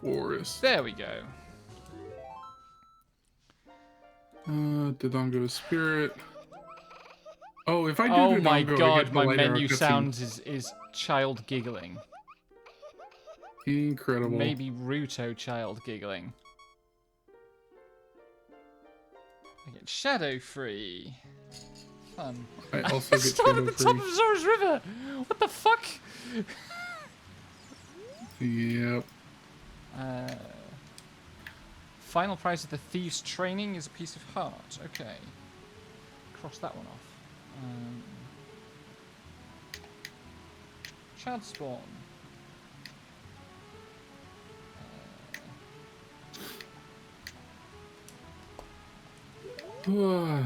forest. There we go. Dodongo Spirit. Oh, if I do Oh Dodongo, my I god, get the my light arrow menu cutscene. sound is child giggling. Incredible. Maybe Ruto child giggling. I get shadow free. Fun. I also get Start at Shadow the top Free. of Zora's River! What the fuck? Yep. Final prize of the Thieves' Training is a piece of heart. Okay. Cross that one off. Child Spawn. What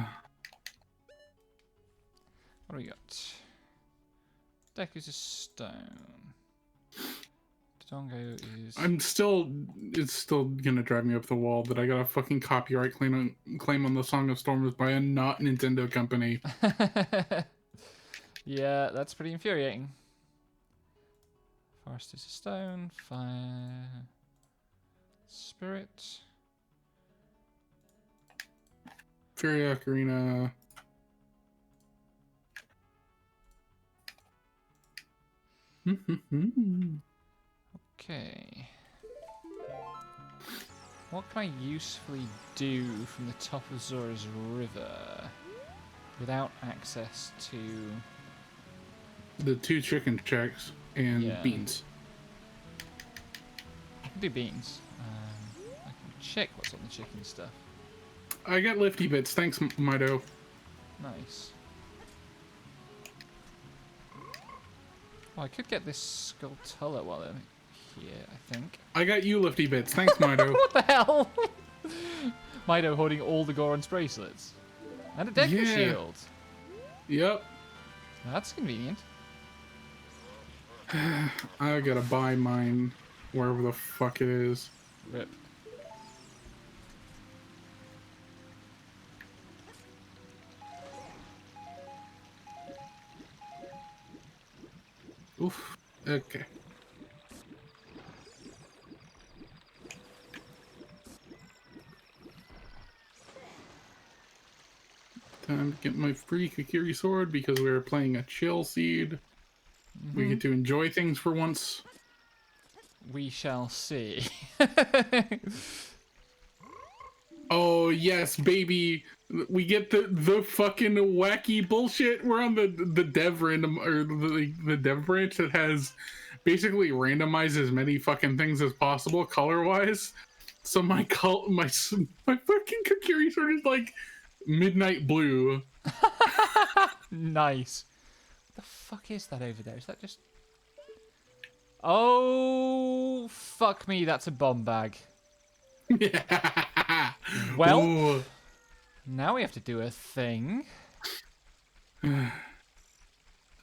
do we got? Deku's a stone. Dodongo is... It's still gonna drive me up the wall that I got a fucking copyright claim on the Song of Storms by a not Nintendo company. Yeah, that's pretty infuriating. Forest is a stone. Fire... Spirit. Fairy Ocarina. Okay. What can I usefully do from the top of Zora's River without access to... The 2 chicken checks and Yeah. beans. I can do beans. I can check what's on the chicken stuff. I got lifty bits. Thanks, Mido. Nice. Oh, I could get this Skulltula while I'm here, I think. I got you lifty bits. Thanks, Mido. What the hell? Mido holding all the Goron's bracelets. And a Deku shield. Yep. That's convenient. I gotta buy mine wherever the fuck it is. Rip. Oof. Okay. Time to get my free Kakiri sword because we are playing a chill seed. We get to enjoy things for once. We shall see. Oh yes, baby. We get the fucking wacky bullshit. We're on the dev random or the dev branch that has basically randomized as many fucking things as possible color wise. So my fucking Kakiri sword is like midnight blue. Nice. What the fuck is that over there? Is that just... Oh, fuck me, that's a bomb bag. Well, Ooh. now we have to do a thing. Is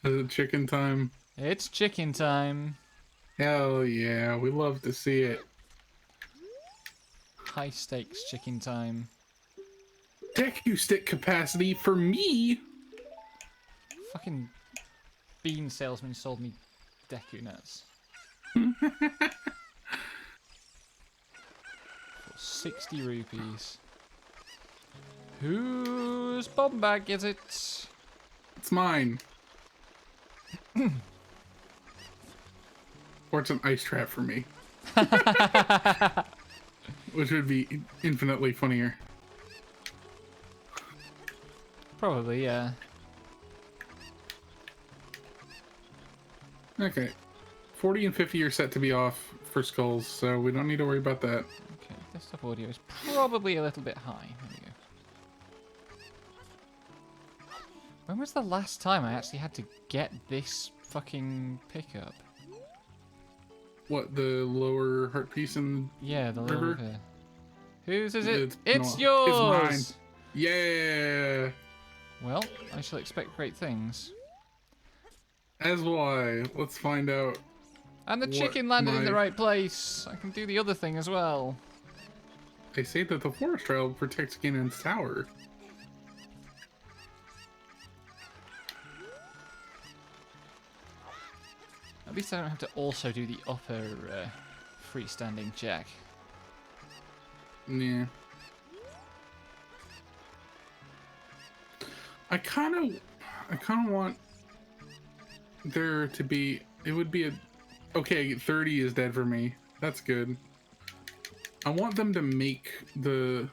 it chicken time? It's chicken time. Hell yeah, we love to see it. High stakes chicken time. Deku stick capacity for me. Fucking bean salesman sold me Deku nuts. For 60 rupees. Whose bomb bag is it? It's mine. Or it's an ice trap for me. Which would be infinitely funnier. Probably, yeah. Okay. 40 and 50 are set to be off for skulls, so we don't need to worry about that. Okay, desktop audio is probably a little bit high. There we go. When was the last time I actually had to get this fucking pickup? What, the lower heart piece in Yeah, the River? little river. Whose is it? It's no, yours! it's mine. Yeah! Well, I shall expect great things. As will I. Let's find out. And the What chicken landed in the my- right place. I can do the other thing as well. They say that the forest trail protects Ganon's tower. At least I don't have to also do the upper freestanding jack. Yeah. I kind of want there to be. It would be a. Okay, 30 is dead for me. That's good. I want them to make the.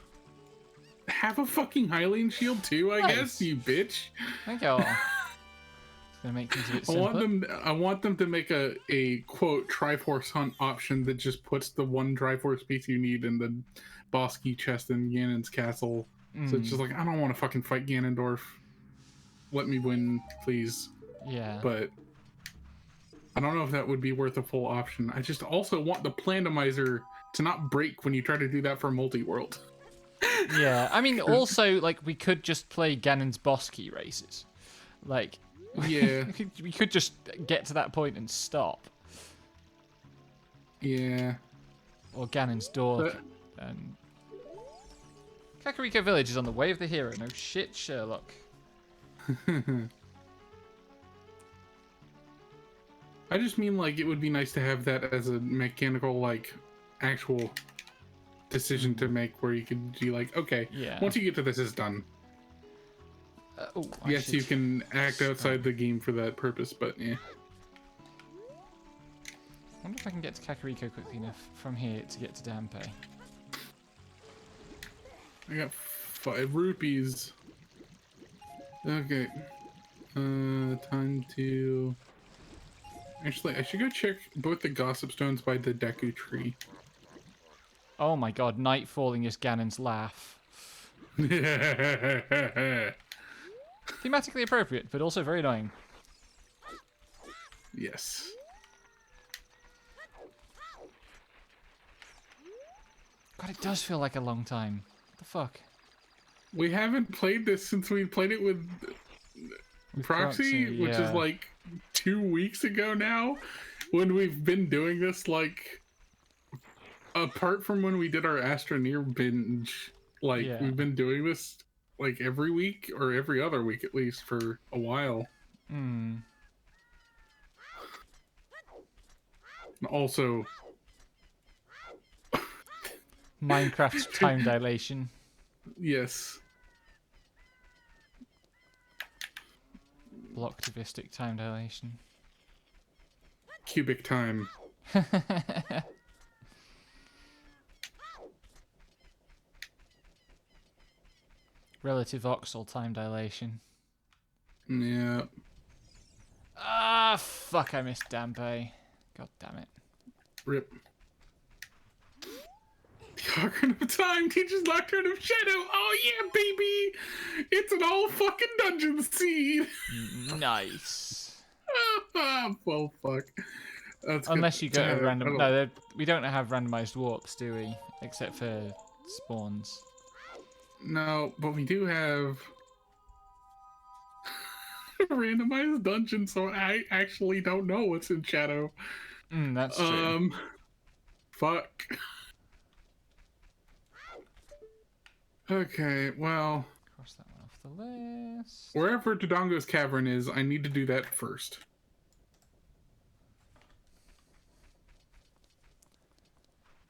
Have a fucking Hylian shield too, I guess, you bitch. Thank you. It's gonna make things a bit simpler. I want them to make a quote Triforce hunt option that just puts the one Triforce piece you need in the boss key chest in Ganon's castle. So it's just like, I don't want to fucking fight Ganondorf. Let me win, please. Yeah. But I don't know if that would be worth a full option. I just also want the Plandomizer to not break when you try to do that for multi-world. Yeah, I mean, also, like, we could just play Ganon's boss key races. Like, yeah, we could just get to that point and stop. Yeah. Or Ganon's door. And Kakariko Village is on the way of the hero. No shit, Sherlock. I just mean, like, it would be nice to have that as a mechanical, like, actual decision to make where you could be like, okay, once you get to this, it's done. Yes, you can act outside the game for that purpose, but yeah. I wonder if I can get to Kakariko quickly enough from here to get to Dampe. I got 5 rupees. Okay. Time to... Actually, I should go check both the Gossip Stones by the Deku Tree. Oh my god, night falling is Ganon's laugh. Thematically appropriate, but also very annoying. Yes. God, it does feel like a long time. What the fuck? We haven't played this since we played it with Proxy, which is like 2 weeks ago now, when we've been doing this, like, apart from when we did our Astroneer binge, like, we've been doing this, like, every week, or every other week at least, for a while. Also... Minecraft's time dilation. Yes. Blocktivistic time dilation. Cubic time. Relative voxel time dilation. Yeah. Ah, fuck, I missed Dampe. God damn it. Rip. The Ocarina of Time teaches Nocturne of Shadow. Oh yeah, baby! It's an all fucking dungeon seed. Nice. Well, fuck. That's unless you go to random. No, we don't have randomized warps, do we? Except for spawns. No, but we do have randomized dungeons, so I actually don't know what's in Shadow. That's true. Fuck. Okay, well... Cross that one off the list. Wherever Dodongo's Cavern is, I need to do that first.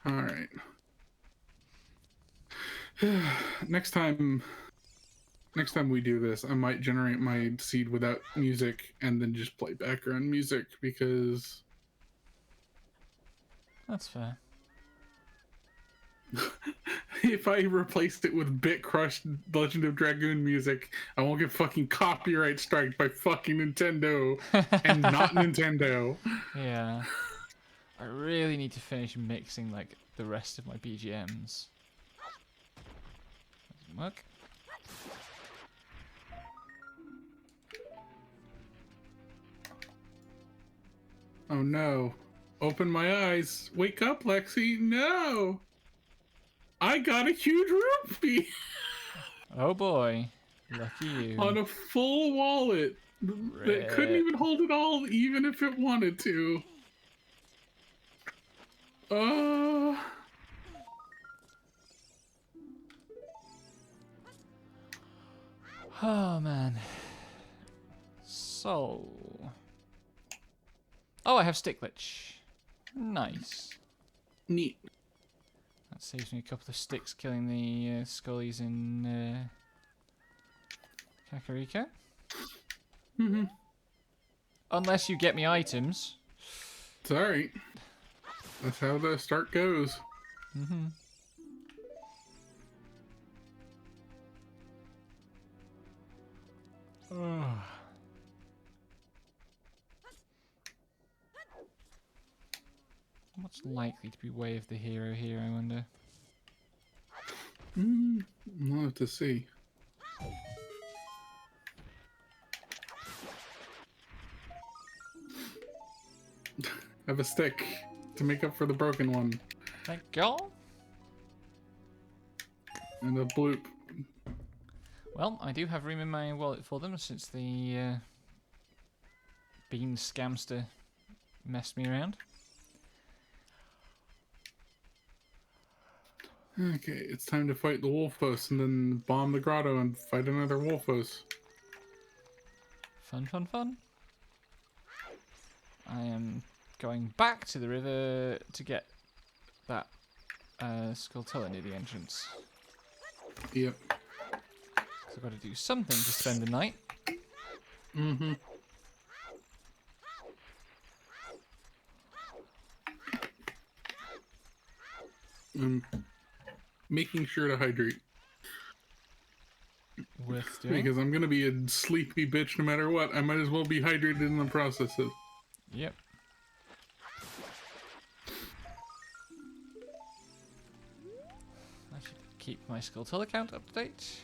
Alright. Next time we do this, I might generate my seed without music and then just play background music, because... That's fair. If I replaced it with Bit Crush Legend of Dragoon music, I won't get fucking copyright striked by fucking Nintendo and not Nintendo. Yeah. I really need to finish mixing like the rest of my BGMs. Look. Oh no. Open my eyes. Wake up, Lexi. No. I got a huge rupee. Oh boy. Lucky you. On a full wallet. That couldn't even hold it all, even if it wanted to. Oh man. So. Oh, I have Sticklich. Nice. Neat. That saves me a couple of sticks killing the scullies in Kakariko. Mm-hmm. Unless you get me items. It's alright. That's how the start goes. Mm-hmm. What's likely to be way of the hero here, I wonder? We'll have to see. Have a stick to make up for the broken one. Thank God. And a bloop. Well, I do have room in my wallet for them since the bean scamster messed me around. Okay, it's time to fight the Wolfos and then bomb the grotto and fight another Wolfos. Fun, fun, fun. I am going back to the river to get that Skulltula near the entrance. Yep. So I've got to do something to spend the night. Mm-hmm. I'm making sure to hydrate. Worth doing. Because I'm gonna be a sleepy bitch no matter what. I might as well be hydrated in the process of. Yep. I should keep my Skulltula count up to date.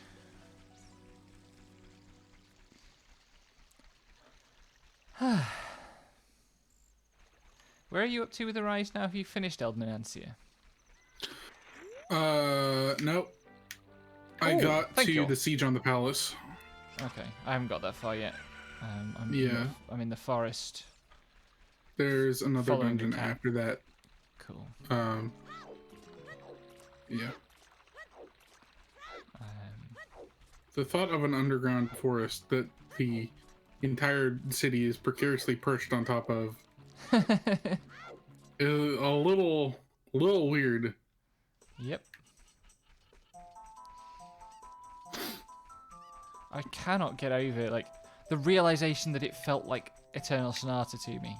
Where are you up to with the rise now? Have you finished Eldmenancia? Nope. I Oh, got thank to you. the siege on the palace. Okay, I haven't got that far yet. Yeah. I'm in the forest. There's another Following the dungeon cat. after that. Cool. Yeah. Um, The thought of an underground forest that the entire city is precariously perched on top of is a little weird. Yep. I cannot get over like the realization that it felt like Eternal Sonata to me.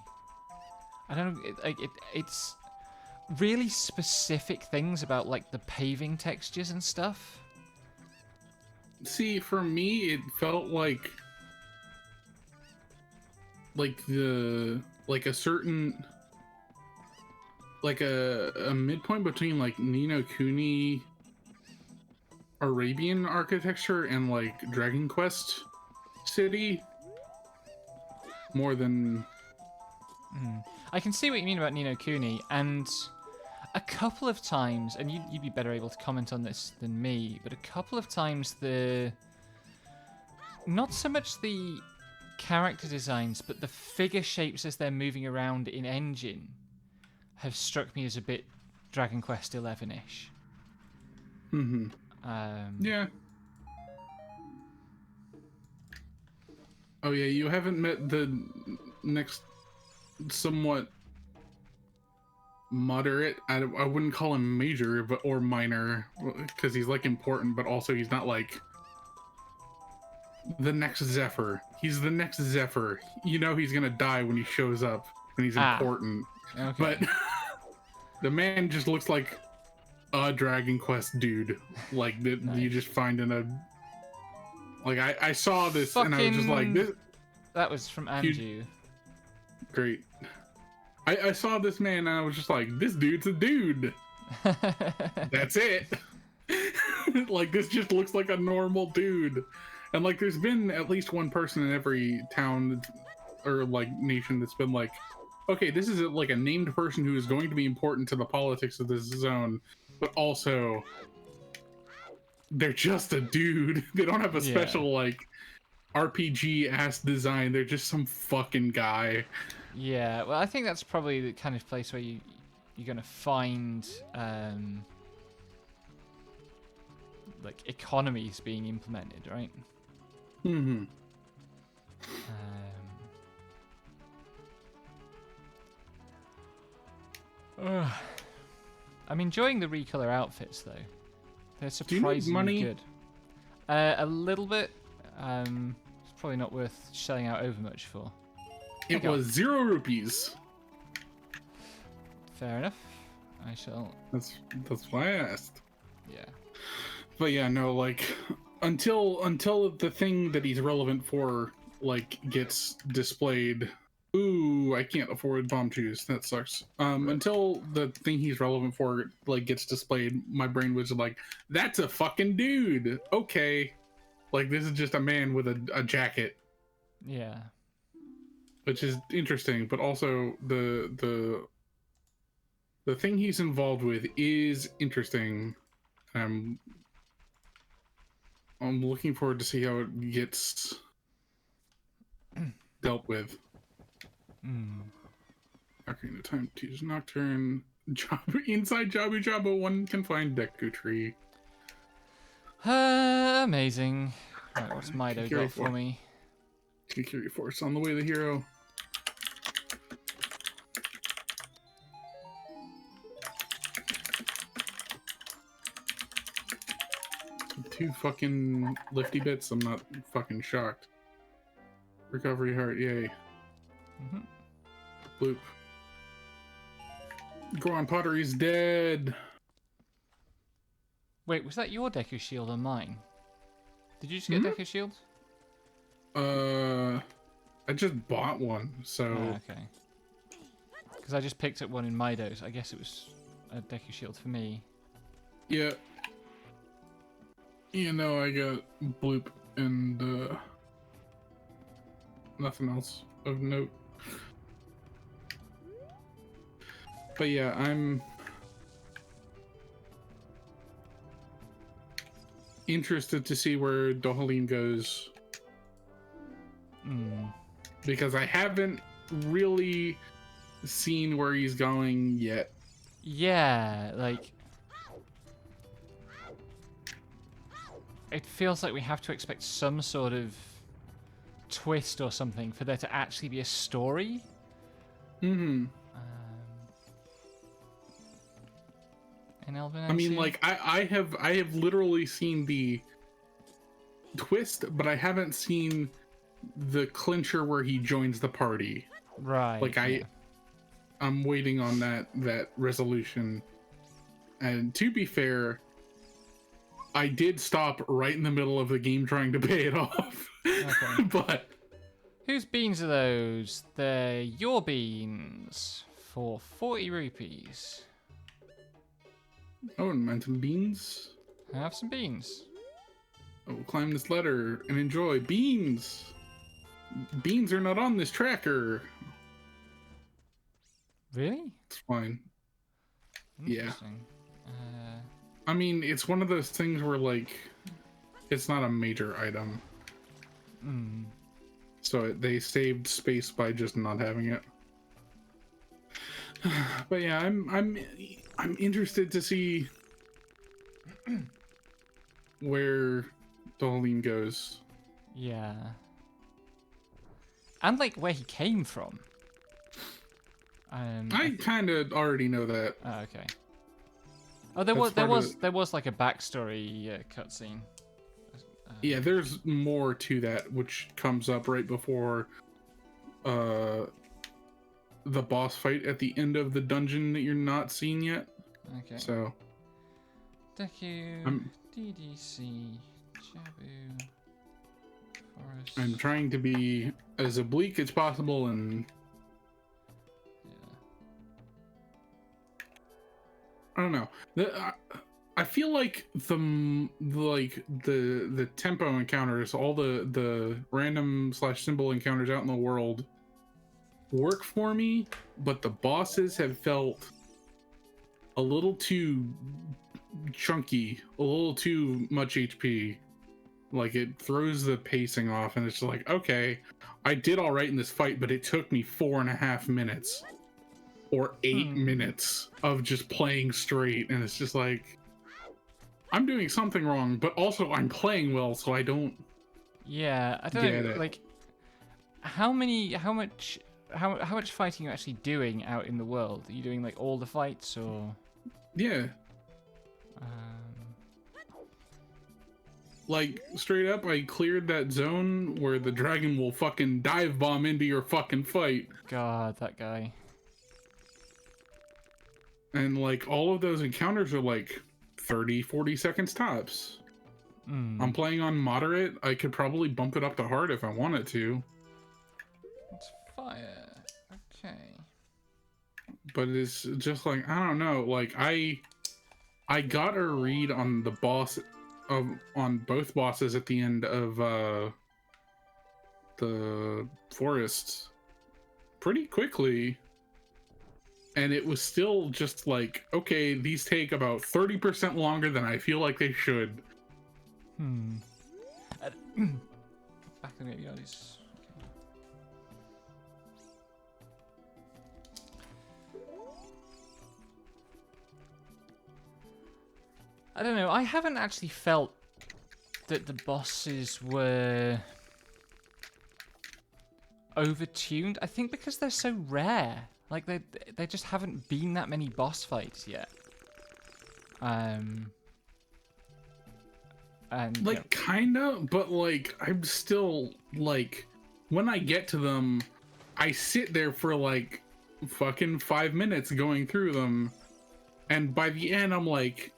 I don't know. It's really specific things about like the paving textures and stuff. See, for me, it felt like a certain a midpoint between like Ni no Kuni Arabian architecture and like Dragon Quest City more than. I can see what you mean about Ni no Kuni, and a couple of times, and you'd be better able to comment on this than me, but a couple of times not so much the character designs, but the figure shapes as they're moving around in engine have struck me as a bit Dragon Quest 11-ish. Mm-hmm. Yeah. Oh yeah, you haven't met the next somewhat moderate. I wouldn't call him major, or minor, because he's like important, but also he's not like the next Zephyr. He's the next Zephyr. You know he's gonna die when he shows up, when he's important. Okay. But the man just looks like a Dragon Quest dude. Like that Nice. you just find in a. Like I saw this and I was just like this. That was from Anju. Great. I saw this man and I was just like, this dude's a dude. That's it. Like this just looks like a normal dude. And like there's been at least one person in every town or like nation that's been like, okay, this is like a named person who is going to be important to the politics of this zone, but also they're just a dude. They don't have a special like RPG ass design. They're just some fucking guy. Yeah, well, I think that's probably the kind of place where you're gonna find like economies being implemented, right? Mm-hmm. I'm enjoying the recolor outfits though. They're Do you need surprisingly money? good. A little bit. It's probably not worth shelling out over much for. It was 0 rupees. Fair enough. I shall. That's why I asked. Yeah. But yeah, no, like until the thing that he's relevant for like gets displayed. Ooh, I can't afford bomb shoes. That sucks. Until the thing he's relevant for like gets displayed, my brain was like, "That's a fucking dude." Okay, like this is just a man with a jacket, Yeah. which is interesting. But also the thing he's involved with is interesting. I'm looking forward to see how it gets dealt with. Ocarina of Time, Teacher's Nocturne, inside Jabu Jabu, one can find Deku Tree. Amazing. Right, what's Mido Kikiri got for me? Kikiri Force on the way, the hero. Two fucking lifty bits, I'm not fucking shocked. Recovery heart, yay. Bloop. Goron Pottery's dead. Wait, was that your Deku Shield or mine? Did you just get Deku Shield? I just bought one, so... Okay. Because I just picked up one in Mido's. I guess it was a Deku Shield for me. Yeah. You know, I got Bloop and nothing else of note. But yeah, I'm interested to see where Dohalim goes. Because I haven't really seen where he's going yet. Yeah, like... It feels like we have to expect some sort of twist or something for there to actually be a story. Mm-hmm. In Elven I mean, like, I have literally seen the twist, but I haven't seen the clincher where he joins the party. Right. Like, I'm waiting on that resolution. And to be fair, I did stop right in the middle of the game trying to pay it off. Okay. But whose beans are those? They're your beans for 40 rupees. oh, and some beans. Have some beans. Oh, climb this ladder and enjoy beans. Beans are not on this tracker. Really? It's fine. Yeah. Interesting. I mean, it's one of those things where, like, it's not a major item. So they saved space by just not having it. But yeah, I'm interested to see where Dohalim goes. Yeah. And, like, where he came from. I kind of already know that. Oh, okay. Oh, there was like a backstory cutscene. Yeah, there's more to that, which comes up right before the boss fight at the end of the dungeon that you're not seeing yet. Okay. So Deku, DDC, Jabu, Forest. I'm trying to be as oblique as possible, and I don't know. I feel like the tempo encounters, all the random / symbol encounters out in the world work for me, but the bosses have felt a little too chunky, a little too much HP. Like, it throws the pacing off, and it's just like, okay, I did all right in this fight, but it took me 4.5 minutes or 8 minutes of just playing straight, and it's just like, I'm doing something wrong, but also I'm playing well, so I don't. Yeah, I don't know. it. Like, how much fighting are you actually doing out in the world? Are you doing like all the fights, or? Yeah. Um, Like, straight up, I cleared that zone where the dragon will fucking dive bomb into your fucking fight. God, that guy. And, like, all of those encounters are, like, 30, 40 seconds tops. I'm playing on moderate. I could probably bump it up to hard if I wanted to. It's fire. Okay. But it's just like, I don't know. Like, I got a read on the boss on both bosses at the end of the forest pretty quickly, and it was still just like, okay, these take about 30% longer than I feel like they should. Back to maybe all these. I don't know. I haven't actually felt that the bosses were overtuned. I think because they're so rare. Like they just haven't been that many boss fights yet. And Like, kinda, but like, I'm still like, when I get to them, I sit there for like fucking 5 minutes going through them, and by the end I'm like,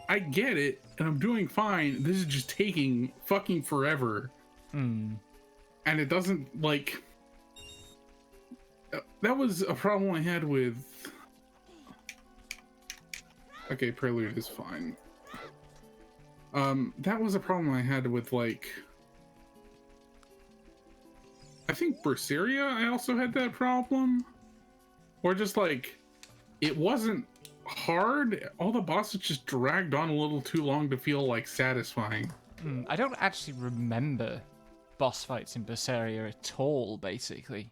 I get it and I'm doing fine. This is just taking fucking forever. And it doesn't, like, that was a problem I had with, okay, Prelude is fine. That was a problem I had with, like, I think Berseria, I also had that problem. Or just like, it wasn't hard. All the bosses just dragged on a little too long to feel like satisfying. I don't actually remember boss fights in Berseria at all, basically.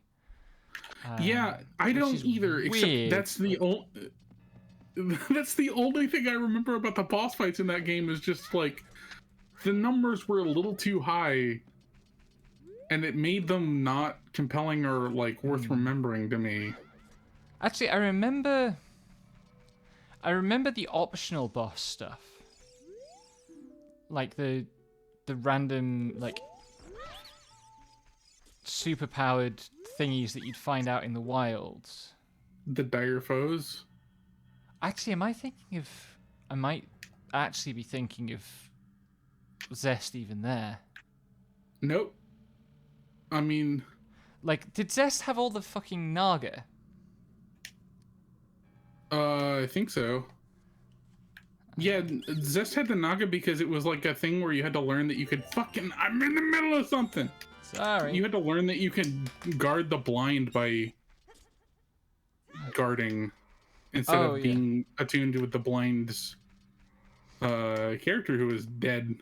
Yeah, I which don't is either, except weird. that's the only that's the only thing I remember about the boss fights in that game, is just like the numbers were a little too high and it made them not compelling or like worth remembering to me. Actually, I remember the optional boss stuff. Like the random, like, super powered thingies that you'd find out in the wilds. The dire foes. Actually, I might actually be thinking of Zest even there. Nope. I mean, Like, did Zest have all the fucking Naga? I think so. Yeah, Zest had the Naga because it was like a thing where you had to learn that you could fucking, I'm in the middle of something. Sorry. You had to learn that you can guard the blind by guarding instead of being attuned with the blind's character who is dead.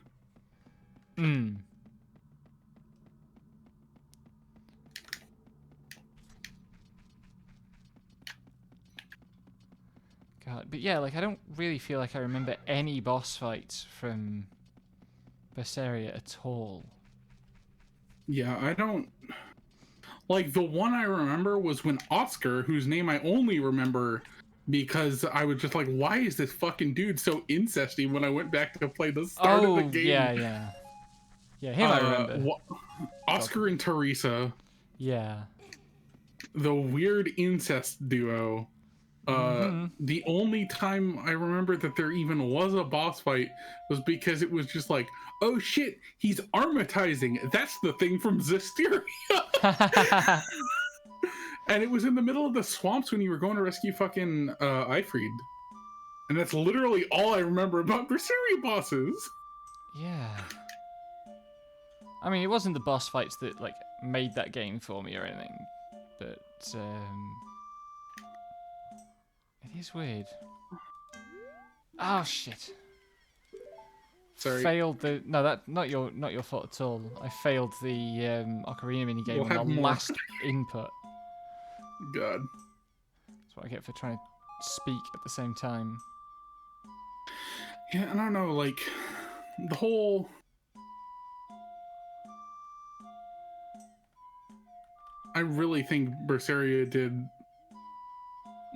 God, but yeah, like, I don't really feel like I remember any boss fights from Berseria at all. Yeah, I don't... Like, the one I remember was when Oscar, whose name I only remember because I was just like, why is this fucking dude so incesty, when I went back to play the start of the game. Yeah, him I remember. Oscar and Teresa. Yeah. The weird incest duo. The only time I remember that there even was a boss fight was because it was just like, oh shit, he's armatizing. That's the thing from Zestiria. And it was in the middle of the swamps when you were going to rescue fucking Ifrid. And that's literally all I remember about Berseria bosses. Yeah. I mean, it wasn't the boss fights that, like, made that game for me or anything, but it is weird. Oh shit. Sorry. Failed the not your fault at all. I failed the Ocarina minigame on the last input. God. That's what I get for trying to speak at the same time. Yeah, I don't know, like, the whole... I really think Berseria did,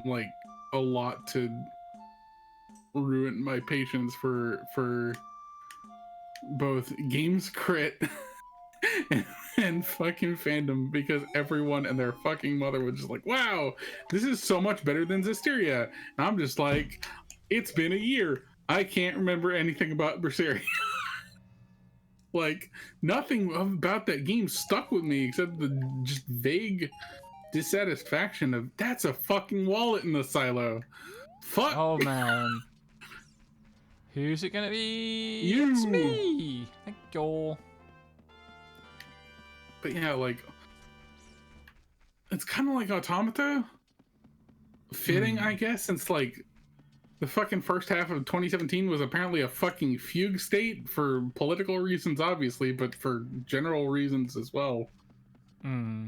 like, a lot to ruined my patience for both games crit and fucking fandom, because everyone and their fucking mother was just like, wow, this is so much better than Zestiria. And I'm just like, it's been a year. I can't remember anything about Berseria. Like, nothing about that game stuck with me except the just vague dissatisfaction of, that's a fucking wallet in the silo. Fuck Oh man. Who's it gonna be? you. It's me! Thank you. But yeah, like, it's kind of like Automata. Fitting, I guess, since like the fucking first half of 2017 was apparently a fucking fugue state for political reasons, obviously, but for general reasons as well. Hmm.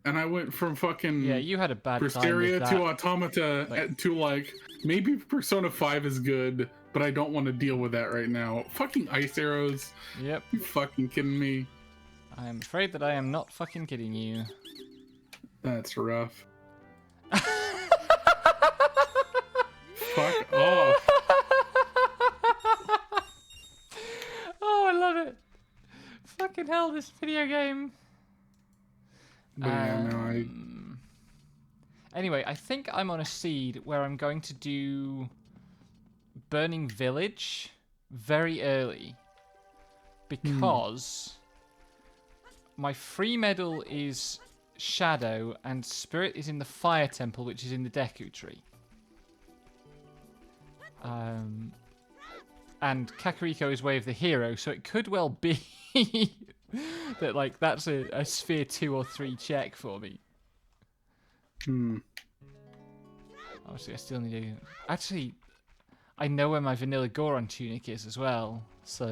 And I went from fucking Yeah, you had a bad time with Berseria that. to Automata to like, maybe Persona 5 is good, but I don't want to deal with that right now. Fucking ice arrows. Yep. You fucking kidding me? I'm afraid that I am not fucking kidding you. That's rough. Fuck off. Oh, I love it. Fucking hell, this video game. But yeah, no, Anyway, I think I'm on a seed where I'm going to do Burning Village very early because my free medal is Shadow and Spirit is in the Fire Temple, which is in the Deku Tree. And Kakariko is Way of the Hero, so it could well be that like that's a sphere 2 or 3 check for me. Obviously, I still need to... Actually, I know where my Vanilla Goron tunic is as well, so...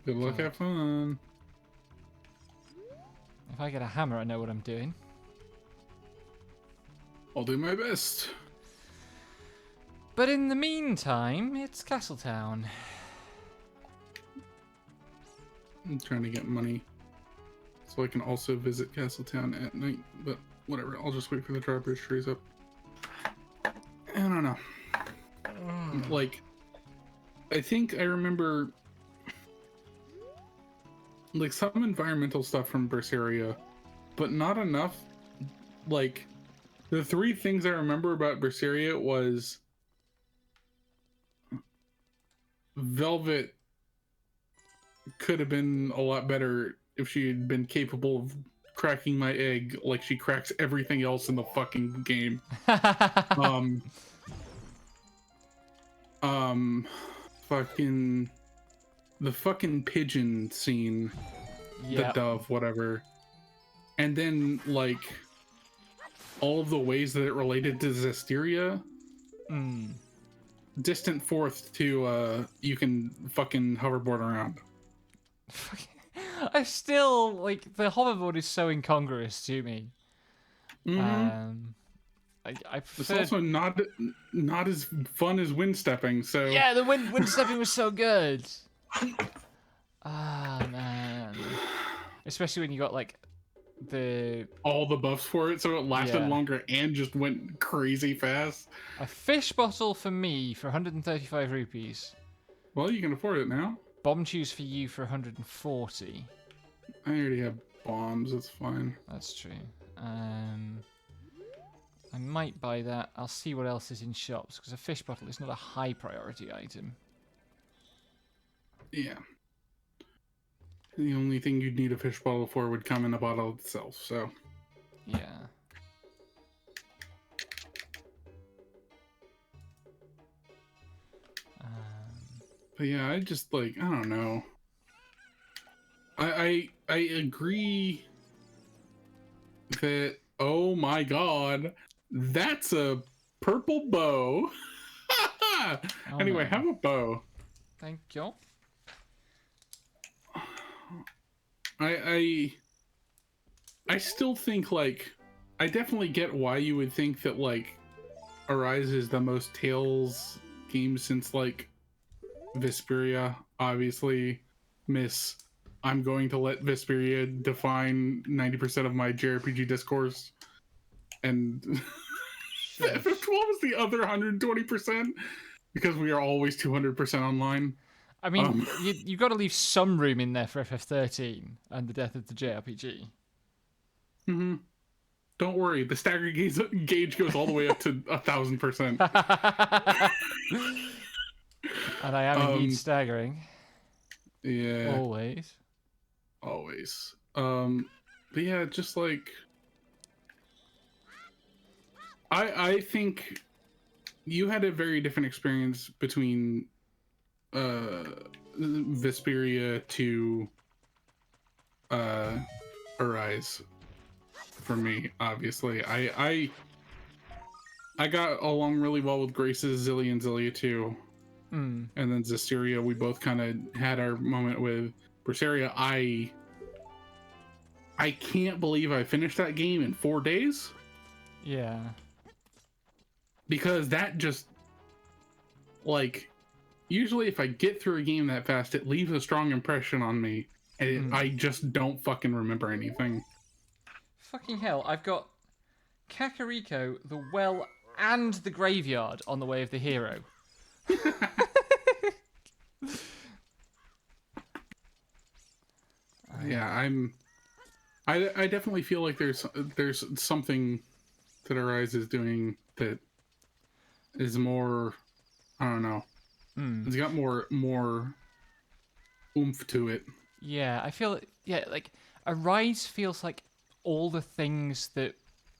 Good luck, have fun. If I get a hammer, I know what I'm doing. I'll do my best. But in the meantime, it's Castletown. I'm trying to get money so I can also visit Castletown at night, but whatever. I'll just wait for the drawbridge trees up. I don't know. Like, I think I remember like some environmental stuff from Berseria, but not enough. Like, the 3 things I remember about Berseria was Velvet could have been a lot better if she had been capable of cracking my egg like she cracks everything else in the fucking game. Fucking the fucking pigeon scene, the dove, whatever, and then like all of the ways that it related to Zestiria. Distant fourth to you can fucking hoverboard around. I still like the hoverboard is so incongruous to me. I It's also not as fun as wind stepping. So yeah, the wind stepping was so good. Ah man, especially when you got like all the buffs for it, so it lasted longer and just went crazy fast. A fish bottle for me for 135 rupees. Well, you can afford it now. Bomb chews for you for 140. I already have bombs. It's fine. That's true. I might buy that. I'll see what else is in shops because a fish bottle is not a high priority item. Yeah. The only thing you'd need a fish bottle for would come in a bottle itself, so. Yeah. But yeah, I just like, I don't know. I agree that, oh my god, that's a purple bow. Anyway, man. have a bow. Thank you. I still think, like, I definitely get why you would think that, like, Arise is the most Tales game since, like, Vesperia. Obviously, I'm going to let Vesperia define 90% of my JRPG discourse. And FF12 is the other 120% because we are always 200% online. I mean, you've got to leave some room in there for FF13 and the death of the JRPG. Mm-hmm. Don't worry, the stagger gauge goes all the way up to 1,000%. And I am indeed staggering. Yeah. Always. But yeah, just like I think you had a very different experience between Vesperia to Arise. For me, obviously, I got along really well with Grace's Zillia and Zillia too, and then Zestiria. We both kind of had our moment with Berseria. I can't believe I finished that game in 4 days. Yeah. Because that just, like, usually if I get through a game that fast, it leaves a strong impression on me, and I just don't fucking remember anything. Fucking hell, I've got Kakariko, the well, and the graveyard on the way of the hero. Yeah, I definitely feel like there's something that Arise is doing that is more, I don't know. It's got more oomph to it. Yeah, I feel like Arise feels like all the things that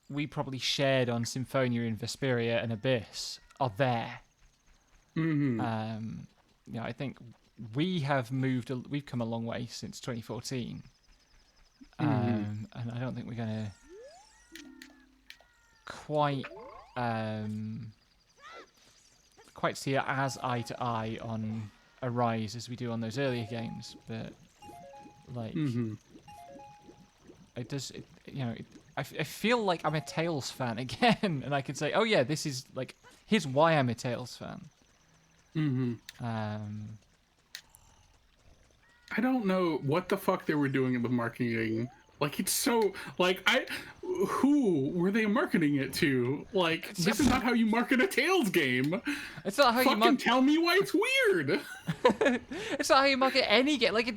we probably shared on Symphonia and Vesperia and Abyss are there. I think we've come a long way since 2014. And I don't think we're gonna quite see it as eye to eye on Arise as we do on those earlier games, but like I feel like I'm a Tales fan again, and I can say, oh yeah, this is like, here's why I'm a Tales fan. I don't know what the fuck they were doing in the marketing. Like, it's so, like, who were they marketing it to? Like, this is not how you market a Tales game. It's not how you market. Tell me why it's weird. It's not how you market any game. Like,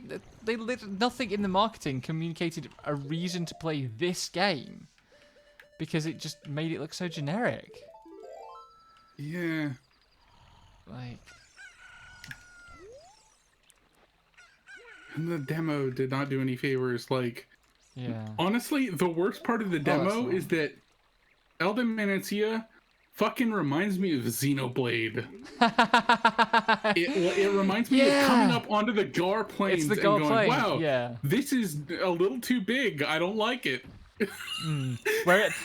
nothing in the marketing communicated a reason to play this game, because it just made it look so generic. Yeah. Like. And the demo did not do any favors. Like, yeah. Honestly, the worst part of the demo is that Elden Manancia fucking reminds me of Xenoblade. it reminds me of coming up onto the Gar plains and going, wow, this is a little too big. I don't like it.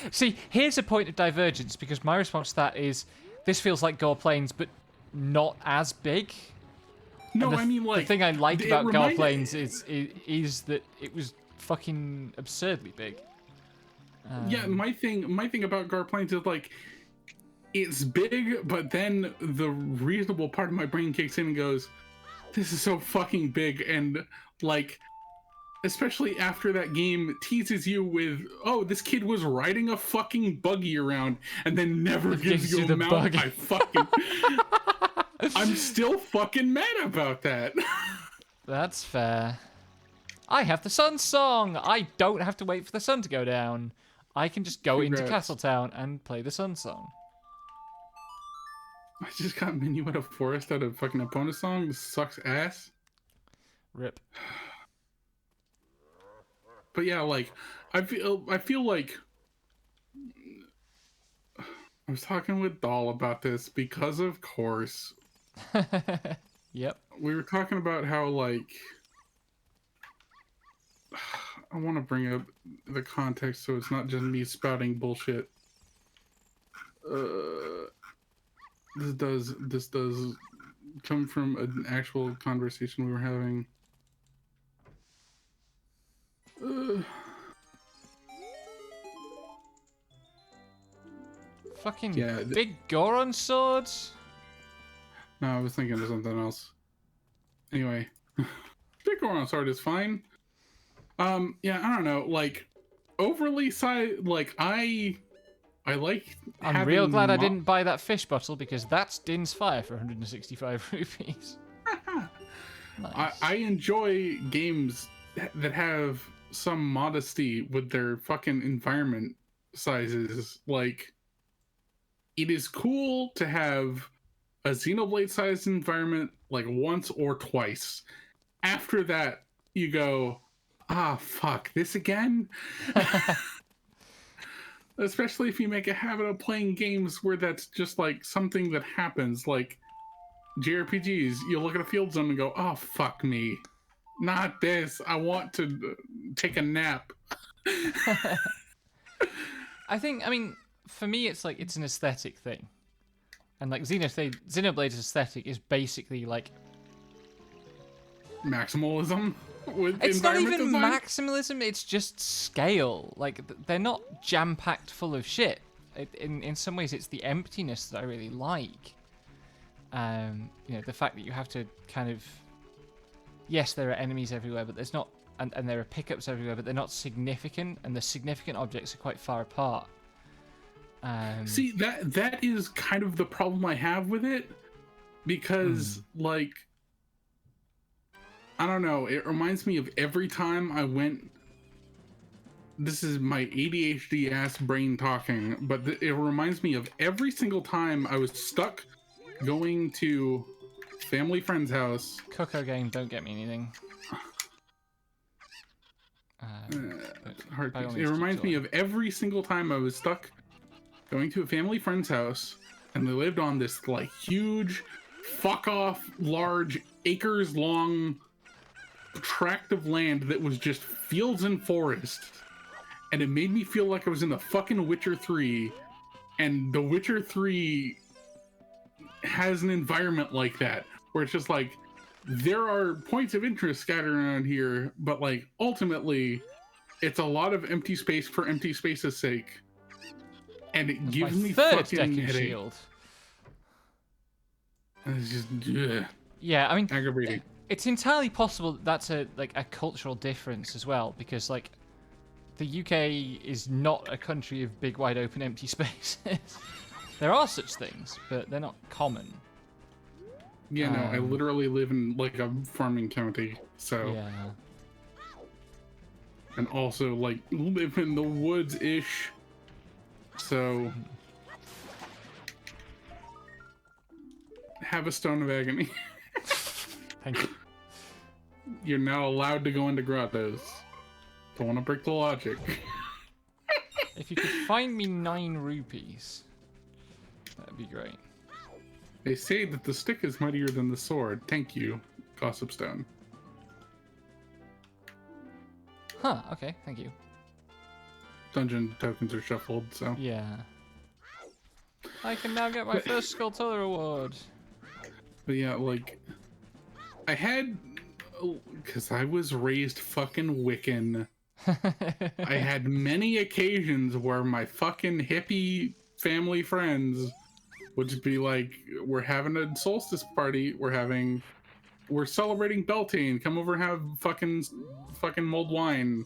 See, here's a point of divergence, because my response to that is, this feels like Gar plains, but not as big. No, I mean, like, the thing I liked about Gar Plains is that it was fucking absurdly big. Yeah, my thing about Gar Plains is, like, it's big, but then the reasonable part of my brain kicks in and goes, this is so fucking big, and, like, especially after that game teases you with, oh, this kid was riding a fucking buggy around, and then never gives you a mount. I fucking... I'm still fucking mad about that. That's fair. I have the Sun Song. I don't have to wait for the sun to go down. I can just go into Castletown and play the Sun Song. I just got Minuet of Forest out of fucking Epona song. This sucks ass. Rip. But yeah, like, I feel like I was talking with Doll about this because, of course. Yep. We were talking about how, like, I want to bring up the context so it's not just me spouting bullshit. This does come from an actual conversation we were having. Fucking big Goron swords? No, I was thinking of something else. Anyway, big Goron sword is fine. Yeah, I don't know. Like, overly like, I I like I'm real glad I having didn't buy that fish bottle because that's Din's Fire for 165 rupees. Nice. I enjoy games that have some modesty with their fucking environment sizes. Like, it is cool to have a Xenoblade sized environment like once or twice. After that, you go, ah, fuck, this again? Especially if you make a habit of playing games where that's just like something that happens, like JRPGs. You look at a field zone and go, oh, fuck me. Not this. I want to take a nap. I mean, for me, it's like it's an aesthetic thing, and like Xenoblade's aesthetic is basically like Maximalism with it's not environment even design. maximalism; it's just scale. Like they're not jam packed full of shit. In some ways, it's the emptiness that I really like. You know, the fact that you have to kind of yes, there are enemies everywhere, but there's not. And there are pickups everywhere, but they're not significant, and the significant objects are quite far apart. See, that is kind of the problem I have with it, because like, I don't know, it reminds me of every time I went. This is my ADHD ass brain talking, but it reminds me of every single time I was stuck going to family friend's house. Coco game, don't get me anything. It reminds me of every single time I was stuck going to a family friend's house, and they lived on this like huge, fuck off, large, acres long tract of land that was just fields and forest, and it made me feel like I was in the fucking Witcher 3, and The Witcher 3 has an environment like that where it's just like, there are points of interest scattered around here, but like ultimately it's a lot of empty space for empty space's sake, and it gives me fucking headache. Shield. It's just Yeah, I mean, aggravating. it's entirely possible that that's a cultural difference as well, because like the UK is not a country of big, wide open, empty spaces. There are such things, but they're not common. Yeah, no, I literally live in like a farming county, so Yeah. and also like live in the woods ish, so have a stone of agony. Thank you. You're now allowed to go into grottos. Don't want to break the logic. If you could find me 9 rupees, that'd be great. They say that the stick is mightier than the sword. Thank you, Gossip Stone. Huh, okay, thank you. Dungeon tokens are shuffled, so. Yeah. I can now get my first Skulltula award. But yeah, like, I had, because I was raised fucking Wiccan, I had many occasions where my fucking hippie family friends would just be like, we're having a solstice party, we're celebrating Beltane, come over and have fucking mulled wine.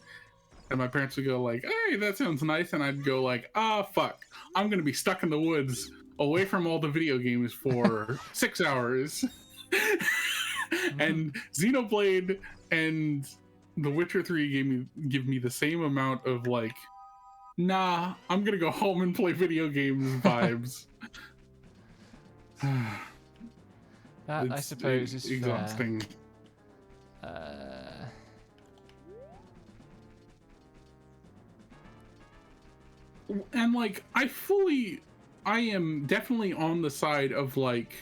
And my parents would go like, hey, that sounds nice. And I'd go like, ah, fuck, I'm gonna be stuck in the woods away from all the video games for 6 hours. And Xenoblade and The Witcher 3 give me the same amount of like, nah, I'm gonna go home and play video games vibes. That, I suppose, is exhausting. Fair. And like, I am definitely on the side of like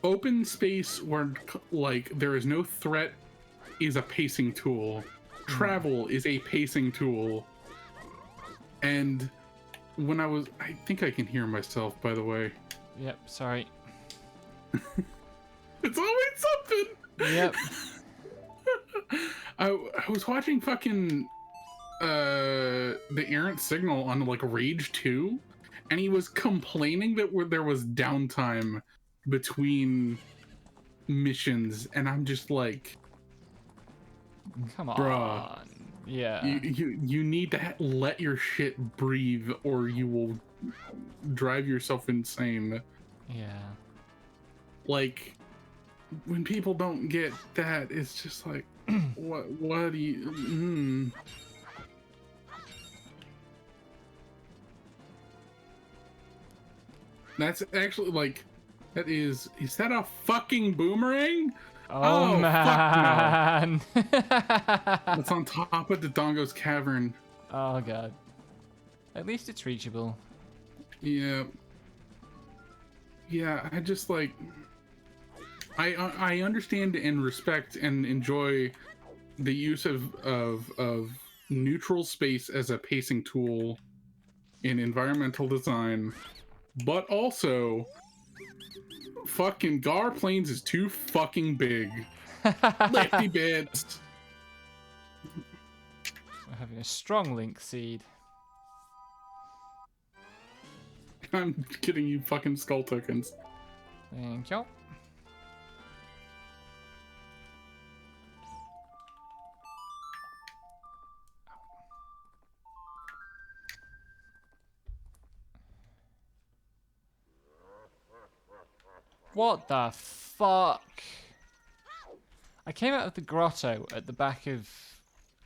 open space where like there is no threat is a pacing tool. Travel is a pacing tool. And when I think I can hear myself, by the way. Yep, sorry. It's always something. Yep. I was watching fucking the Errant Signal on like Rage 2, and he was complaining that there was downtime between missions, and I'm just like, Come on. bruh, Yeah. You need to let your shit breathe, or you will drive yourself insane. Yeah. Like, when people don't get that, it's just like, what do you? That's actually like, that is that a fucking boomerang? Oh Oh fuck no! man. That's on top of the Dongo's cavern. Oh god. At least it's reachable. Yeah, yeah. I just like, I understand and respect and enjoy the use of neutral space as a pacing tool in environmental design, but also fucking Gar Plains is too fucking big. Lifty bits. We're having a strong link seed. I'm getting you fucking skull tokens. Thank you. What the fuck? I came out of the grotto at the back of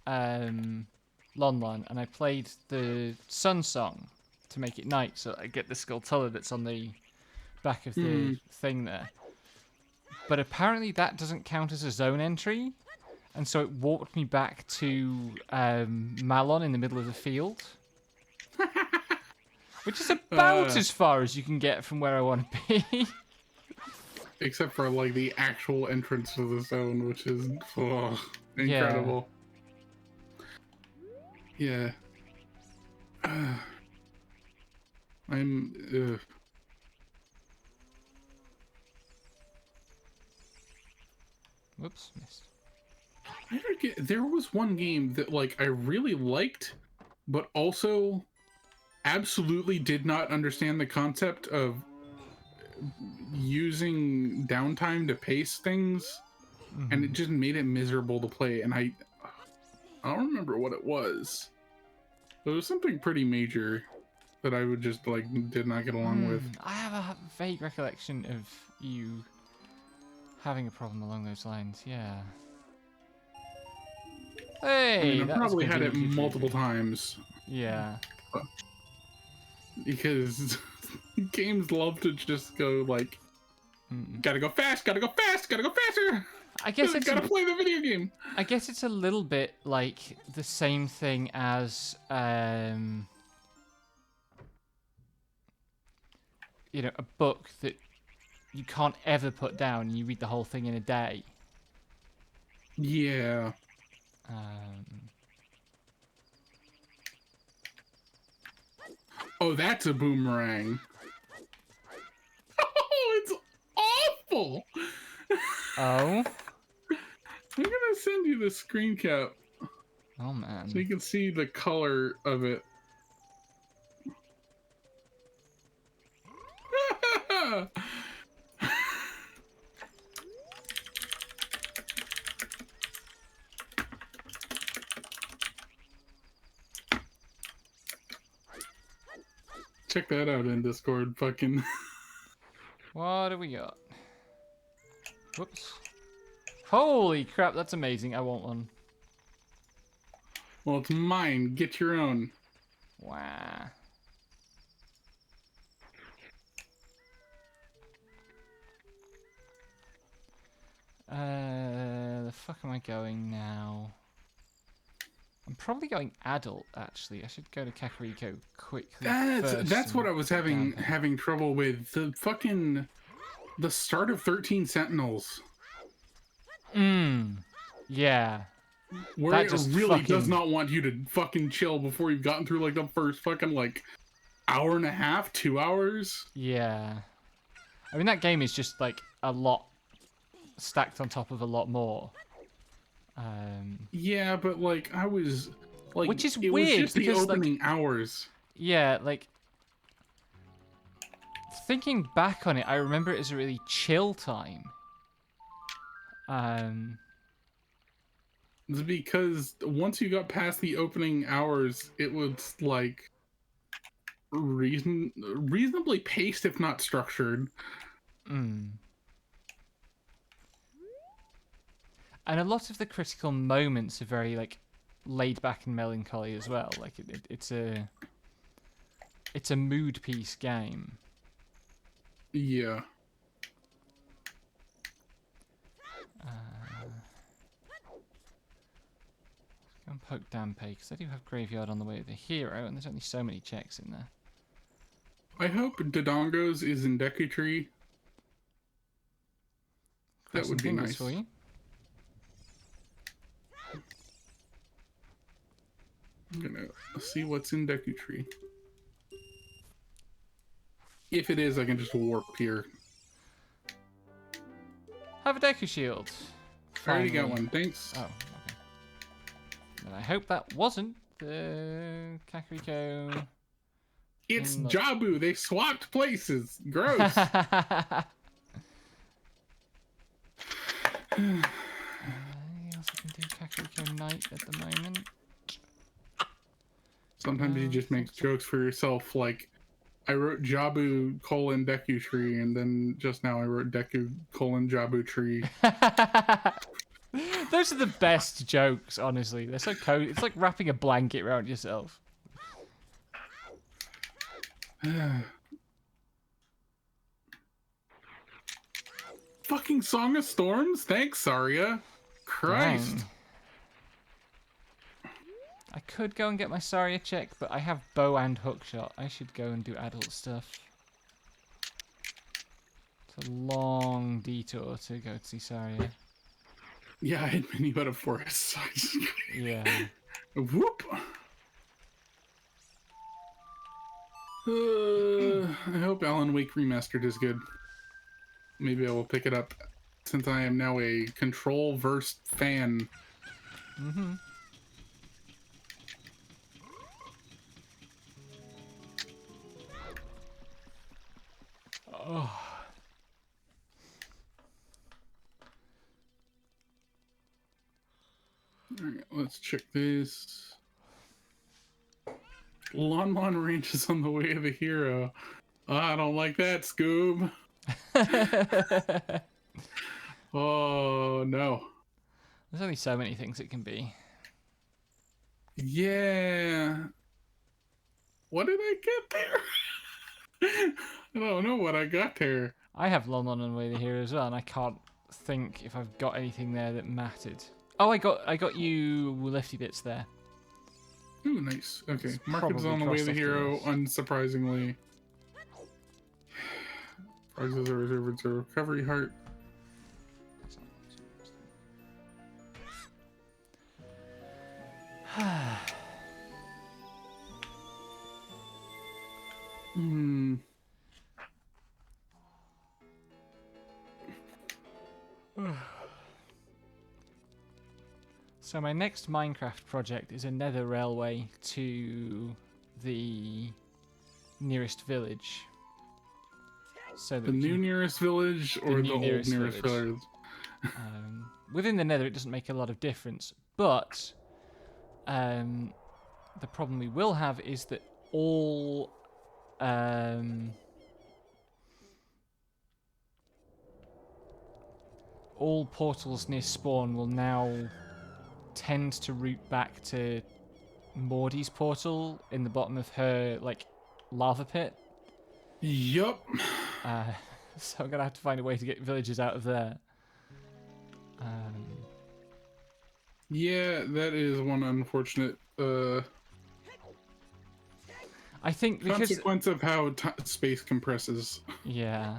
Lonlon and I played the Sun Song to make it night so I get the Skulltula that's on the back of the thing there. But apparently that doesn't count as a zone entry, and so it walked me back to Malon in the middle of the field. Which is about as far as you can get from where I want to be. Except for like the actual entrance to the zone, which is incredible. Yeah. I'm. Whoops, missed. I forget. There was one game that like I really liked, but also absolutely did not understand the concept of using downtime to pace things, and it just made it miserable to play. And I don't remember what it was. But it was something pretty major that I would just like did not get along with. I have a vague recollection of you having a problem along those lines. Yeah. Hey, I mean, I've that was probably had it conveniently multiple true. times. Yeah. Because games love to just go like, gotta go fast, gotta go fast, gotta go faster. I guess it's gotta play the video game. I guess it's a little bit like the same thing as you know, a book that you can't ever put down and you read the whole thing in a day. Yeah. Oh, that's a boomerang. Oh, it's awful. Oh? I'm gonna send you the screen cap Oh, man. so you can see the color of it. Check that out in Discord, fucking. What do we got? Whoops. Holy crap, that's amazing. I want one. Well, it's mine. Get your own. Wow. The fuck am I going now? I'm probably going adult, actually. I should go to Kakariko quickly. That's what I was having trouble with. The start of 13 Sentinels. Yeah. Where That it just really fucking does not want you to fucking chill before you've gotten through like the first fucking like hour and a half, 2 hours. Yeah. I mean, that game is just like a lot stacked on top of a lot more. Yeah, but like I was like, which is it weird was just the because opening hours. Yeah, like thinking back on it, I remember it as a really chill time. It's because once you got past the opening hours, it was like reasonably paced, if not structured. Mm. And a lot of the critical moments are very like laid back and melancholy as well. Like it's a mood piece game. Yeah. Go and poke Dampe, because I do have Graveyard on the way to the hero, and there's only so many checks in there. I hope Dodongo's is in Deku Tree. That would be nice. For you. I'm gonna see what's in Deku Tree. If it is, I can just warp here. Have a Deku Shield. I already got Finally. one, thanks. Oh, okay. And I hope that wasn't the Kakariko. It's Jabu. They swapped places. Gross. Anything else I can do Kakariko Knight at the moment? Sometimes you just make jokes for yourself, like I wrote Jabu : Deku Tree, and then just now I wrote Deku : Jabu Tree. Those are the best jokes, honestly. They're so cozy. It's like wrapping a blanket around yourself. Fucking Song of Storms? Thanks, Saria. Christ. Dang. I could go and get my Saria check, but I have bow and hookshot. I should go and do adult stuff. It's a long detour to go to see Saria. Yeah, I had many out of forest. Yeah. Whoop. I hope Alan Wake Remastered is good. Maybe I will pick it up since I am now a Control-versed fan. Mm-hmm. Oh. Alright, let's check this. Lon Ranch is on the way of the hero. I don't like that, Scoob. Oh, no. There's only so many things it can be. Yeah. What did I get there? I don't know what I got there. I have Lon on the way to here as well, and I can't think if I've got anything there that mattered. Oh, I got you lifty bits there. Ooh, nice. Okay, It's Market's probably on the way crossed to the off the hero, list. unsurprisingly. Prizes are reserved to recovery heart. Hmm. So my next Minecraft project is a nether railway to the nearest village. So that The we new can- nearest village or the new old nearest nearest village. village? Within the nether, it doesn't make a lot of difference, but the problem we will have is that all portals near spawn will now tend to route back to Mordy's portal in the bottom of her like lava pit. Yup. So I'm gonna have to find a way to get villagers out of there. Yeah, that is one unfortunate I think because consequence of how space compresses. yeah.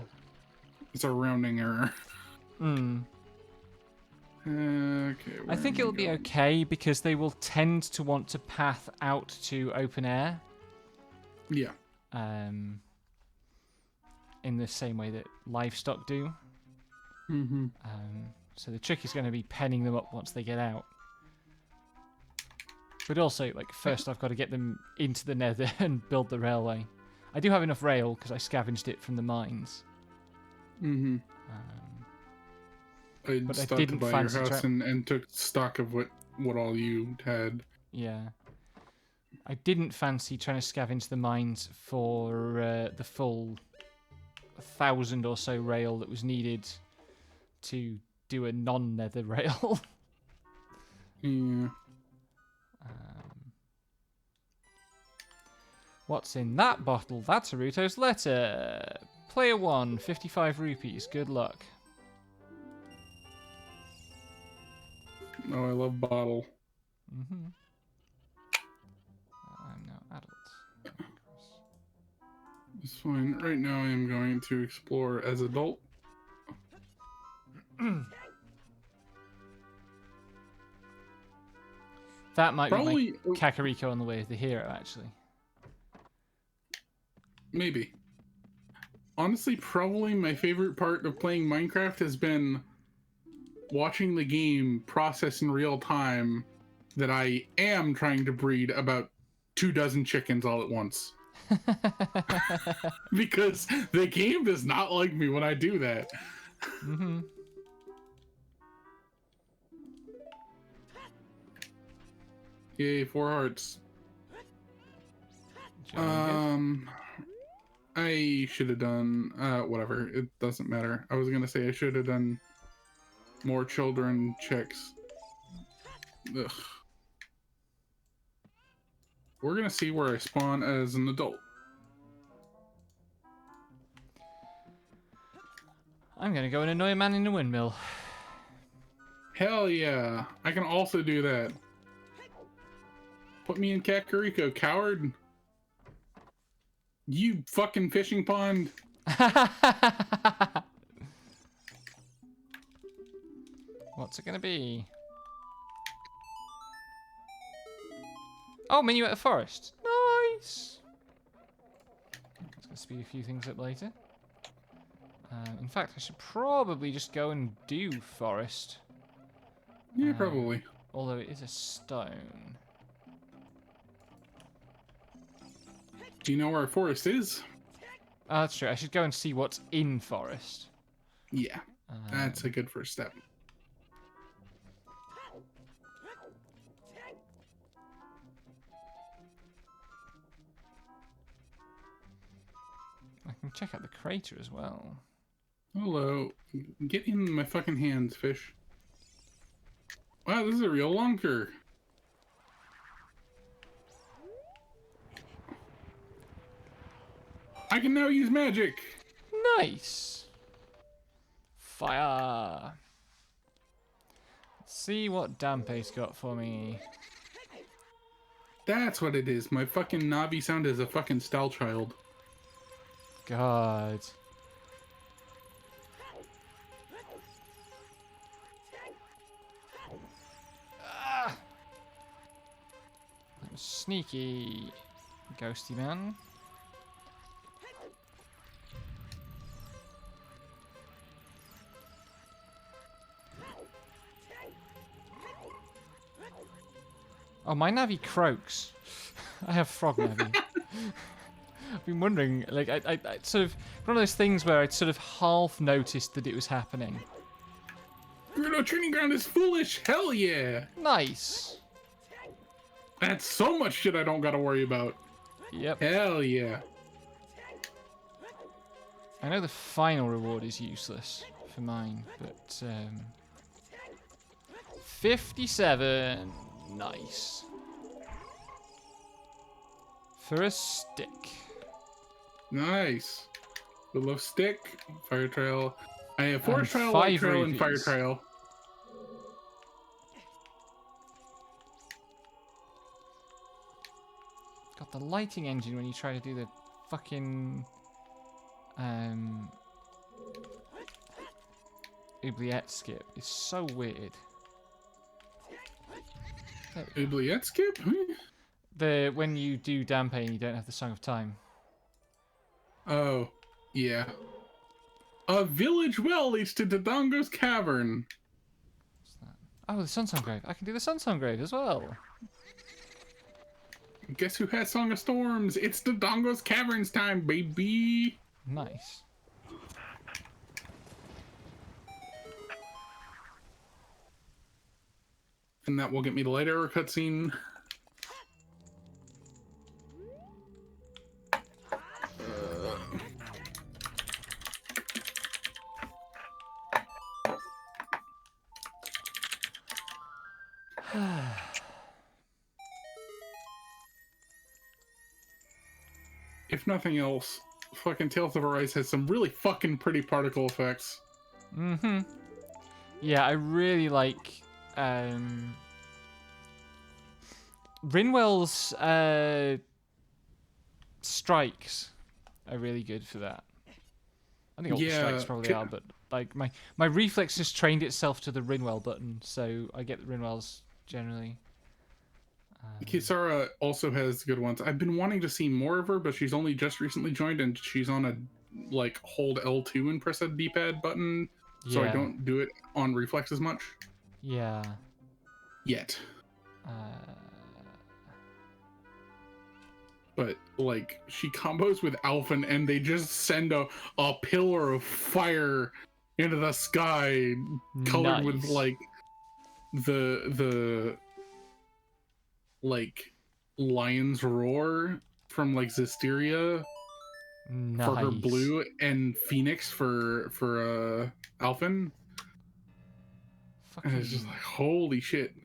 It's a rounding error. Hmm. Okay. I think it'll be okay because they will tend to want to path out to open air. Yeah. In the same way that livestock do. Mm-hmm. So the trick is going to be penning them up once they get out. But also, like, first I've got to get them into the nether and build the railway. I do have enough rail because I scavenged it from the mines. Mm-hmm. I But I stopped to didn't buy your fancy house and took stock of what what all you had. Yeah. I didn't fancy trying to scavenge the mines for the full 1,000 or so rail that was needed to do a non-nether rail. Yeah. What's in that bottle? That's Haruto's letter. Player 1, 55 rupees. Good luck. Oh, I love bottle. I'm now adult. It's fine. Right now, I am going to explore as adult. That might Probably, be my Kakariko on the way of the hero, actually. maybe. Honestly, probably my favorite part of playing Minecraft has been watching the game process in real time that I am trying to breed about 24 chickens all at once. Because the game does not like me when I do that. Yay, 4 hearts. I should have done whatever. It doesn't matter. I was gonna say I should have done more children chicks. Ugh. We're gonna see where I spawn as an adult. I'm gonna go and annoy a man in a windmill. Hell yeah. I can also do that. Put me in Kakariko, coward. You fucking fishing pond. What's it gonna be? Oh, menu at a forest. Nice. It's gonna speed a few things up later. In fact, I should probably just go and do forest. Yeah, probably. Although it is a stone. Do you know where our forest is? Oh, that's true. I should go and see what's in forest. Yeah, that's a good first step. I can check out the crater as well. Hello. Get in my fucking hands, fish. Wow, this is a real lunker. I can now use magic. Nice. Fire. Let's see what Dampe's got for me. That's what it is. My fucking Navi sound is a fucking style child. God. Ah! That was sneaky, ghosty man. Oh, my Navi croaks. I have frog Navi. I've been wondering, like, I sort of, one of those things where I'd sort of half noticed that it was happening. Gerudo training ground is foolish. Hell yeah. Nice. That's so much shit I don't gotta worry about. Yep. Hell yeah. I know the final reward is useless for mine, but 57. Nice. For a stick. Nice. Willow stick, fire trail. I have forest trail, 5 light trail, and fire rupees. trail. Got the lighting engine when you try to do the fucking oubliette skip is so weird. Oubliette skip? The when you do Dampe and you don't have the Song of Time. Oh, yeah. A village well leads to Dodongo's cavern. What's that? Oh, the Sunsong Grave. I can do the Sunsong Grave as well. Guess who has Song of Storms? It's Dodongo's caverns time, baby. Nice. And that will get me the light arrow cutscene. If nothing else, fucking Tales of Arise has some really fucking pretty particle effects. Mm-hmm. Yeah, I really like Rinwell's strikes are really good for that. I think all the strikes Yeah, probably are, but like my reflex just trained itself to the Rinwell button, so I get the Rinwells generally. Kisara also has good ones. I've been wanting to see more of her, but she's only just recently joined, and she's on a like hold L2 and press a D-pad button, so I Yeah, don't do it on reflex as much yeah. yet. Uh, But like she combos with Alphen, and they just send a pillar of fire into the sky, colored with nice. like the like lion's roar from like Zisteria for her Nice. blue, and Phoenix for Alphen. And it's just Fucking like, holy shit.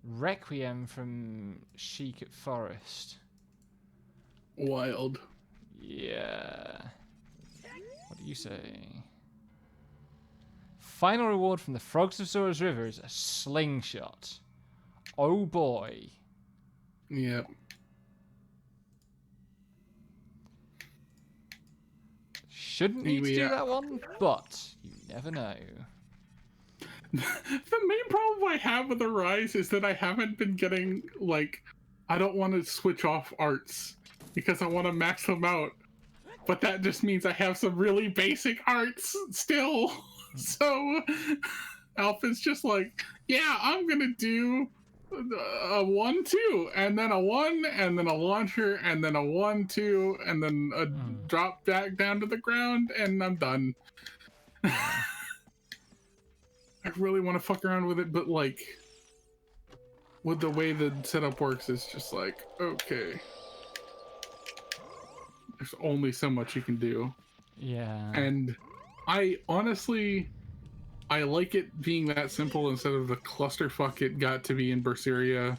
Requiem from Sheik at Forest. Wild. Yeah. What do you say? Final reward from the Frogs of Zora's River is a slingshot. Oh boy. Yep. Shouldn't need to Anyway, do that one, but you never know. the main problem I have with Arise is that I haven't been getting, like, I don't want to switch off arts because I want to max them out. But that just means I have some really basic arts still. So Alpha's just like, yeah, I'm going to do a 1-2, and then a 1, and then a launcher, and then a 1-2, and then a drop back down to the ground, and I'm done. I really want to fuck around with it, but like with the way the setup works, it's just like, okay, there's only so much you can do. Yeah. And I honestly, I like it being that simple instead of the clusterfuck it got to be in Berseria.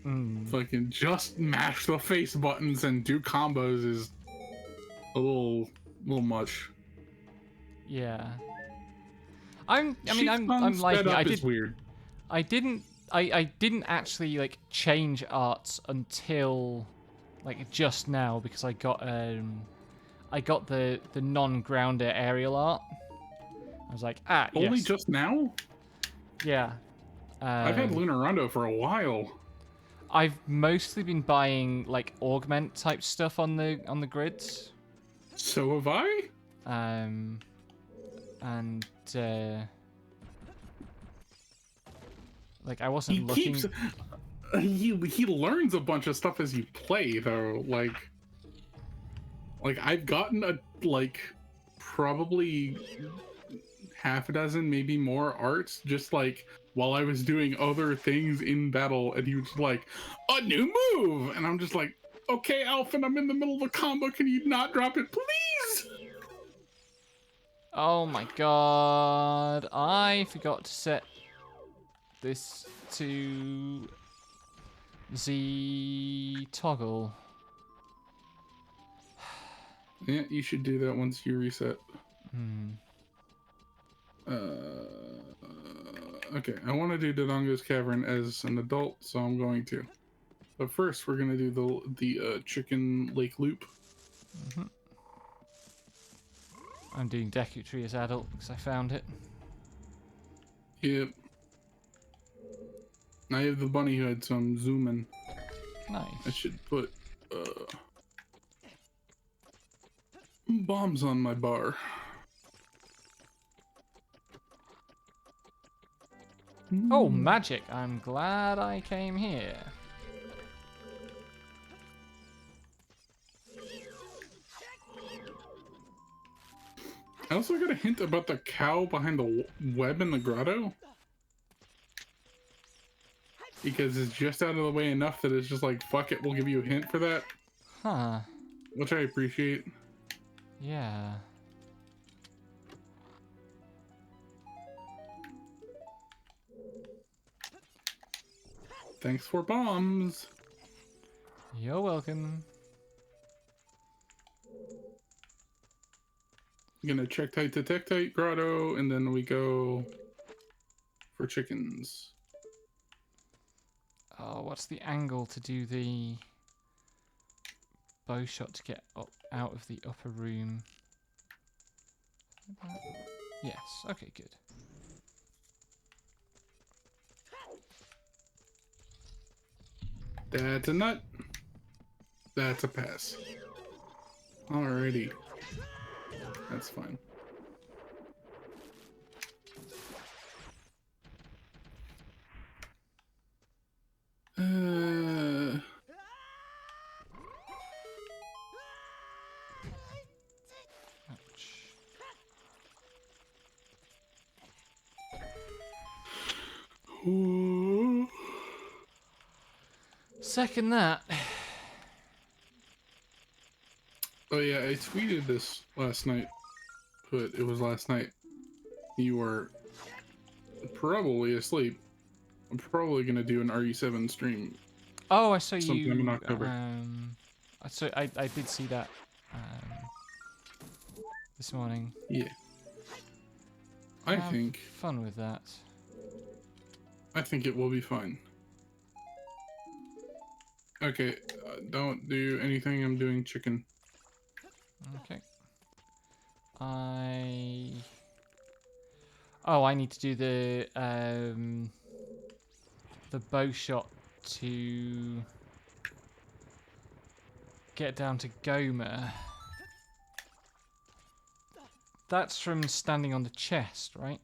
Fucking just mash the face buttons and do combos is a little much. Yeah. I'm liking Up it. is weird. I didn't actually like change arts until like just now because I got the non-grounder aerial art. I was like, Only yes. just now? Yeah. I've had Lunar Rondo for a while. I've mostly been buying like augment type stuff on the grids. So have I. And like I wasn't looking. He learns a bunch of stuff as you play though. Like I've gotten probably half a dozen, maybe more arts, just like while I was doing other things in battle, and he was like, a new move, and I'm just like, okay, Alphen, I'm in the middle of a combo, can you not drop it, please? Oh my god, I forgot to set this to the toggle. Yeah, you should do that once you reset. Okay, I want to do Dodongo's Cavern as an adult, so I'm going to. But first, we're gonna do the Chicken Lake Loop. I'm doing Deku Tree as adult because I found it. Yep. I have the bunny who had some zooming. Nice. I should put bombs on my bar. Oh, magic! I'm glad I came here. I also got a hint about the cow behind the web in the grotto. because it's just out of the way enough that it's just like, fuck it, we'll give you a hint for that, Huh. which I appreciate. Yeah. Thanks for bombs. You're welcome. I'm gonna check tight detect grotto, and then we go for chickens. Oh, what's the angle to do the bow shot to get up out of the upper room? Yes. Okay, good. That's a nut. That's a pass. Alrighty. That's fine. Ouch. Ooh. Second that. Oh yeah, I tweeted this last night, but it was last night. You were probably asleep. I'm probably gonna do an RE7 stream Oh, I saw sometime in you. October. I did see that this morning. Yeah. I Have think fun with that. it will be fine. Okay, don't do anything. I'm doing chicken. Okay. Oh, I need to do the bow shot to get down to Gomer. That's from standing on the chest, right?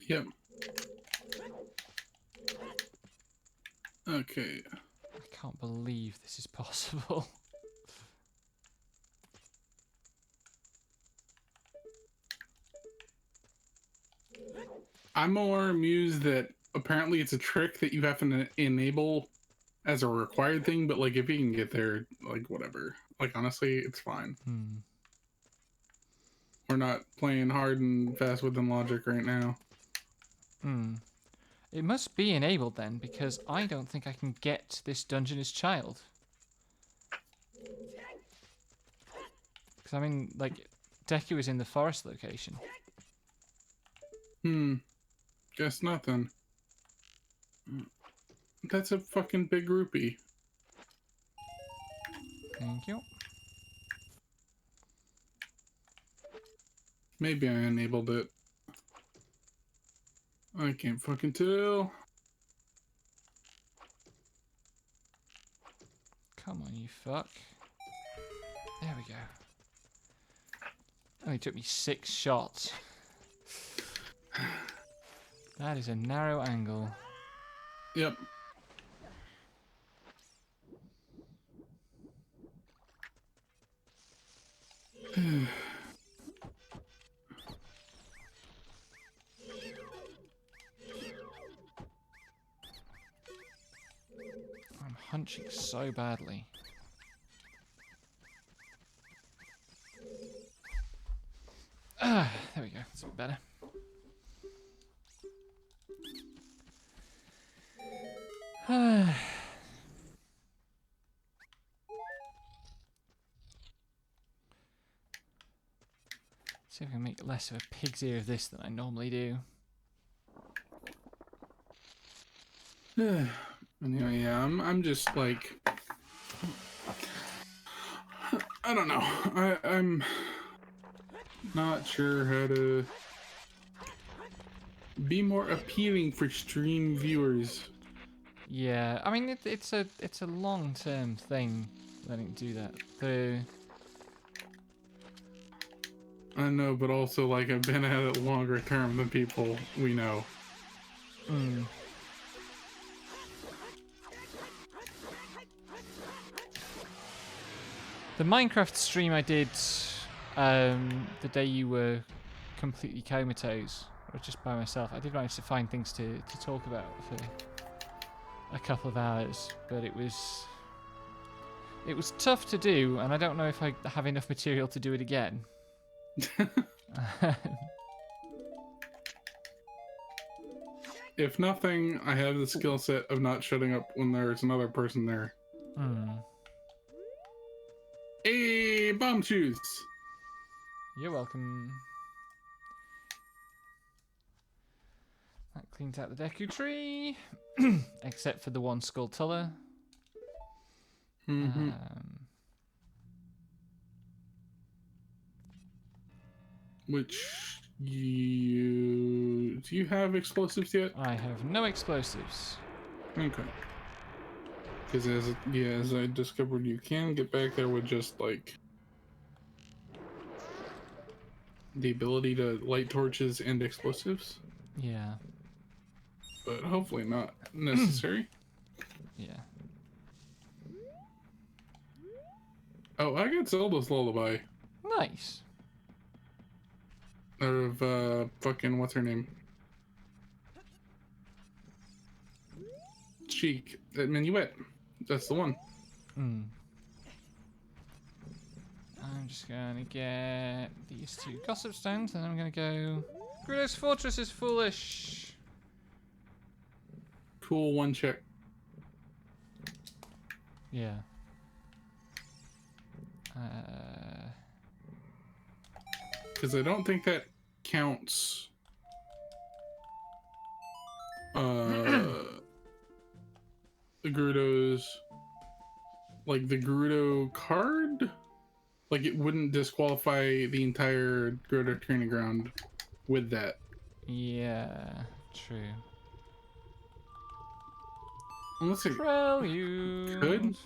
Yep. Okay. I can't believe this is possible. I'm more amused that apparently it's a trick that you have to enable as a required thing, but like if you can get there, like whatever. Like honestly, it's fine. We're not playing hard and fast within logic right now. It must be enabled then, because I don't think I can get this dungeon as child. Because I mean, like, Deku is in the forest location. Guess nothing. That's a fucking big rupee. Thank you. Maybe I enabled it. I can't fucking tell. Come on, you fuck. There we go. Only took me 6 shots. That is a narrow angle. Yep. I'm hunching so badly. There we go. That's a bit better. See if I can make less of a pig's ear of this than I normally do. Anyway, yeah, I'm just like, I don't know. I'm not sure how to be more appealing for stream viewers. Yeah, I mean it's a long-term thing. Letting it do that. I know, but also like I've been at it longer term than people we know. The Minecraft stream I did the day you were completely comatose, or just by myself, I did manage to find things to talk about a couple of hours, but it was tough to do, and I don't know if I have enough material to do it again. If nothing, I have the skill set of not shutting up when there's another person there. Hey, bomb shoes! You're welcome. That cleans out the Deku tree, except for the one Skulltula. Which do you have explosives yet? I have no explosives. Okay. Because as I discovered, you can get back there with just like the ability to light torches and explosives. Yeah. But hopefully not necessary. Yeah. Oh, I got Zelda's Lullaby. Nice. Out of fucking what's her name? Cheek at Minuet. That's the one. I'm just gonna get these 2 gossip stones, and I'm gonna go. Grudo's fortress is foolish. Cool, one check. Yeah. Because I don't think that counts. The Gerudo's, like the Gerudo card, like it wouldn't disqualify the entire Gerudo training ground with that. Yeah, true. Unless it Prelude. could.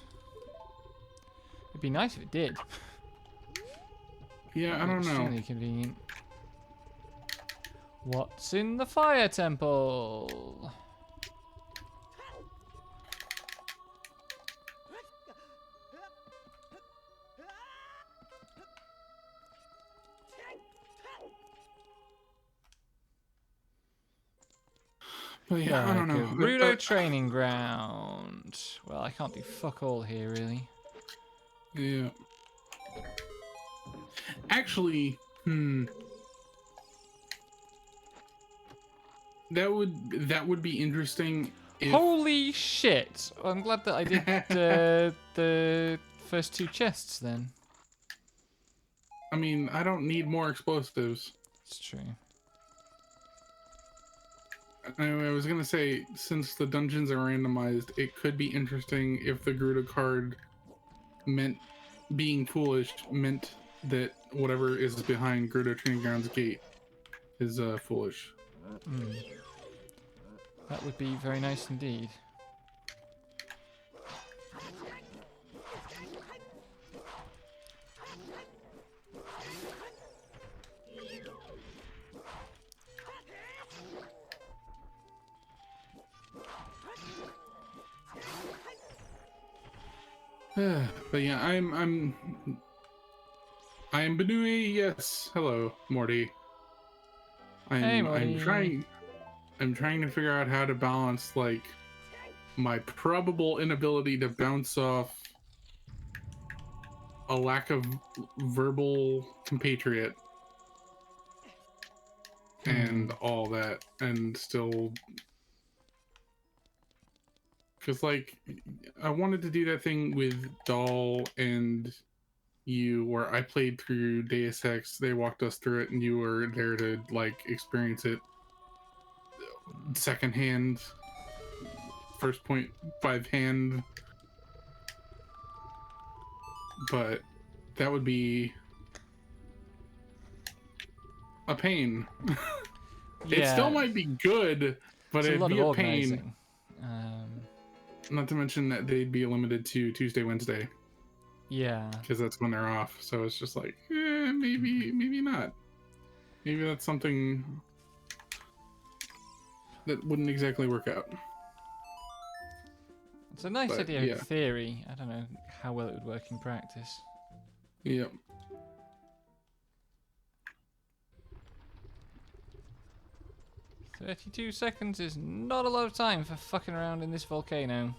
It'd be nice if it did. Yeah, I don't know. Extremely convenient. What's in the fire temple? But yeah, I don't know. Gerudo training ground. Well, I can't do fuck all here, really. Yeah. Actually, that would be interesting. If... Holy shit! I'm glad that I did the first 2 chests then. I mean, I don't need more explosives. It's true. Anyway, I was gonna say, since the dungeons are randomized, it could be interesting if the Gerudo card meant being foolish meant that whatever is behind Gerudo Training Grounds gate is foolish. That would be very nice indeed. But yeah, I'm Benui. Yes, hello, Morty. Hey, Morty. I'm trying to figure out how to balance like my probable inability to bounce off a lack of verbal compatriot and all that, and still, because like I wanted to do that thing with Doll and you where I played through Deus Ex, they walked us through it, and you were there to like experience it secondhand, 1.5 hand. But that would be a pain. Yeah, it still might be good, but it'd be a pain. Not to mention that they'd be limited to Tuesday, Wednesday. Yeah. Because that's when they're off. So it's just like, maybe not. Maybe that's something that wouldn't exactly work out. It's a nice But, idea yeah. in theory. I don't know how well it would work in practice. Yep. 32 seconds is not a lot of time for fucking around in this volcano.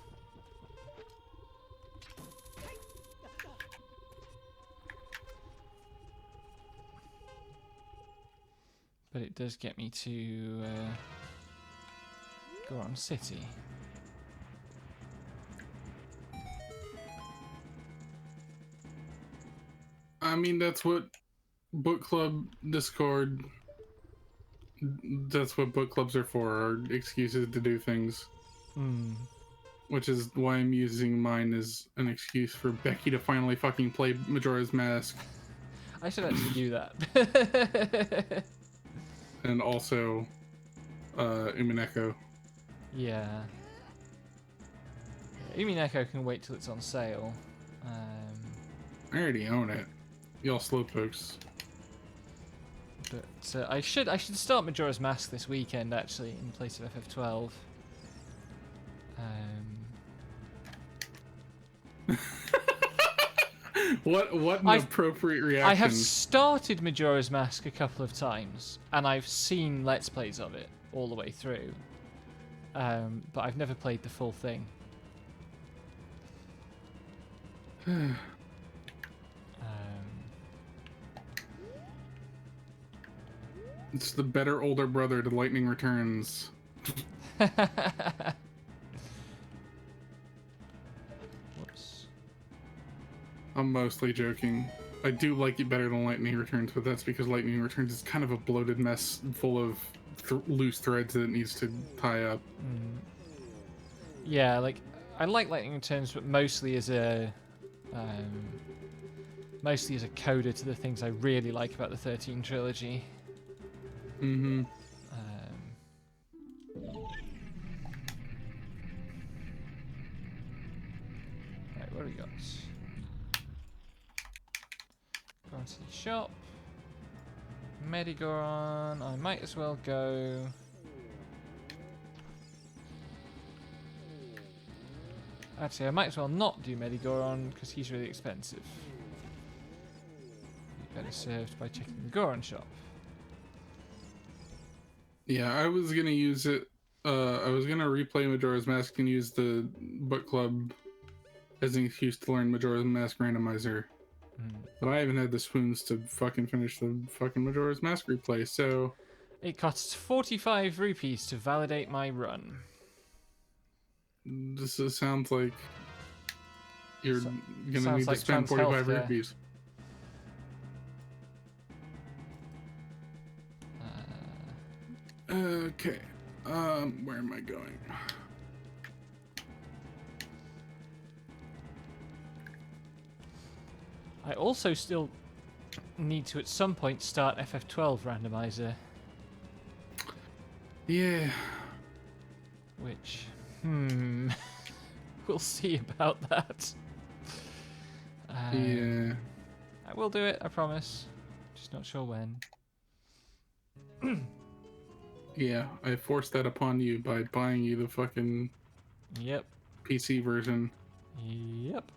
But it does get me to Goron City. I mean, that's what book club Discord. That's what book clubs are for, are excuses to do things. Which is why I'm using mine as an excuse for Becky to finally fucking play Majora's Mask. I should actually do that. And also, Umineko. Yeah. Umineko can wait till it's on sale. I already own it. Y'all slowpokes. But I should start Majora's Mask this weekend actually in place of FF12. What an appropriate reaction. I have started Majora's Mask a couple of times, and I've seen Let's Plays of it all the way through. But I've never played the full thing. It's the better older brother to Lightning Returns. Whoops. I'm mostly joking. I do like it better than Lightning Returns, but that's because Lightning Returns is kind of a bloated mess full of loose threads that it needs to tie up. Yeah, like I like Lightning Returns, but mostly as a coda to the things I really like about the 13 trilogy. Mm-hmm. Right, what do we got? Go on to the shop. Medigoron, I might as well go. Actually, I might as well not do Medigoron because he's really expensive. Better served by checking the Goron shop. Yeah, I was gonna use it. I was gonna replay Majora's Mask and use the book club as an excuse to learn Majora's Mask randomizer. But I haven't had the spoons to fucking finish the fucking Majora's Mask replay, so... It costs 45 rupees to validate my run. This sounds like you're gonna need like to spend 45 healthcare. rupees. Okay. Where am I going? I also still need to at some point start FF12 randomizer. Yeah. Which, we'll see about that. Yeah. I will do it, I promise. Just not sure when. Yeah, I forced that upon you by buying you the fucking Yep. PC version. Yep.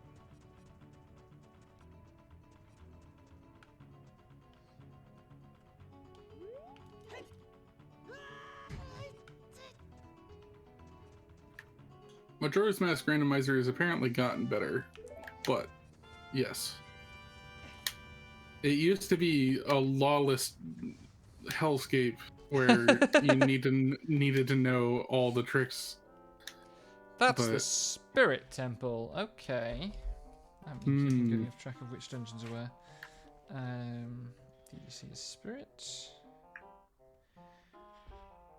Majora's Mask randomizer has apparently gotten better, but yes. It used to be a lawless hellscape where you needed to know all the tricks. That's the Spirit Temple. Okay. I'm keeping good enough track of which dungeons are where. DDC is Spirit.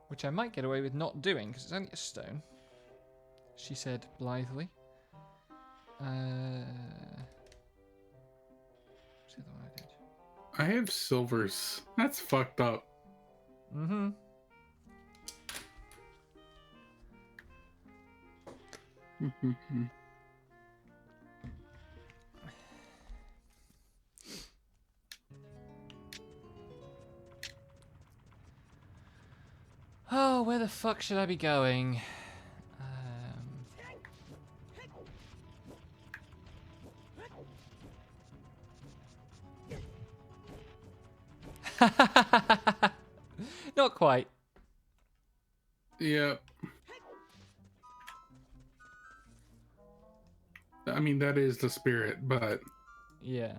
Which I might get away with not doing, because it's only a stone. She said blithely. What's the other one I did? I have silvers. That's fucked up. Mm-hmm. Oh, where the fuck should I be going? Not quite. Yeah. I mean, that is the spirit, but Yeah.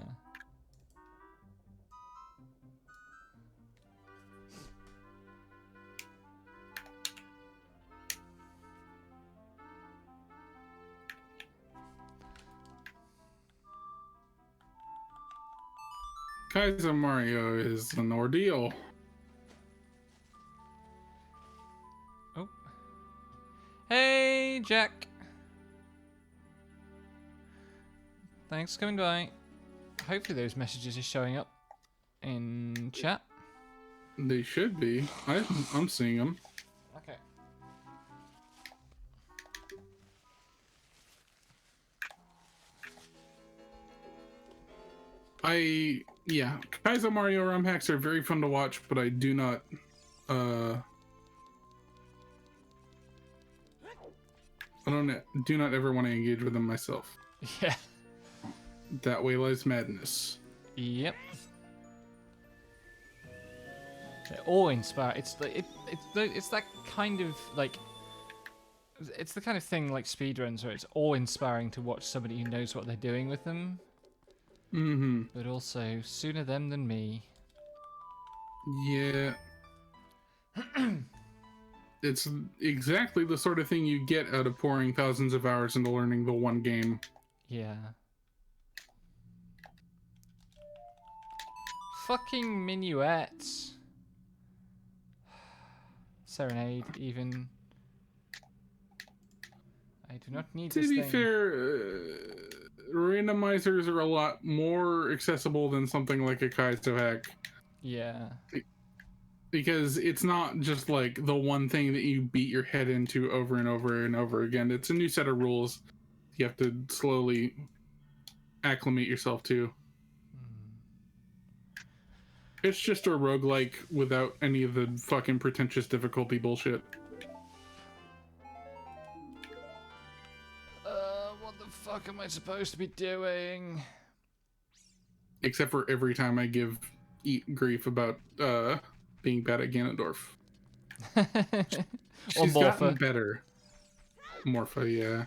Kaiser Mario is an ordeal. Oh. Hey, Jack. Thanks for coming by. Hopefully those messages are showing up in chat. They should be. I'm seeing them. Okay. Yeah, Kaizo Mario ROM hacks are very fun to watch, but I do not do not ever want to engage with them myself. Yeah. That way lies madness. Yep. They're all inspired. It's like it's that kind of like it's the kind of thing like speedruns where it's awe inspiring to watch somebody who knows what they're doing with them. Mm-hmm. But also sooner them than me. Yeah. It's exactly the sort of thing you get out of pouring thousands of hours into learning the one game. Yeah. Fucking minuets. Serenade, even. I do not need this To be thing. fair, randomizers are a lot more accessible than something like a Kaizo hack. Yeah. Because it's not just like the one thing that you beat your head into over and over and over again. It's a new set of rules you have to slowly acclimate yourself to. It's just a roguelike without any of the fucking pretentious difficulty bullshit. What the fuck am I supposed to be doing? Except for every time I give grief about being bad at Ganondorf. She's gotten better. Morpha, yeah.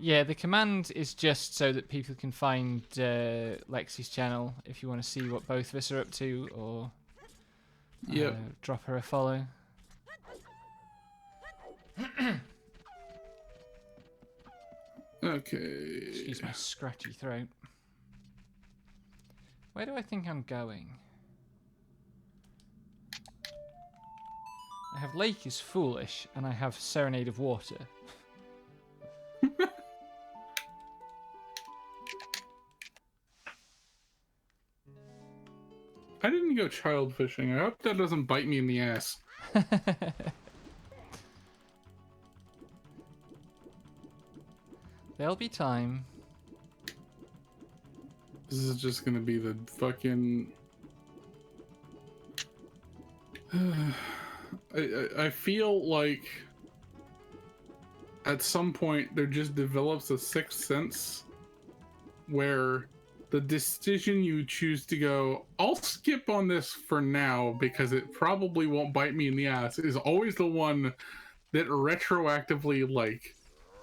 Yeah, the command is just so that people can find Lexi's channel if you want to see what both of us are up to, or drop her a follow. Okay. Excuse my scratchy throat. Where do I think I'm going? I have Lake is Foolish, and I have Serenade of Water. I didn't go child fishing. I hope that doesn't bite me in the ass. There'll be time. This is just gonna be the fucking... I feel like at some point there just develops a sixth sense where the decision you choose to go, I'll skip on this for now because it probably won't bite me in the ass, is always the one that retroactively, like,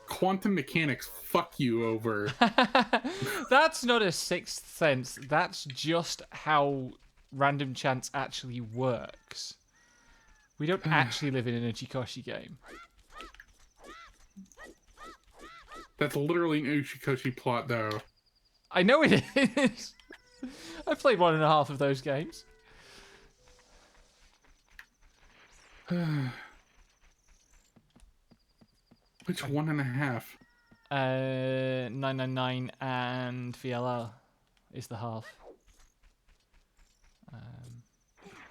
quantum mechanics fuck you over. That's not a sixth sense. That's just how random chance actually works. We don't actually live in an Uchikoshi game. That's literally an Uchikoshi plot, though. I know it is. I've played 1.5 of those games. Which 1.5? 999 and VLR is the half.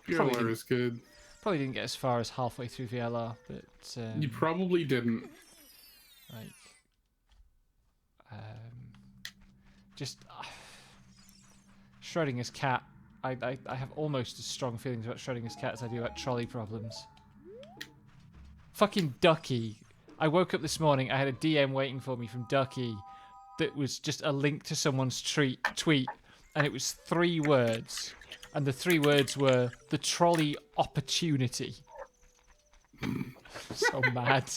VLR is good. Probably didn't get as far as halfway through VLR, but You probably didn't. like, just Schrodinger's cat. I have almost as strong feelings about Schrodinger's cat as I do about trolley problems. Fucking Ducky. I woke up this morning, I had a DM waiting for me from Ducky. that was just a link to someone's tweet, and it was 3 words, and the 3 words were the trolley opportunity. So mad.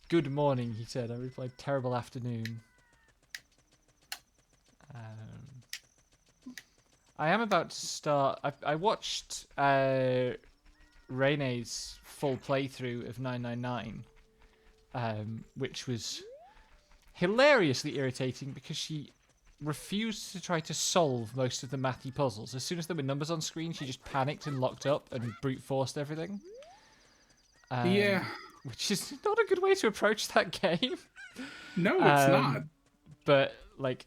Good morning, he said. I replied, terrible afternoon. I am about to start. I watched Rene's full playthrough of 999, which was hilariously irritating because she refused to try to solve most of the mathy puzzles. As soon as there were numbers on screen, she just panicked and locked up and brute forced everything. Yeah. Which is not a good way to approach that game. No, it's not. But like,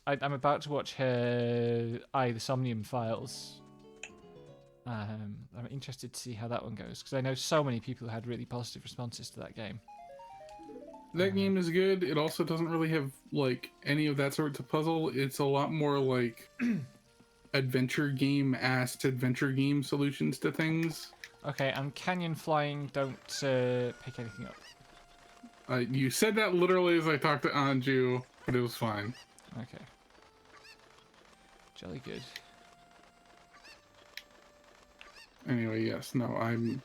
I'm about to watch her the Somnium Files. I'm interested to see how that one goes because I know so many people who had really positive responses to that game. That game is good. It also doesn't really have like any of that sort of puzzle. It's a lot more like adventure game solutions to things. Okay, I'm canyon flying. Don't pick anything up. You said that literally as I talked to Anju, but it was fine. Okay. Jolly good. Anyway, yes, no, I'm...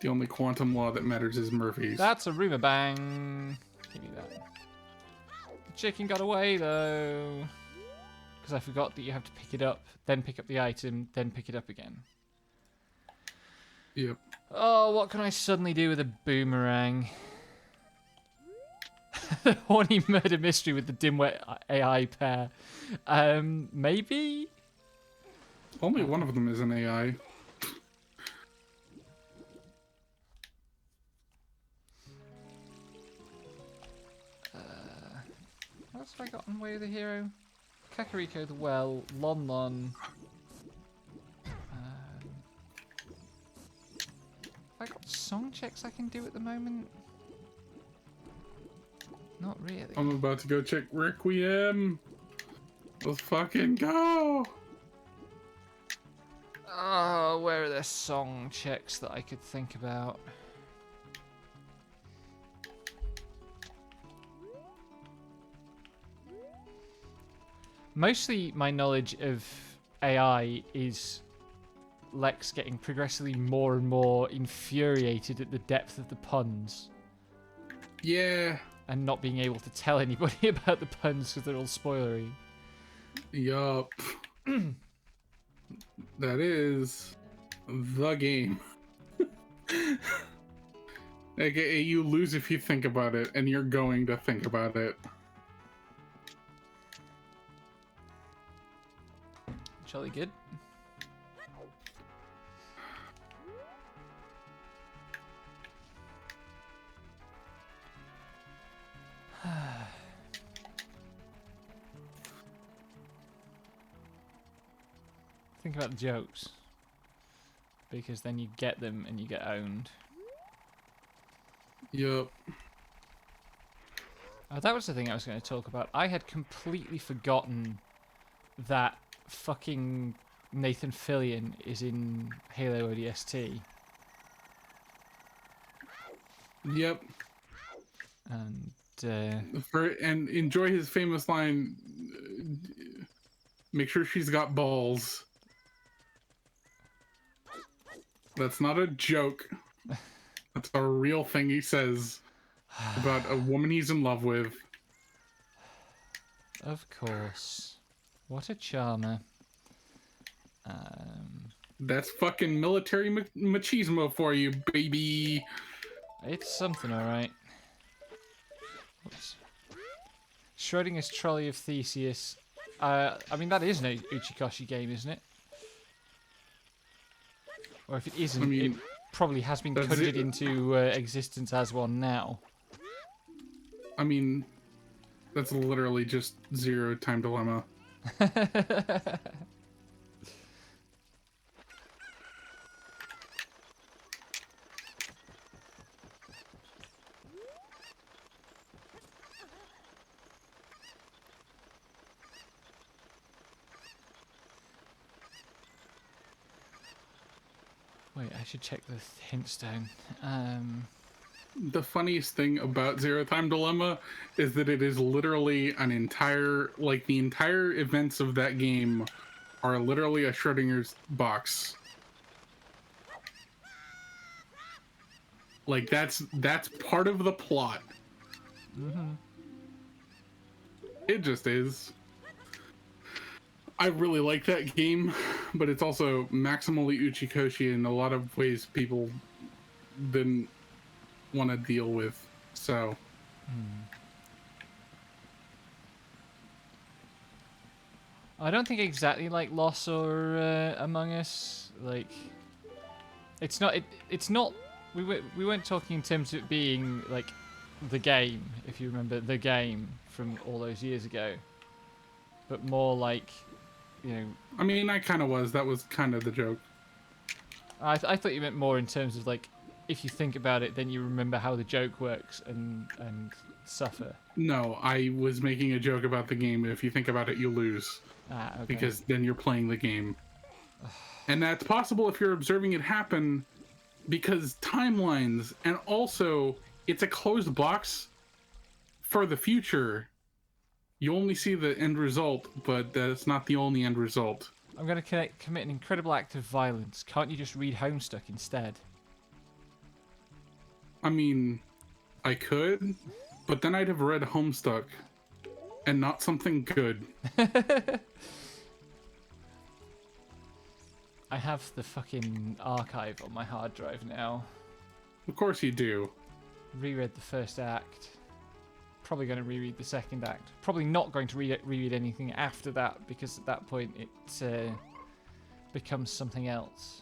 The only quantum law that matters is Murphy's. That's a rumor bang. Give me that. The chicken got away, though. Because I forgot that you have to pick it up, then pick up the item, then pick it up again. Yep. Oh, what can I suddenly do with a boomerang? The horny murder mystery with the dimwit AI pair. Maybe? Only one of them is an AI. What else have I got on Way of the Hero? Kakariko the Well, Lon Lon. Have I got song checks I can do at the moment? Not really. I'm about to go check Requiem. Let's fucking go! Oh, where are there song checks that I could think about? Mostly my knowledge of AI is Lex getting progressively more and more infuriated at the depth of the puns. Yeah. And not being able to tell anybody about the puns because they're all spoilery. Yup. That is the game. AKA, you lose if you think about it, and you're going to think about it. Jolly good. Think about the jokes. Because then you get them and you get owned. Yup. Oh, that was the thing I was going to talk about. I had completely forgotten that fucking Nathan Fillion is in Halo ODST. Yep. And and enjoy his famous line, make sure she's got balls. That's not a joke. That's a real thing he says about a woman he's in love with. Of course. What a charmer. That's fucking military machismo for you, baby. It's something, alright. Oops. Schrodinger's Trolley of Theseus. I mean, that is an Uchikoshi game, isn't it? Or if it isn't, I mean, it probably has been conjured into existence as one now. I mean, that's literally just Zero Time Dilemma. Where Wait, I should check the hints down. The funniest thing about Zero Time Dilemma is that it is literally an entire, like, the entire events of that game are literally a Schrodinger's box. Like, that's part of the plot. Mm-hmm. It just is. I really like that game, but it's also maximally uchikoshi in a lot of ways people didn't want to deal with. So, I don't think exactly like Lost or Among Us. Like, it's not. It's not. We weren't talking in terms of it being like the game, if you remember the game from all those years ago, but more like, you know. I mean, I kind of was. That was kind of the joke. I thought you meant more in terms of like, if you think about it, then you remember how the joke works and suffer. No, I was making a joke about the game. If you think about it, you lose. Okay. Because then you're playing the game. And that's possible if you're observing it happen because timelines, and also it's a closed box for the future. You only see the end result, but that's not the only end result. I'm going to commit an incredible act of violence. Can't you just read Homestuck instead? I mean, I could, but then I'd have read Homestuck, and not something good. I have the fucking archive on my hard drive now. Of course you do. Reread the first act. Probably going to reread the second act. Probably not going to reread anything after that, because at that point it becomes something else.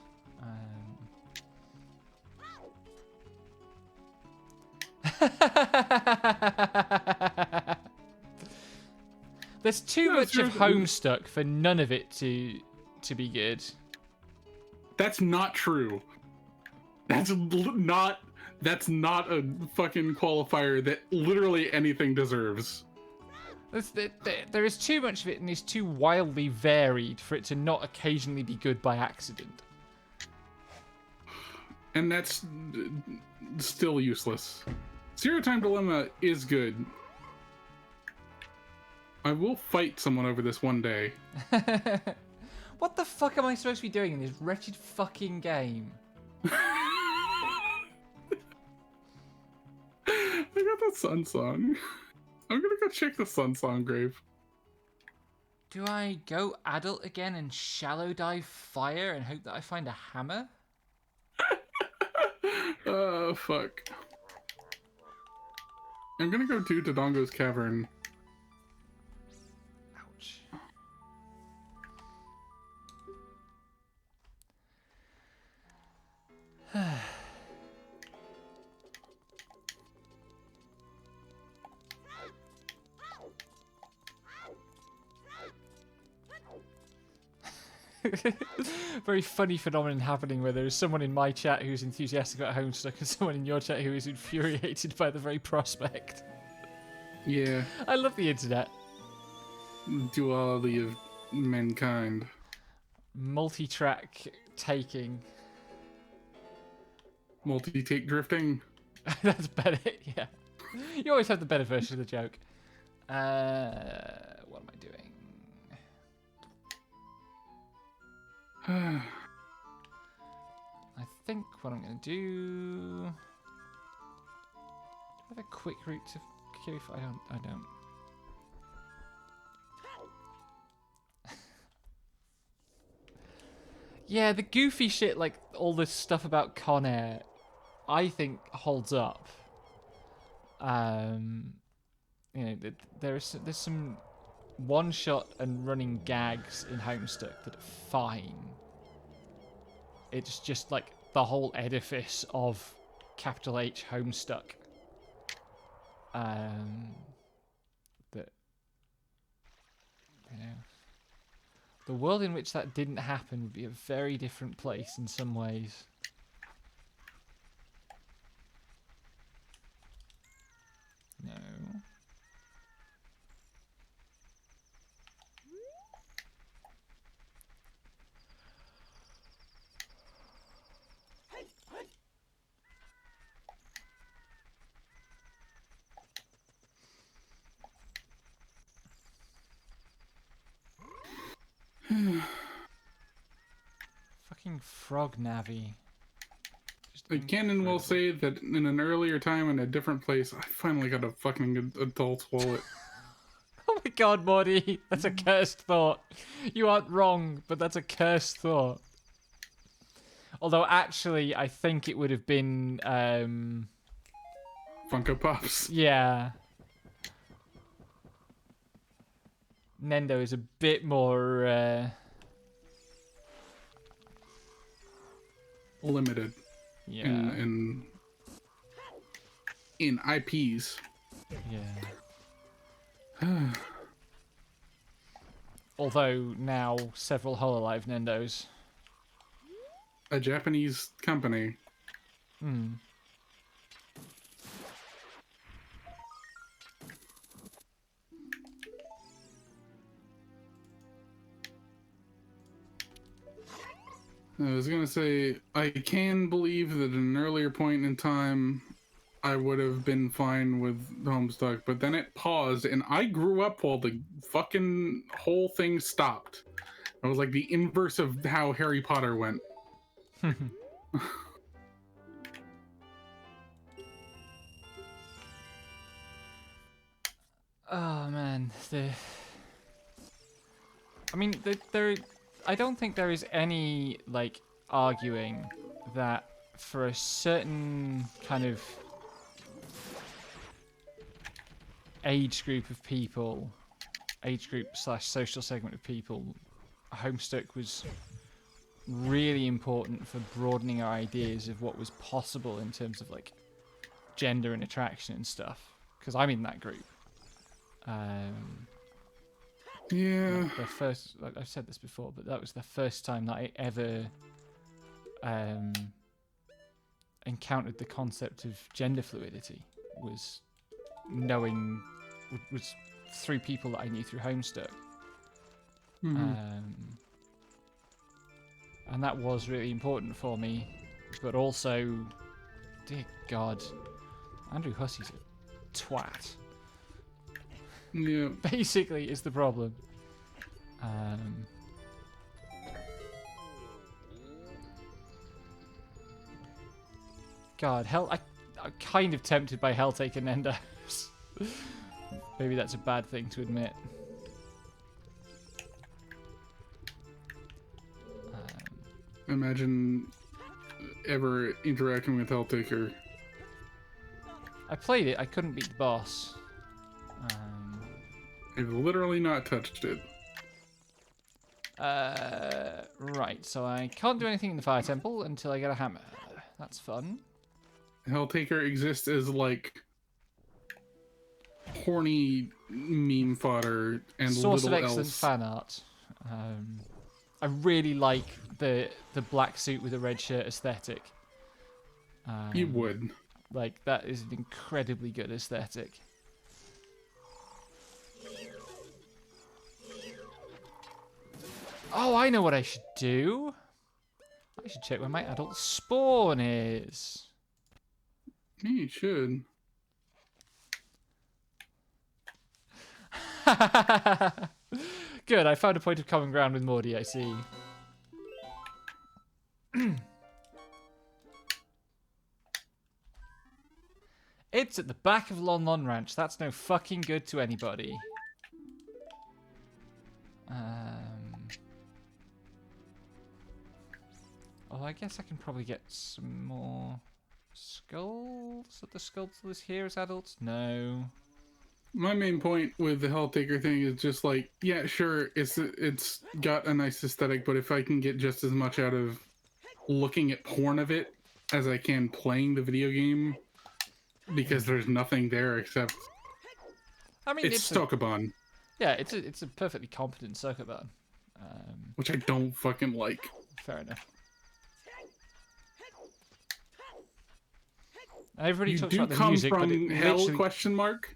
There's too much of Homestuck for none of it to be good. That's not true. That's not a fucking qualifier that literally anything deserves. There is too much of it, and it's too wildly varied for it to not occasionally be good by accident. And that's still useless. Zero Time Dilemma is good. I will fight someone over this one day. What the fuck am I supposed to be doing in this wretched fucking game? I got the Sun Song. I'm gonna go check the Sun Song grave. Do I go adult again and shallow dive fire and hope that I find a hammer? Oh, fuck. I'm gonna go to Dodongo's Cavern. Ouch. Very funny phenomenon happening where there is someone in my chat who's enthusiastic about Homestuck and someone in your chat who is infuriated by the very prospect. Yeah. I love the internet. Duality of mankind. Multi-track taking. Multi-take drifting. That's better, yeah. You always have the better version of the joke. What am I doing? I think what I'm going to do... Do I have a quick route to Q? I don't. Yeah, the goofy shit, like all this stuff about Con Air, I think holds up. You know, there's some one-shot and running gags in Homestuck that are fine. It's just like the whole edifice of capital H Homestuck. That, you know, the world in which that didn't happen would be a very different place in some ways. No. Frog Navi. Canon will say that in an earlier time in a different place, I finally got a fucking adult wallet. Oh my god, Morty, that's a cursed thought. You aren't wrong, but that's a cursed thought. Although, actually, I think it would have been, Funko Pops. yeah. Nendo is a bit more, Limited. yeah. In IPs. Yeah. Although, now, several Hololive Nendos. A Japanese company. Hmm. I was gonna say, I can believe that at an earlier point in time, I would have been fine with Homestuck, but then it paused, and I grew up while the fucking whole thing stopped. It was like the inverse of how Harry Potter went. Oh man, I mean, there. I don't think there is any like arguing that for a certain kind of age group of people, age group / social segment of people, Homestuck was really important for broadening our ideas of what was possible in terms of like gender and attraction and stuff. Because I'm in that group. Yeah. The first, like I've said this before, but that was the first time that I ever encountered the concept of gender fluidity. Was knowing was through people that I knew through Homestuck. Mm-hmm. And that was really important for me, but also, dear God, Andrew Hussey's a twat. Yeah. Basically, is the problem. God, I'm kind of tempted by Helltaker Nendos. Maybe that's a bad thing to admit. Imagine ever interacting with Helltaker. I played it. I couldn't beat the boss. I've literally not touched it. Right, so I can't do anything in the Fire Temple until I get a hammer. That's fun. Helltaker exists as like horny meme fodder and Source of little excellent else. fan art. I really like the black suit with a red shirt aesthetic. You would. Like, that is an incredibly good aesthetic. Oh, I know what I should do. I should check where my adult spawn is. Yeah, you should. Good, I found a point of common ground with Morty, I see. It's at the back of Lon Lon Ranch. That's no fucking good to anybody. Oh, I guess I can probably get some more skulls. Are the skulls is here as adults? No. My main point with the Helltaker thing is just like, yeah, sure, it's got a nice aesthetic, but if I can get just as much out of looking at porn of it as I can playing the video game, because there's nothing there except I mean, it's Stokabon. Yeah, it's a perfectly competent Sokoban. Which I don't fucking like. Fair enough. Everybody talks about the music, but it hell? literally... Question mark.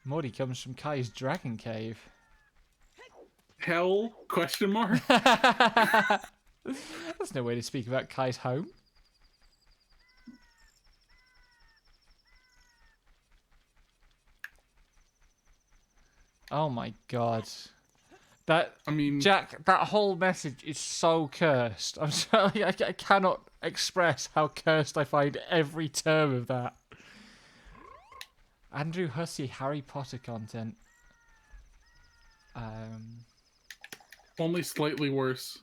Morty comes from Kai's Dragon Cave. Hell? Question mark. That's no way to speak about Kai's home. Oh my god. I mean, Jack, that whole message is so cursed. I'm sorry, I cannot express how cursed I find every term of that. Andrew Hussey, Harry Potter content. only slightly worse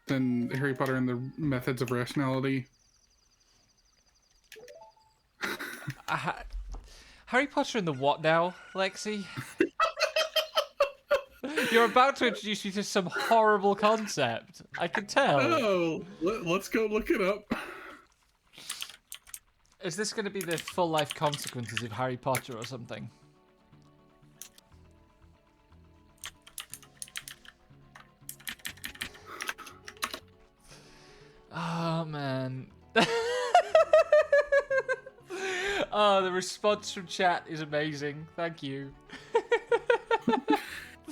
than Harry Potter and the Methods of Rationality. Harry Potter and the what now, Lexi? You're about to introduce me to some horrible concept. I can tell. Oh, let's go look it up. Is this going to be the full life consequences of Harry Potter or something? Oh, man. Oh, the response from chat is amazing. Thank you.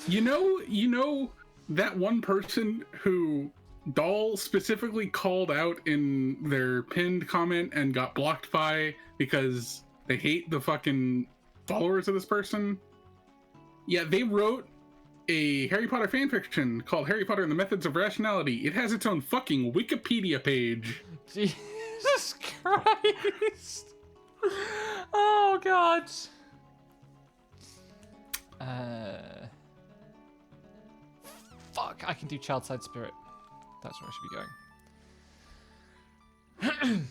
You know that one person who Doll specifically called out in their pinned comment and got blocked by because they hate the fucking followers of this person? Yeah, they wrote a Harry Potter fanfiction called Harry Potter and the Methods of Rationality. It has its own fucking Wikipedia page. Jesus Christ. Oh, God. Fuck, I can do Child Side Spirit. That's where I should be going.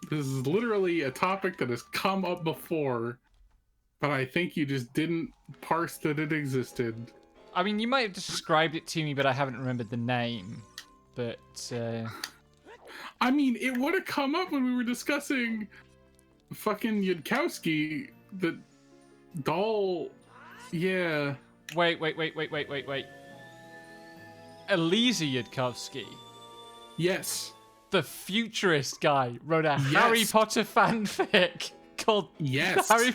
This is literally a topic that has come up before, but I think you just didn't parse that it existed. I mean, you might have described it to me, but I haven't remembered the name. But, I mean, it would have come up when we were discussing fucking Yudkowsky, the Doll. Yeah. Wait. Elisa Yudkowsky, Yes. the futurist guy, wrote a Harry Potter fanfic called Yes. Harry...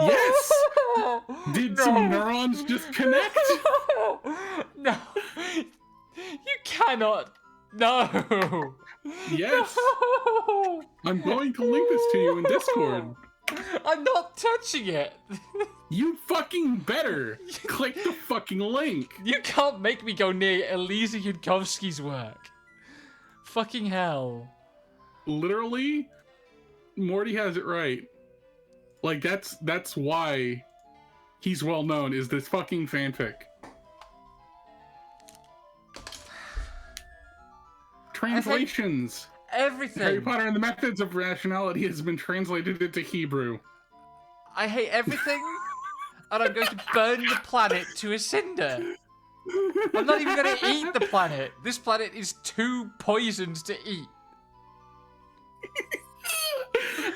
Yes. Did some neurons just connect? No. You cannot. No. Yes. I'm going to link this to you in Discord. I'm not touching it. You fucking better click the fucking link. You can't make me go near Elisa Yudkowsky's work. Fucking hell. Literally, Morty has it right. Like, that's why he's well known, is this fucking fanfic. Translations. Everything. Harry Potter and the Methods of Rationality has been translated into Hebrew. I hate everything, and I'm going to burn the planet to a cinder. I'm not even going to eat the planet. This planet is too poisoned to eat.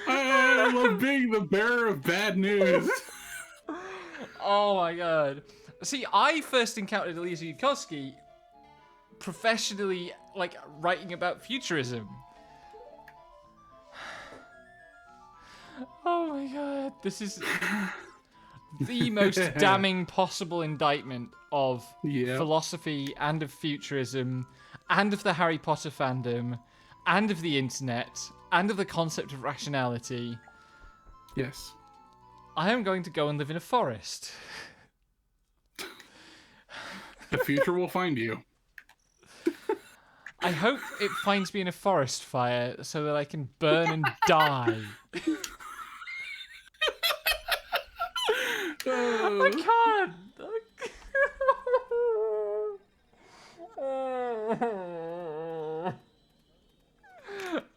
I love being the bearer of bad news. Oh my god. See, I first encountered Elisa Yudkowsky professionally, like, writing about futurism. Oh my god. This is the most damning possible indictment of philosophy and of futurism and of the Harry Potter fandom and of the internet and of the concept of rationality. Yes. I am going to go and live in a forest. The future will find you. I hope it finds me in a forest fire so that I can burn and die. I can't.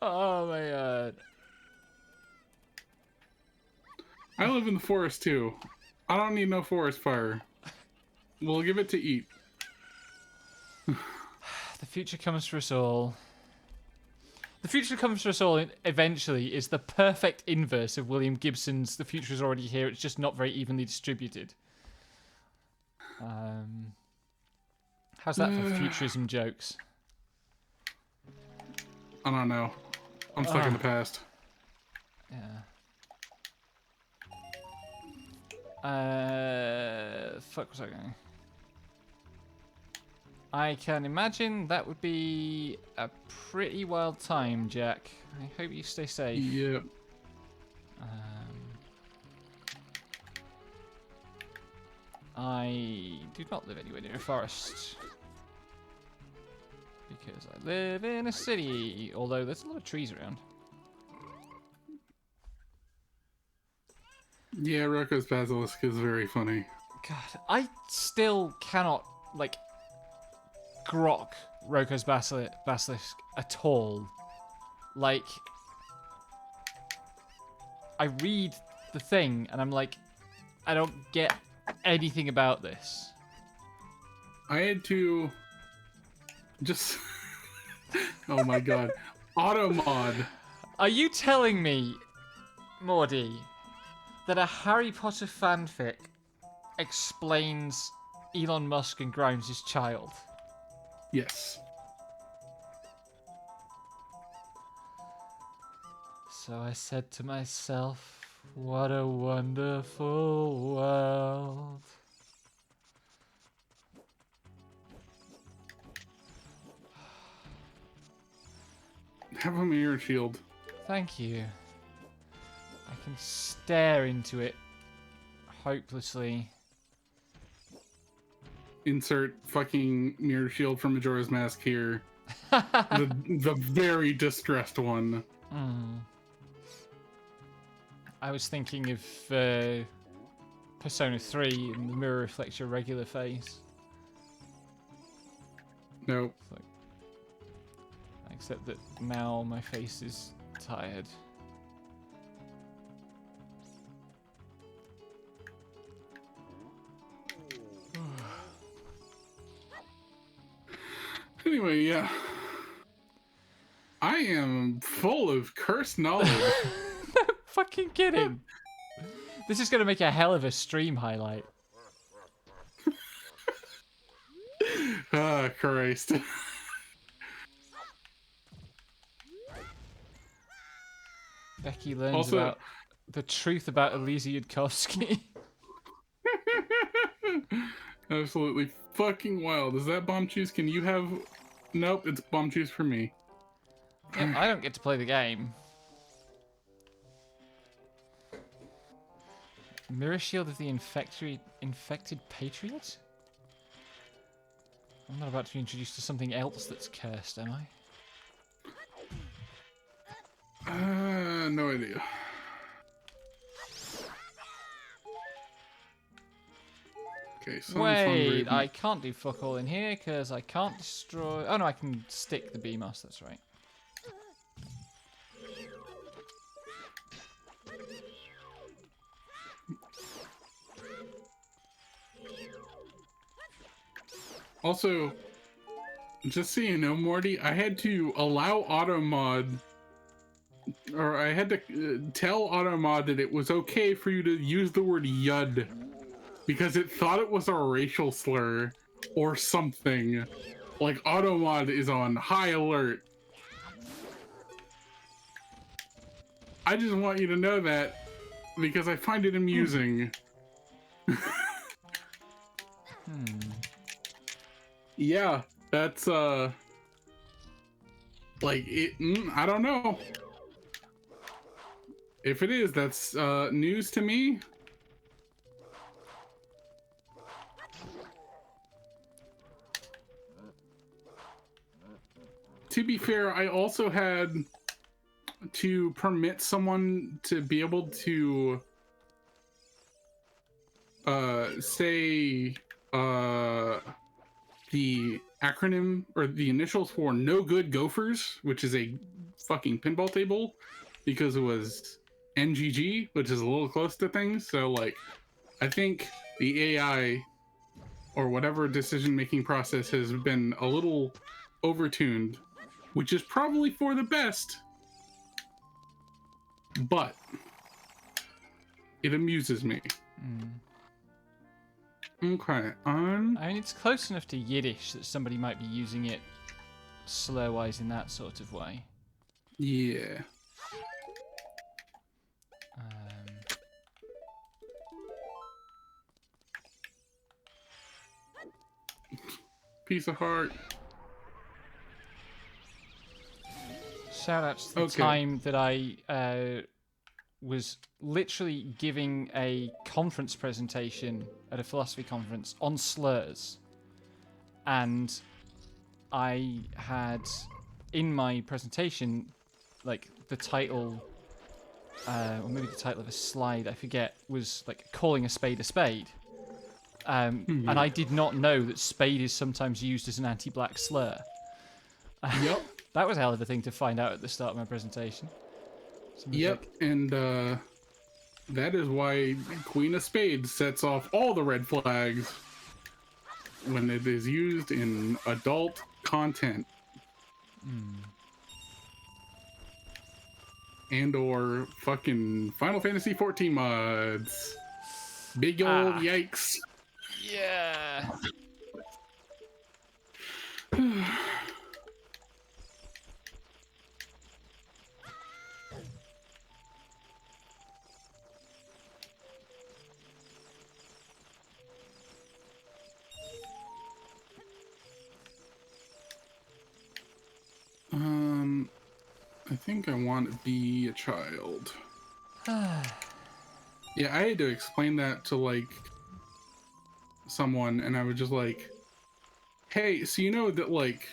Oh my god. I live in the forest too. I don't need no forest fire. We'll give it to eat. The future comes for us all. The future comes for us all eventually is the perfect inverse of William Gibson's The Future is Already Here, it's just not very evenly distributed. How's that for futurism jokes? I don't know. I'm stuck in the past. Yeah. Fuck was I going? I can imagine that would be a pretty wild time, Jack. I hope you stay safe. Yep. I do not live anywhere near a forest. Because I live in a city, although there's a lot of trees around. Yeah, Rocco's Basilisk is very funny. God, I still cannot, like, grok Roko's Basilisk at all. Like, I read the thing, and I'm like, I don't get anything about this. I had to just... oh my god. Automod. Are you telling me, Mordy, that a Harry Potter fanfic explains Elon Musk and Grimes' child? Yes. So I said to myself, what a wonderful world. Have a mirror shield. Thank you. I can stare into it hopelessly. Insert fucking mirror shield from Majora's Mask here. the very distressed one. I was thinking of Persona 3 and the mirror reflects your regular face. Nope. It's like, except that now my face is tired. Anyway, yeah. I am full of cursed knowledge. Fucking kidding. This is going to make a hell of a stream highlight. Ah, Christ. Becky learns Also, about the truth about Elisa Yudkowsky. absolutely fucking wild. Is that bomb juice? Can you have... Nope, it's bomb juice for me. Yeah, I don't get to play the game. Mirror Shield of the Infected Patriot? I'm not about to be introduced to something else that's cursed, am I? No idea. Okay, so wait, I can't do fuck all in here because I can't destroy... Oh no, I can stick the BMOS, that's right. Also, just so you know, Morty, I had to allow Automod, or I had to tell Automod that it was okay for you to use the word yud because it thought it was a racial slur or something. Like, Automod is on high alert. I just want you to know that because I find it amusing. Yeah, that's, like, it, I don't know. If it is, that's, news to me. To be fair, I also had to permit someone to be able to, say, the acronym or the initials for No Good Gophers, which is a fucking pinball table, because it was NGG, which is a little close to things. So, like, I think the AI or whatever decision-making process has been a little overtuned, which is probably for the best, but it amuses me. Okay, I mean, it's close enough to Yiddish that somebody might be using it slur-wise in that sort of way. Yeah. Piece of heart. Shout out to the time that I was literally giving a conference presentation at a philosophy conference on slurs. And I had, in my presentation, like the title, or maybe the title of a slide, I forget, was like calling a spade a spade. And I did not know that spade is sometimes used as an anti-black slur. Yep. That was a hell of a thing to find out at the start of my presentation. Yep, and that is why Queen of Spades sets off all the red flags when it is used in adult content. And or fucking Final Fantasy 14 mods. Big old yikes. Yeah. I think I want to be a child. Yeah, I had to explain that to like someone, and I was just like, hey, so you know that like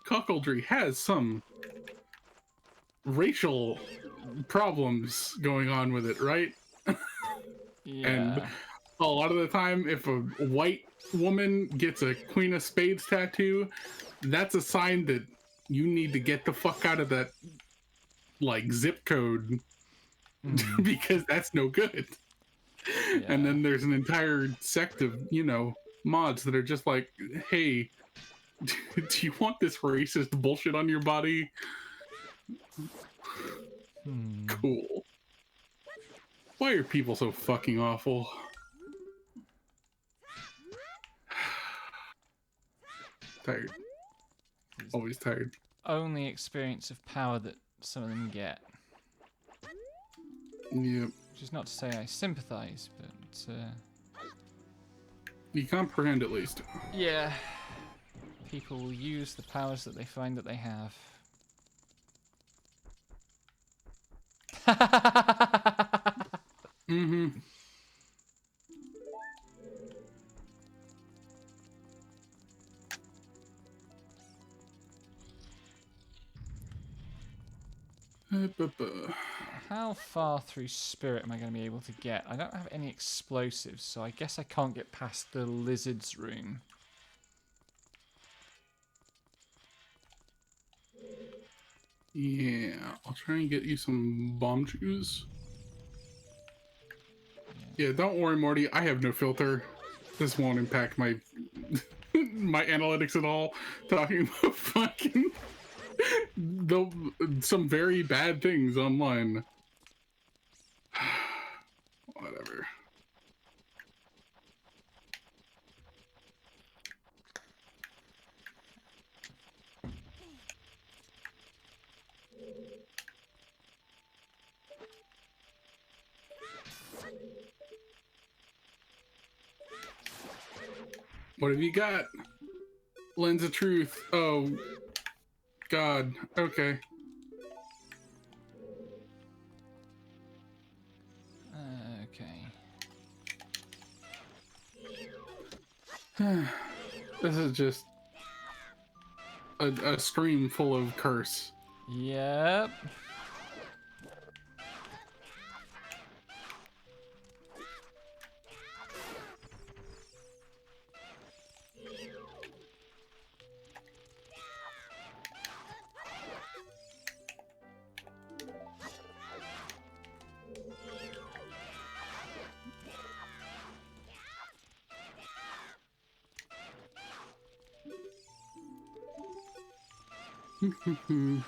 cuckoldry has some racial problems going on with it, right? And Yeah. a lot of the time, if a white woman gets a Queen of Spades tattoo, that's a sign that you need to get the fuck out of that like zip code because that's no good. Yeah. And then there's an entire sect of, you know, mods that are just like, hey, do you want this racist bullshit on your body? Cool. Why are people so fucking awful? Tired. Always tired. Only experience of power that some of them get. Yep. Which is not to say I sympathise, but You comprehend at least. yeah, people will use the powers that they find that they have. Mm-hmm. How far through Spirit am I going to be able to get? I don't have any explosives, so I guess I can't get past the lizard's room. Yeah, I'll try and get you some bomb juice. Yeah, don't worry, Morty. I have no filter. This won't impact my my analytics at all. Talking about fucking some very bad things online. Whatever. What have you got? Lens of truth. Oh, God. Okay. Okay. This is just a screen full of curse. Yep.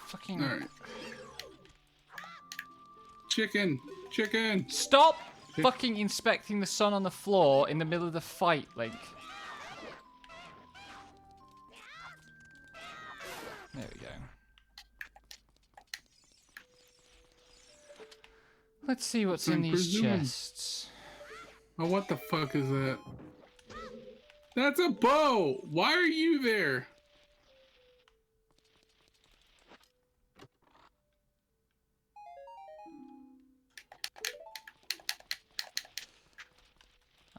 Fucking. All right. Chicken. Stop fucking inspecting the sun on the floor in the middle of the fight, Link. There we go. Let's see what's in these chests. Oh, what the fuck is that? That's a bow! Why are you there?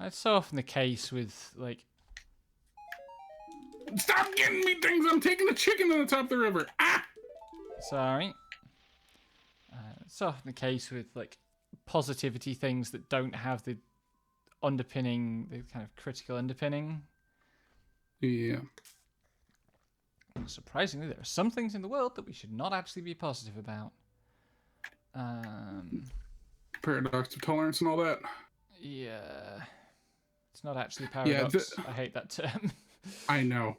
It's so often the case with, like... Stop getting me things! I'm taking the chicken to the top of the river! Ah! Sorry. It's so often the case with, like, positivity things that don't have the underpinning, the kind of critical underpinning. Yeah. Surprisingly, there are some things in the world that we should not actually be positive about. Paradox of tolerance and all that. Yeah. It's not actually Yeah, paradox. I hate that term. I know.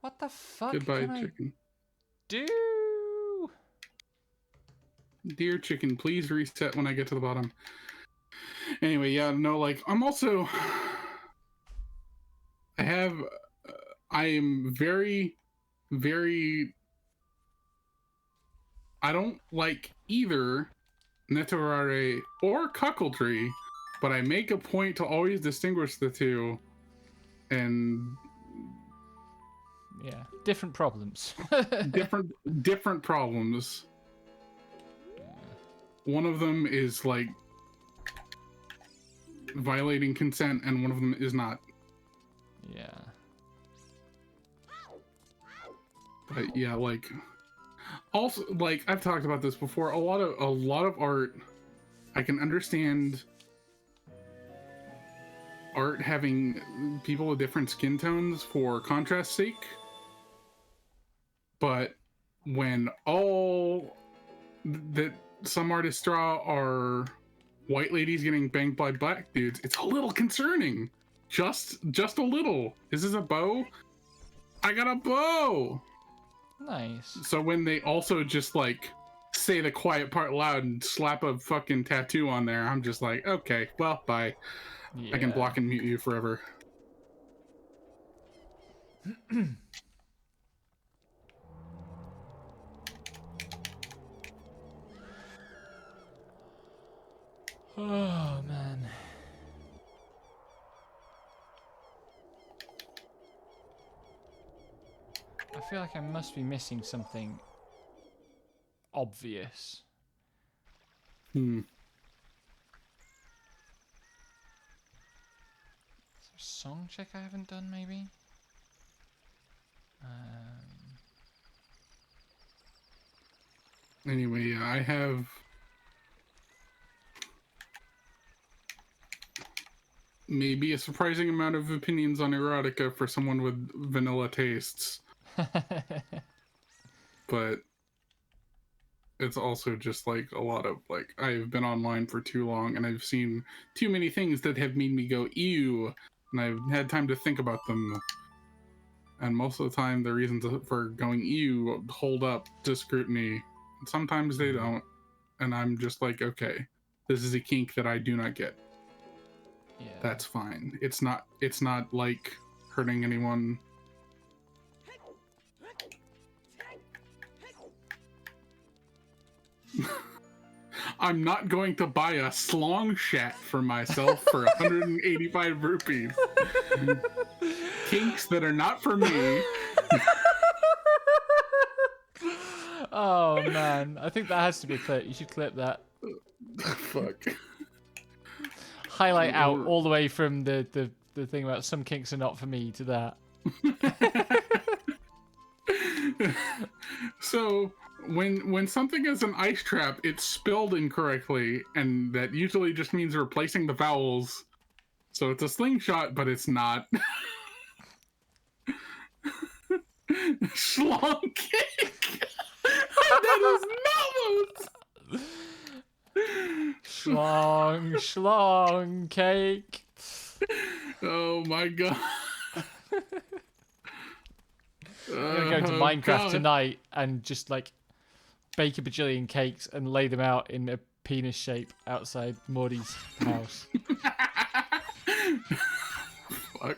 What the fuck Goodbye, can chicken. I do? Dear chicken, please reset when I get to the bottom. Anyway, yeah, no, like, I'm also... I am very, very... I don't like either Netorare or Cuckoldry, but I make a point to always distinguish the two, and... Yeah, different problems. different problems. One of them is, like, violating consent, and one of them is not. Yeah. But yeah, like, also, like, I've talked about this before, a lot of art, I can understand art having people with different skin tones for contrast's sake, but when all that some artists draw are white ladies getting banged by black dudes, it's a little concerning. Just a little. Is this a bow? I got a bow! Nice. So when they also just, like, say the quiet part loud and slap a fucking tattoo on there, I'm just like, okay, well, bye. Yeah. I can block and mute you forever. Oh, man. I feel like I must be missing something obvious. Is there a song check I haven't done, maybe? Anyway, yeah, I have maybe a surprising amount of opinions on erotica for someone with vanilla tastes. But it's also just, like, a lot of, like, I've been online for too long and I've seen too many things that have made me go, ew, and I've had time to think about them. And most of the time, the reasons for going ew hold up to scrutiny. Sometimes they don't. And I'm just like, okay, this is a kink that I do not get. Yeah. That's fine. It's not like hurting anyone. I'm not going to buy a slong shat for myself for 185 rupees. Kinks that are not for me. Oh, man. I think that has to be clipped. You should clip that. Fuck. Highlight out all the way from the thing about some kinks are not for me to that. So when something is an ice trap, it's spelled incorrectly, and that usually just means replacing the vowels. So it's a slingshot, but it's not. Schlong cake. That is not Schlong cake. Oh my god. I'm gonna go to Minecraft tonight and just, like, bake a bajillion cakes and lay them out in a penis shape outside Morty's house. Fuck.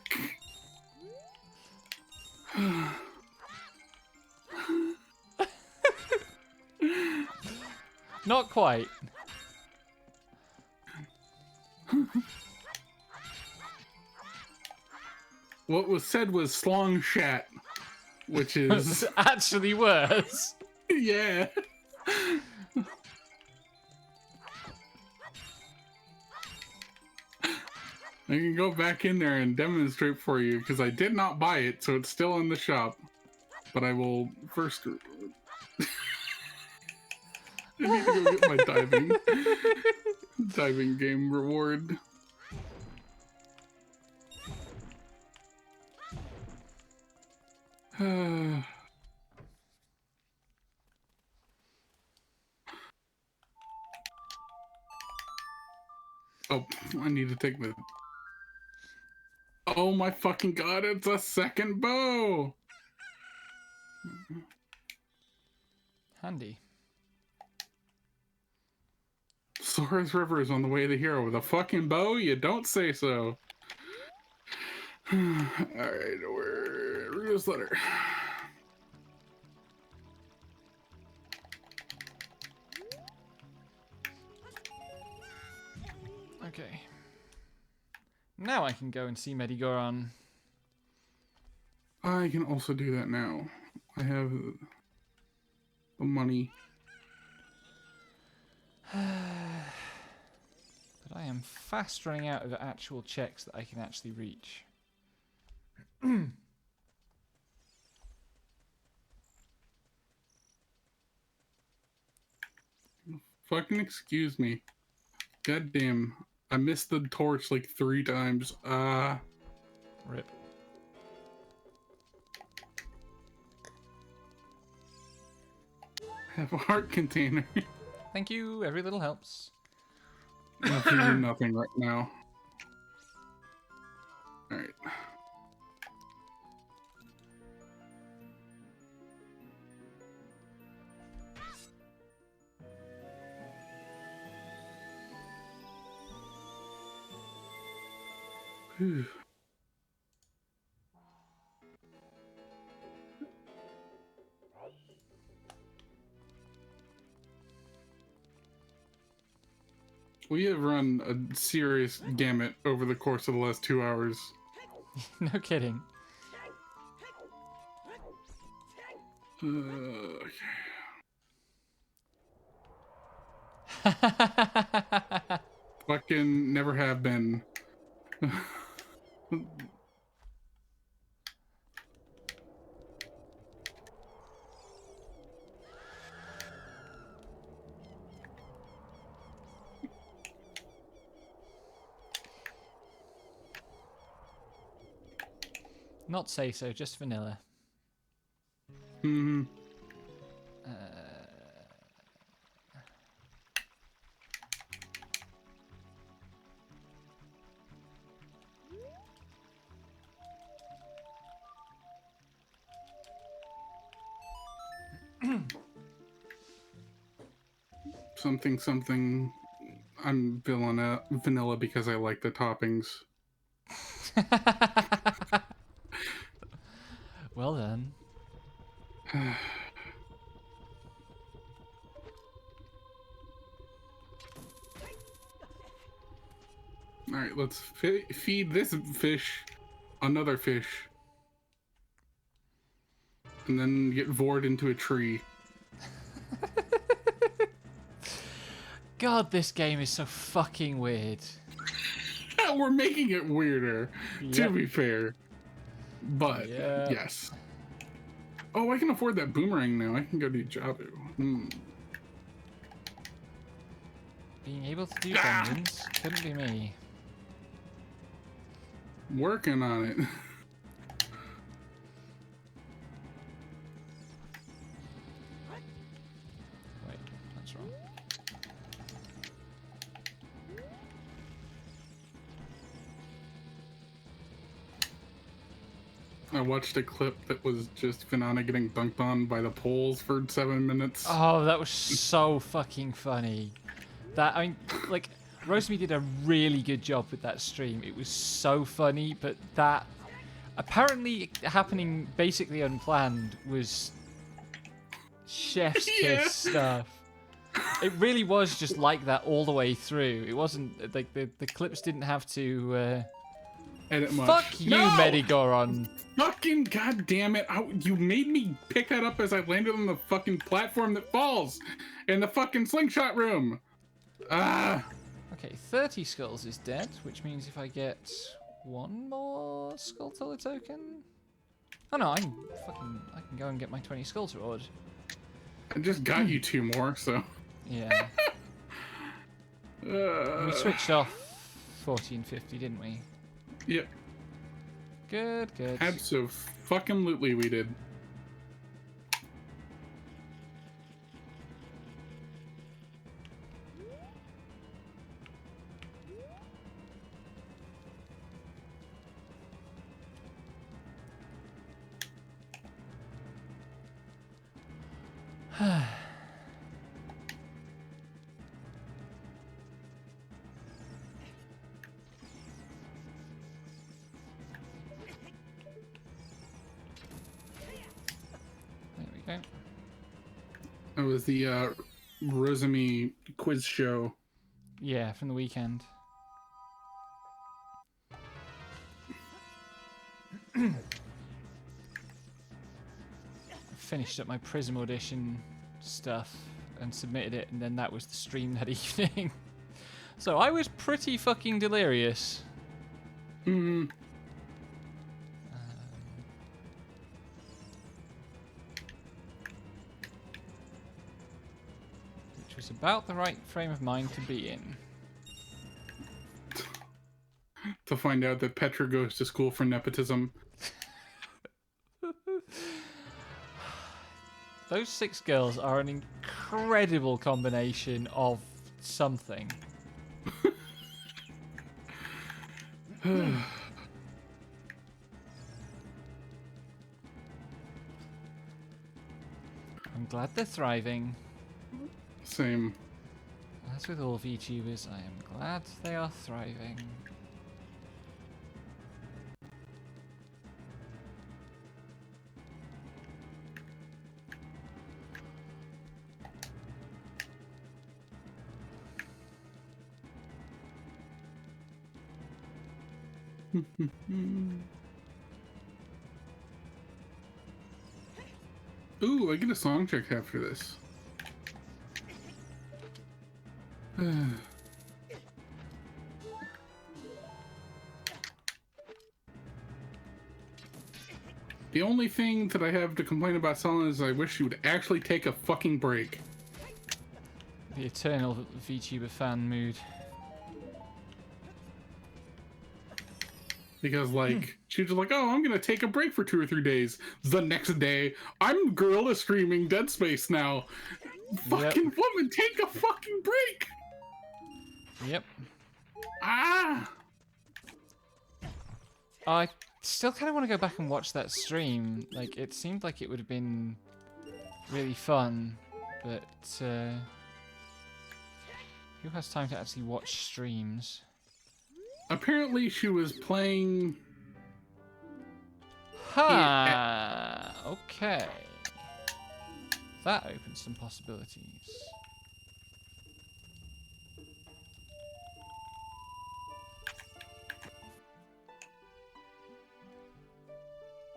Not quite. What was said was slong shat, which is It's actually worse. yeah. I can go back in there and demonstrate for you because I did not buy it, so it's still in the shop. But I will first. I need to go get my diving game reward. Oh, I need to take the. Oh my fucking god! It's a second bow. Handy. Sora's River is on the way to the hero with a fucking bow. You don't say so. All right, read this letter. Okay. Now I can go and see Medigoron. I can also do that now. I have the money. But I am fast running out of actual checks that I can actually reach. Fucking excuse me. God damn. I missed the torch like 3 times. Rip. I have a heart container. Thank you. Every little helps. Nothing, nothing right now. Alright. Whew. We have run a serious gamut over the course of the last 2 hours. No kidding. Fucking never have been. Not say so, just vanilla. Hmm. Something. I'm vanilla because I like the toppings. Well then. Alright, let's feed this fish another fish. And then get vored into a tree. God, this game is so fucking weird. We're making it weirder, to Yep. be fair. But, Yep. yes. Oh, I can afford that boomerang now. I can go do Jabu. Being able to do dungeons couldn't be me. Working on it. Wait, that's wrong. I watched a clip that was just Finana getting dunked on by the poles for 7 minutes. Oh, that was so fucking funny. That, I mean, like, Rosemi did a really good job with that stream. It was so funny, but that apparently happening basically unplanned was chef's kiss stuff. It really was just like that all the way through. It wasn't like the clips didn't have to Edit much. fuck you, No! Medigoron. Fucking goddamn it! You made me pick that up as I landed on the fucking platform that falls in the fucking slingshot room. Okay, 30 skulls is dead, which means if I get one more skull teller token... Oh no, I can go and get my 20 skulls reward. I just got you 2 more, so... Yeah. We switched off 40 and 50, didn't we? Yep. Good, good. Abso-fucking-lutely we did. There we go. It was the Rosemi quiz show. Yeah, from the weekend. Finished up my Prism audition stuff and submitted it, and then that was the stream that evening. So I was pretty fucking delirious. Mm. Which was about the right frame of mind to be in. To find out that Petra goes to school for nepotism. Those 6 girls are an incredible combination of something. I'm glad they're thriving. Same. As with all VTubers, I am glad they are thriving. Ooh, I get a song check after this. The only thing that I have to complain about Selena is I wish she would actually take a fucking break. The eternal VTuber fan mood. Because, like, she was like, oh, I'm gonna take a break for 2 or 3 days. The next day, I'm gorilla streaming Dead Space now. Fucking woman, take a fucking break! Yep. Ah! I still kind of want to go back and watch that stream. Like, it seemed like it would have been really fun, but who has time to actually watch streams? Apparently she was playing... Ha! Okay. That opens some possibilities.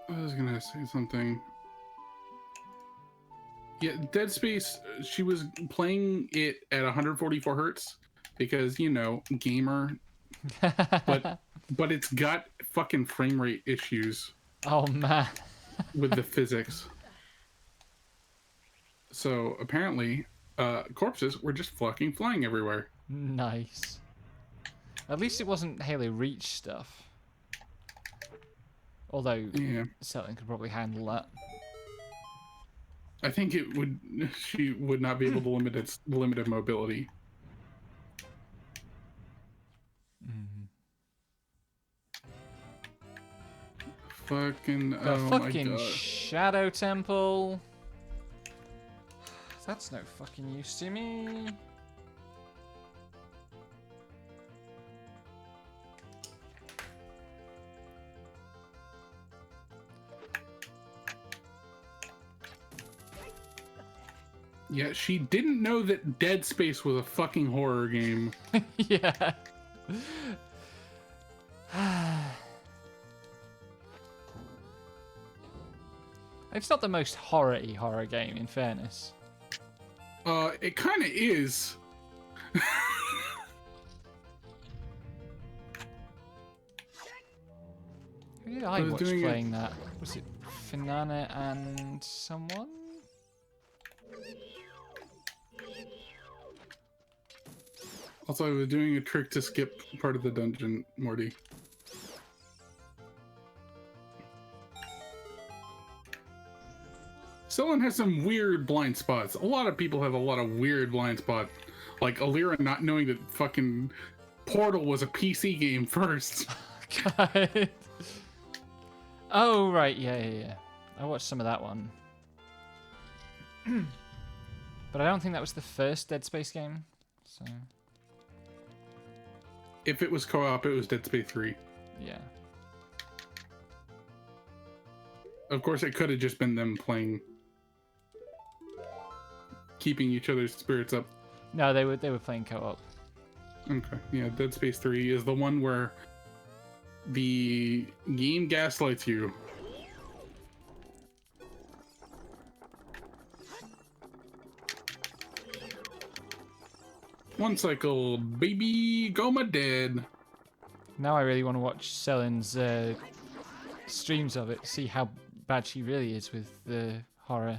I was gonna say something. Yeah, Dead Space, she was playing it at 144 hertz because, you know, gamer. But it's got fucking frame rate issues. Oh man. With the physics. So apparently, corpses were just fucking flying everywhere. Nice. At least it wasn't Halo Reach stuff. Although, yeah, Selton could probably handle that. I think it would. She would not be able to limit its limited mobility. Fucking The fucking Shadow Temple. That's no fucking use to me. Yeah, she didn't know that Dead Space was a fucking horror game. Yeah. It's not the most horror-y horror game, in fairness. It kind of is. Who did I I was watch doing it. playing that? Was it Finana and someone? Also, I was doing a trick to skip part of the dungeon, Morty. Someone has some weird blind spots. A lot of people have a lot of weird blind spots. Like Alira not knowing that fucking Portal was a PC game first. God. Oh, right. Yeah. I watched some of that one. But I don't think that was the first Dead Space game. So, If it was co-op, it was Dead Space 3. yeah. Of course, it could have just been them playing, keeping each other's spirits up. No, they were playing co-op. Okay, yeah, Dead Space 3 is the one where the game gaslights you. One cycle, baby, go my dead. Now I really want to watch Selen's streams of it, see how bad she really is with the horror.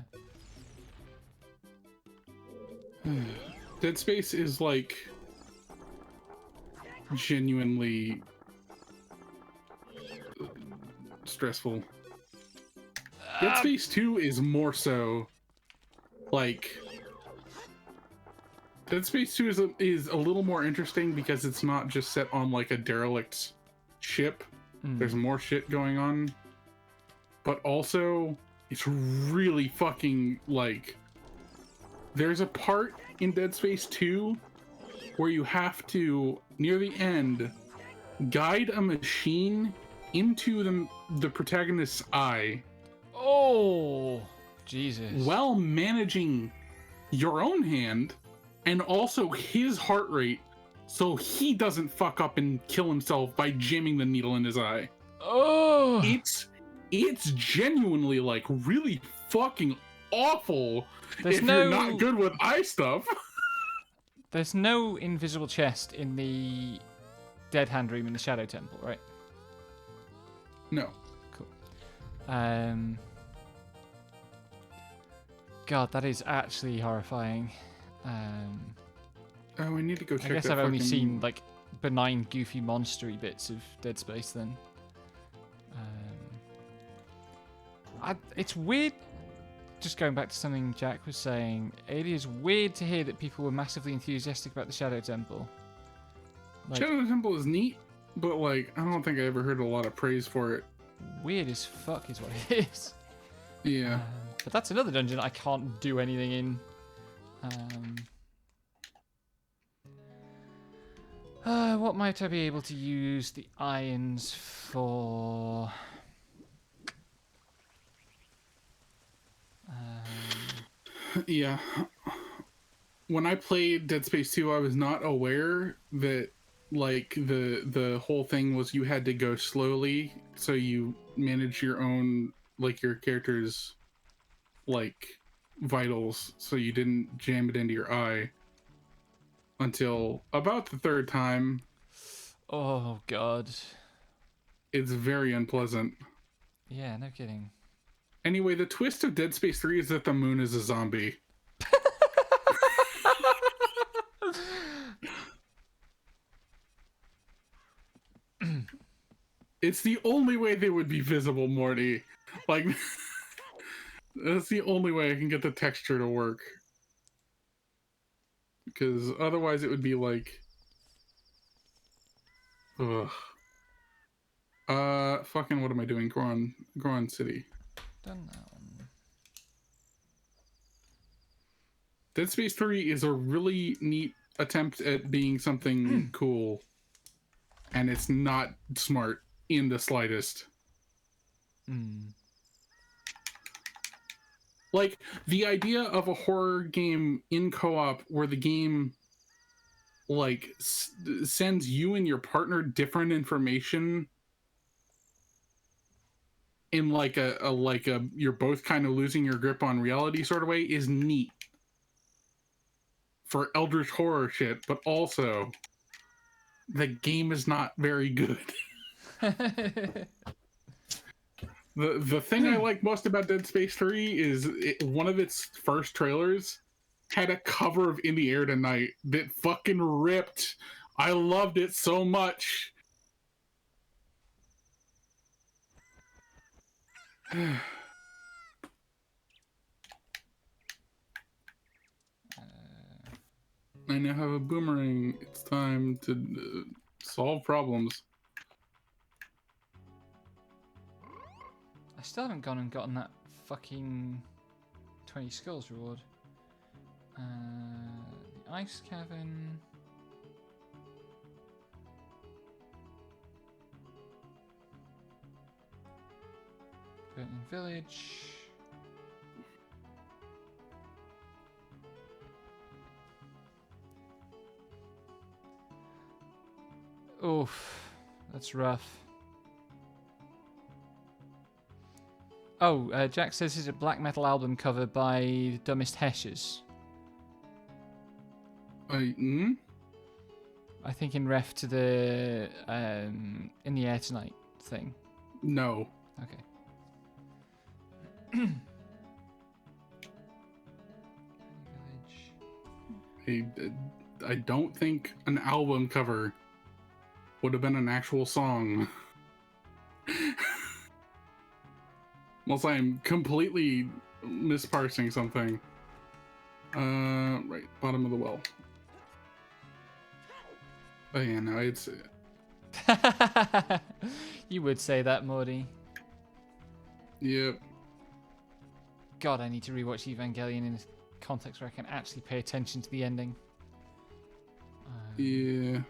Dead Space is like genuinely stressful. Dead Space 2 is more so like Dead Space 2 is a little more interesting because it's not just set on like a derelict ship. There's more shit going on. But also it's really fucking like there's a part in Dead Space 2 where you have to, near the end, guide a machine into the protagonist's eye. Oh, Jesus. While managing your own hand and also his heart rate so he doesn't fuck up and kill himself by jamming the needle in his eye. Oh. It's genuinely like really fucking awful. There's if you're not good with eye stuff. There's no invisible chest in the Dead Hand room in the Shadow Temple, right? No. Cool. God, that is actually horrifying. Oh, we need to go check. I guess that I've only fucking... seen like benign, goofy, monstery bits of Dead Space then. It's weird. Just going back to something Jack was saying, it is weird to hear that people were massively enthusiastic about the Shadow Temple. Like, Shadow Temple is neat, but like I don't think I ever heard a lot of praise for it. weird as fuck is what it is. Yeah. But that's another dungeon I can't do anything in. What might I be able to use the irons for? Yeah. When I played Dead Space 2, I was not aware that like the whole thing was you had to go slowly so you manage your own like your character's like vitals so you didn't jam it into your eye until about the third time. Oh god. It's very unpleasant. Yeah, no kidding. Anyway, the twist of Dead Space 3 is that the moon is a zombie. It's the only way they would be visible, Morty. Like, that's the only way I can get the texture to work. Because otherwise it would be like... Ugh. Fucking what am I doing? Goron City. Done that one. Dead Space 3 is a really neat attempt at being something cool. And it's not smart in the slightest. Like, the idea of a horror game in co-op where the game, like, sends you and your partner different information in, like, a you're both kind of losing your grip on reality sort of way is neat. For eldritch horror shit, but also, the game is not very good. The thing I like most about Dead Space 3 is one of its first trailers had a cover of In the Air Tonight that fucking ripped. I loved it so much. I now have a boomerang. It's time to solve problems. I still haven't gone and gotten that fucking 20 skulls reward. The ice cavern. Burning village. Oof, that's rough. Oh, Jack says it's a black metal album cover by the Dumbest Heshes. I think in ref to the In the Air Tonight thing. No. Okay. I don't think an album cover would have been an actual song. Unless I'm completely misparsing something. Right, bottom of the well. Oh yeah, no, I'd say it. You would say that, Morty. Yep. God, I need to rewatch Evangelion in a context where I can actually pay attention to the ending. Yeah.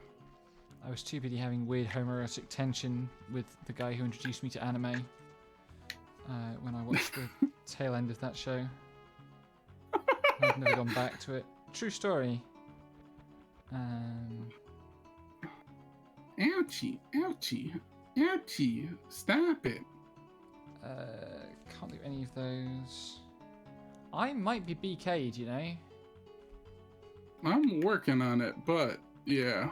I was too busy having weird homoerotic tension with the guy who introduced me to anime when I watched the tail end of that show. I've never gone back to it. True story. Ouchie, ouchie, ouchie. Stop it. Can't do any of those. I might be BK'd, you know? I'm working on it, but yeah.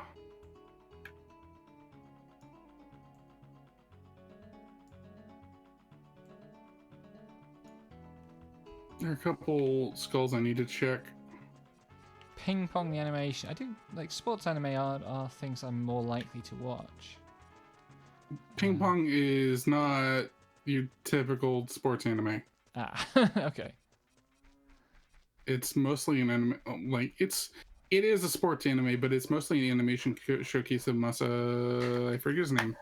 There are a couple skulls I need to check. Ping pong the animation. I do like sports anime are things I'm more likely to watch. Ping pong is not your typical sports anime. Ah, okay. It's mostly an anime. Like it is a sports anime, but it's mostly an animation showcase of Masa. I forget his name.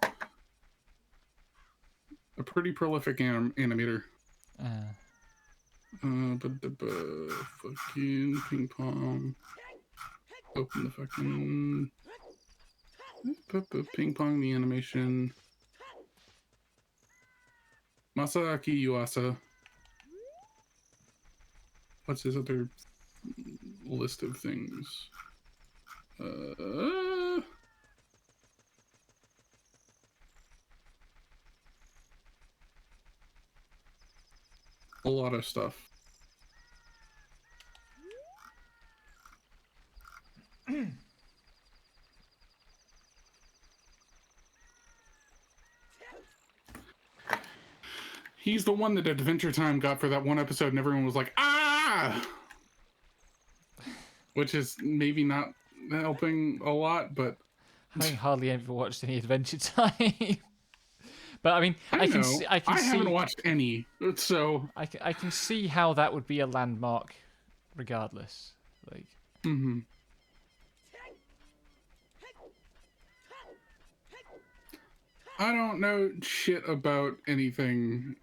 A pretty prolific animator. Fucking ping pong. Open the fucking ping pong the animation. Masaaki Yuasa. What's his other list of things? A lot of stuff. He's the one that Adventure Time got for that one episode, and everyone was like, "Ah!" Which is maybe not helping a lot, but I hardly ever watched any Adventure Time. But I mean, I haven't watched any, so I can see how that would be a landmark, regardless. Like. Mm-hmm. I don't know shit about anything.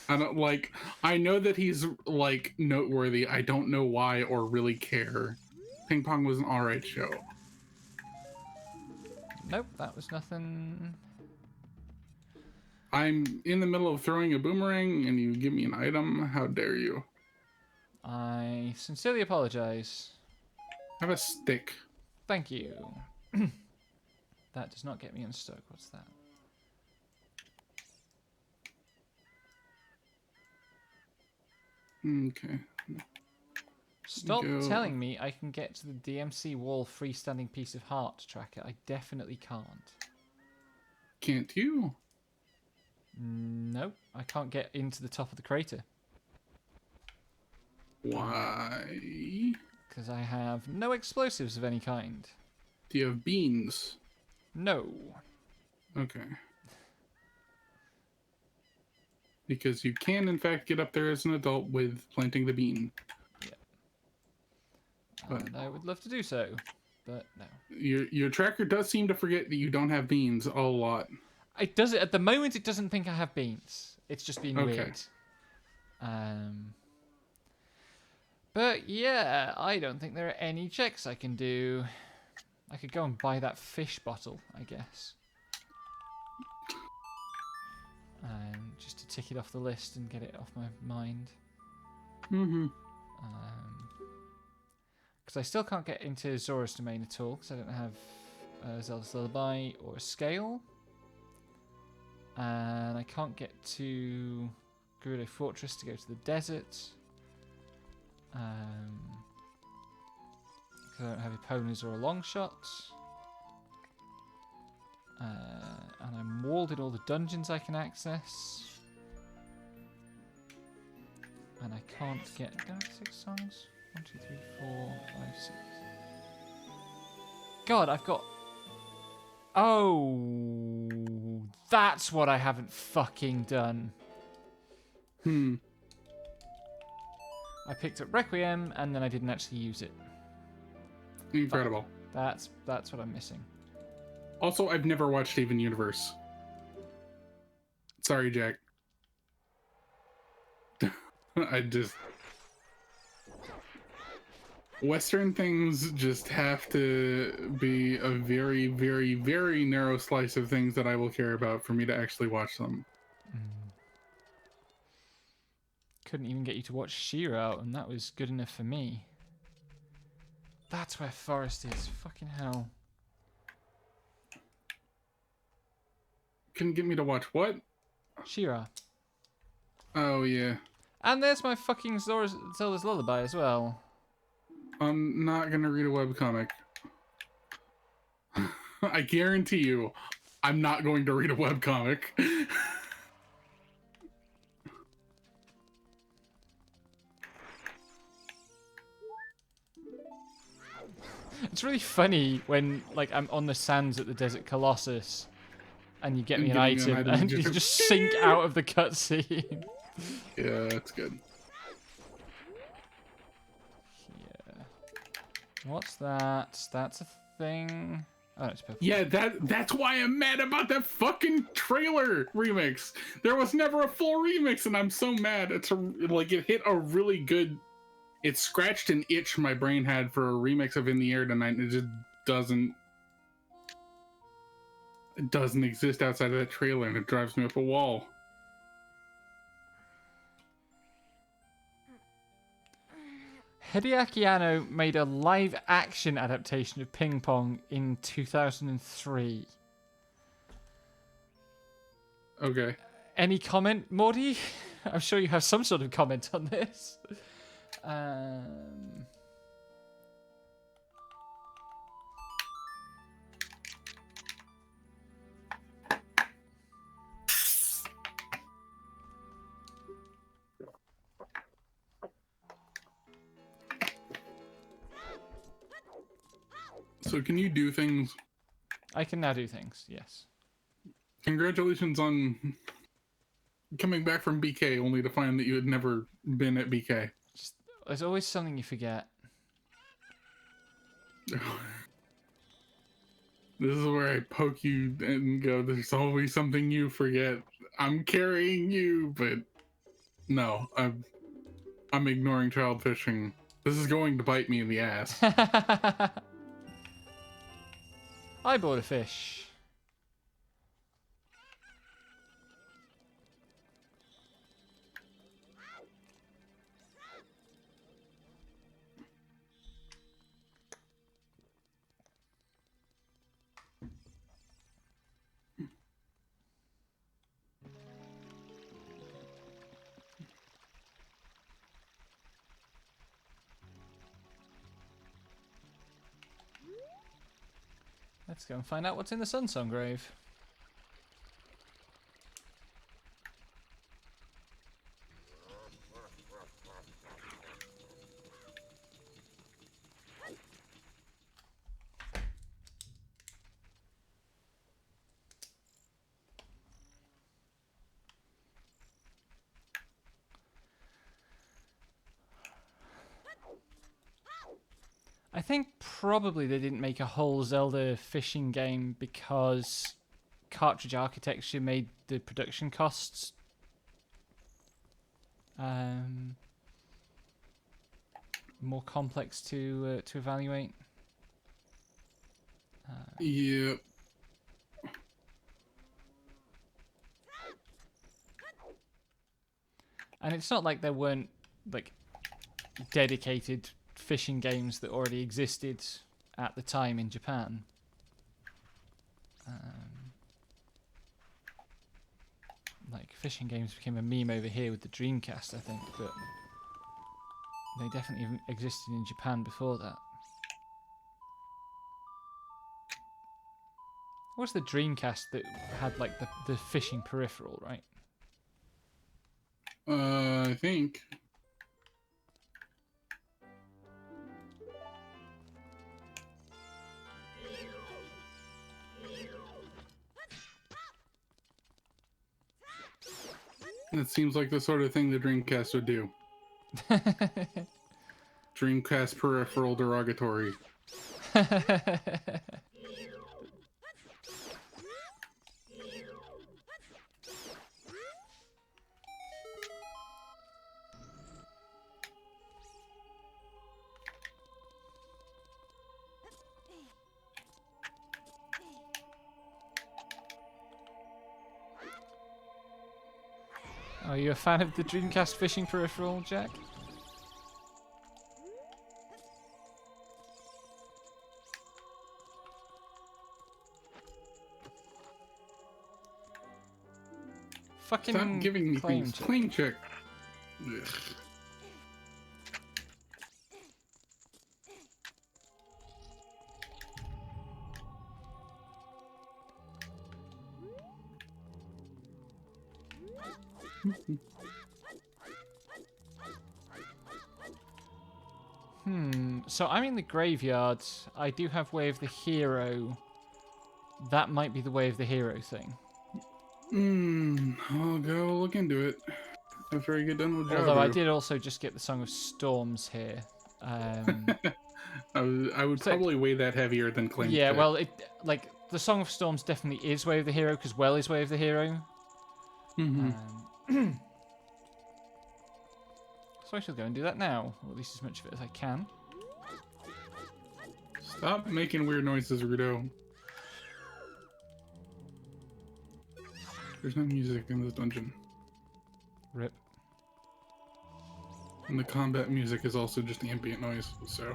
I know that he's like noteworthy. I don't know why or really care. Ping Pong was an alright show. Nope, that was nothing. I'm in the middle of throwing a boomerang and you give me an item. How dare you? I sincerely apologize. Have a stick. Thank you. That does not get me unstuck. What's that? Okay. Stop telling me I can get to the DMC wall freestanding piece of heart tracker. I definitely can't. Can't you? No, I can't get into the top of the crater. Why? Because I have no explosives of any kind. Do you have beans? No. Okay. Because you can, in fact, get up there as an adult with planting the bean. Yeah. And I would love to do so, but no. Your tracker does seem to forget that you don't have beans a lot. It does it at the moment. It doesn't think I have beans. It's just being Okay. weird. But yeah, I don't think there are any checks I can do. I could go and buy that fish bottle, I guess. Just to tick it off the list and get it off my mind. Mm-hmm. Because I still can't get into Zora's Domain at all, because I don't have Zelda's Lullaby or a scale. And I can't get to Gerudo Fortress to go to the desert. Because I don't have Eponas or a long shot. And I'm walled in all the dungeons I can access. And I can't get... Do I have 6 songs? 1, 2, 3, 4, 5, 6. God, I've got... Oh, that's what I haven't fucking done. I picked up Requiem and then I didn't actually use it. Incredible. That's what I'm missing. Also, I've never watched Steven Universe. Sorry, Jack. I just... Western things just have to be a very, very, very narrow slice of things that I will care about for me to actually watch them. Couldn't even get you to watch She-Ra, and that was good enough for me. That's where Forest is. Fucking hell. Couldn't get me to watch what? She-Ra. Oh, yeah. And there's my fucking Zelda's Lullaby as well. I'm not gonna read a webcomic. I guarantee you, I'm not going to read a webcomic. It's really funny when, like, I'm on the sands at the Desert Colossus, and you get me an item, and you just sink out of the cutscene. Yeah, that's good. Yeah. What's that? That's a thing. Oh, it's purple. Yeah, that's why I'm mad about that fucking trailer remix. There was never a full remix, and I'm so mad. It's it hit a really good. It scratched an itch my brain had for a remix of In the Air Tonight, and it just doesn't. It doesn't exist outside of that trailer, and it drives me up a wall. Hideaki Anno made a live-action adaptation of Ping Pong in 2003. Okay. Any comment, Morty? I'm sure you have some sort of comment on this. So can you do things? I can now do things, yes. Congratulations on coming back from BK, only to find that you had never been at BK. There's always something you forget. This is where I poke you and go, there's always something you forget. I'm carrying you, but no, I'm ignoring child fishing. This is going to bite me in the ass. I bought a fish. Let's go and find out what's in the Sunsong Grave. I think probably they didn't make a whole Zelda fishing game because cartridge architecture made the production costs more complex to evaluate. Yep. And it's not like there weren't like dedicated fishing games that already existed at the time in Japan. Like fishing games became a meme over here with the Dreamcast, I think, but they definitely existed in Japan before that. What was the Dreamcast that had like the fishing peripheral, right? I think. It seems like the sort of thing the Dreamcast would do. Dreamcast peripheral derogatory. Are you a fan of the Dreamcast fishing peripheral, Jack? Fucking Stop giving me claim things. check. Claim check. Ugh. So I'm in the graveyard. I do have Way of the Hero. That might be the Way of the Hero thing. I'll go look into it after I get done with job. Although I did also just get the Song of Storms here. I would probably weigh that heavier than claim. Yeah, check. well, like the Song of Storms definitely is Way of the Hero because Well is Way of the Hero. So I shall go and do that now, or at least as much of it as I can. Stop making weird noises, Rudo. There's no music in this dungeon. Rip. And the combat music is also just ambient noise, so...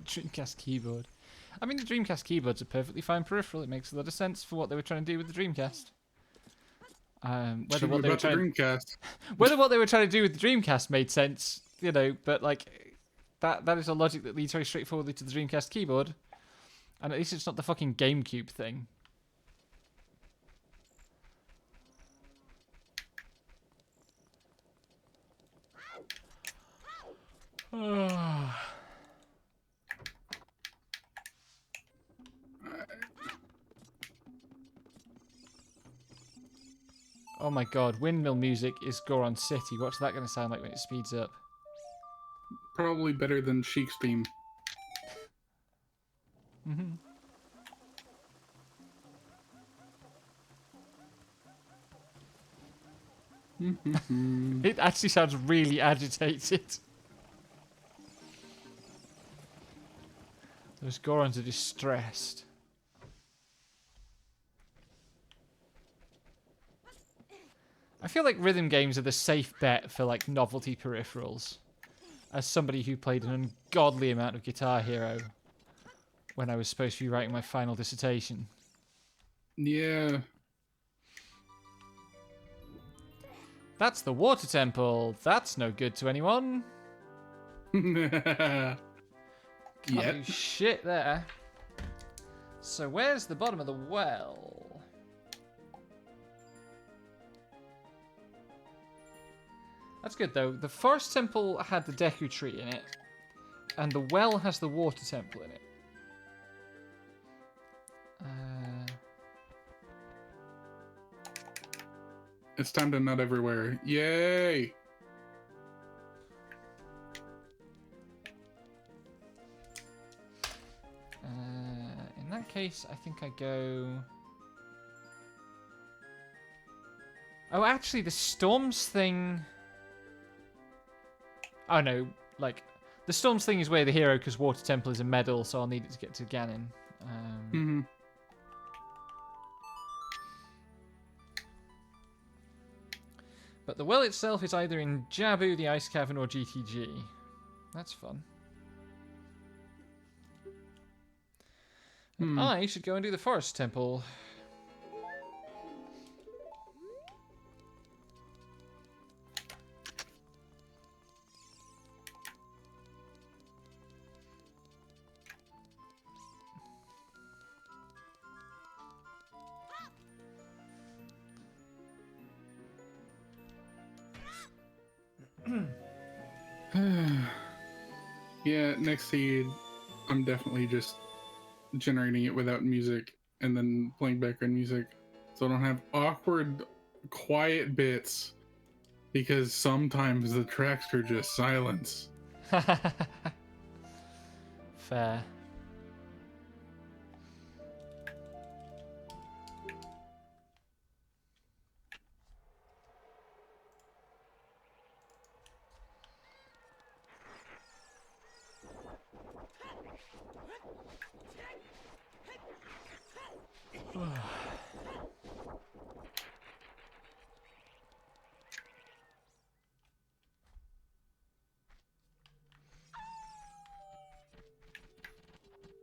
Dreamcast keyboard. I mean, the Dreamcast keyboard's a perfectly fine peripheral. It makes a lot of sense for what they were trying to do with the Dreamcast. Whether what they were trying to do with the Dreamcast made sense, you know, but like that is a logic that leads very straightforwardly to the Dreamcast keyboard, and at least it's not the fucking GameCube thing. Oh my god, windmill music is Goron City. What's that going to sound like when it speeds up? Probably better than Sheik's theme. It actually sounds really agitated. Those Gorons are distressed. I feel like rhythm games are the safe bet for like novelty peripherals. As somebody who played an ungodly amount of Guitar Hero when I was supposed to be writing my final dissertation. Yeah. That's the water temple. That's no good to anyone. Can't do shit there. So where's the bottom of the well? That's good though. The forest temple had the Deku tree in it, and the well has the water temple in it. It's time to nut everywhere. Yay! In that case, I think I go... Oh, actually, the storms thing... Oh, no. Like, the storms thing is where the hero, because Water Temple is a medal, so I'll need it to get to Ganon. Mm-hmm. But the well itself is either in Jabu, the Ice Cavern, or GTG. That's fun. And I should go and do the Forest Temple. Yeah, next seed, I'm definitely just generating it without music and then playing background music, so I don't have awkward, quiet bits, because sometimes the tracks are just silence. Fair.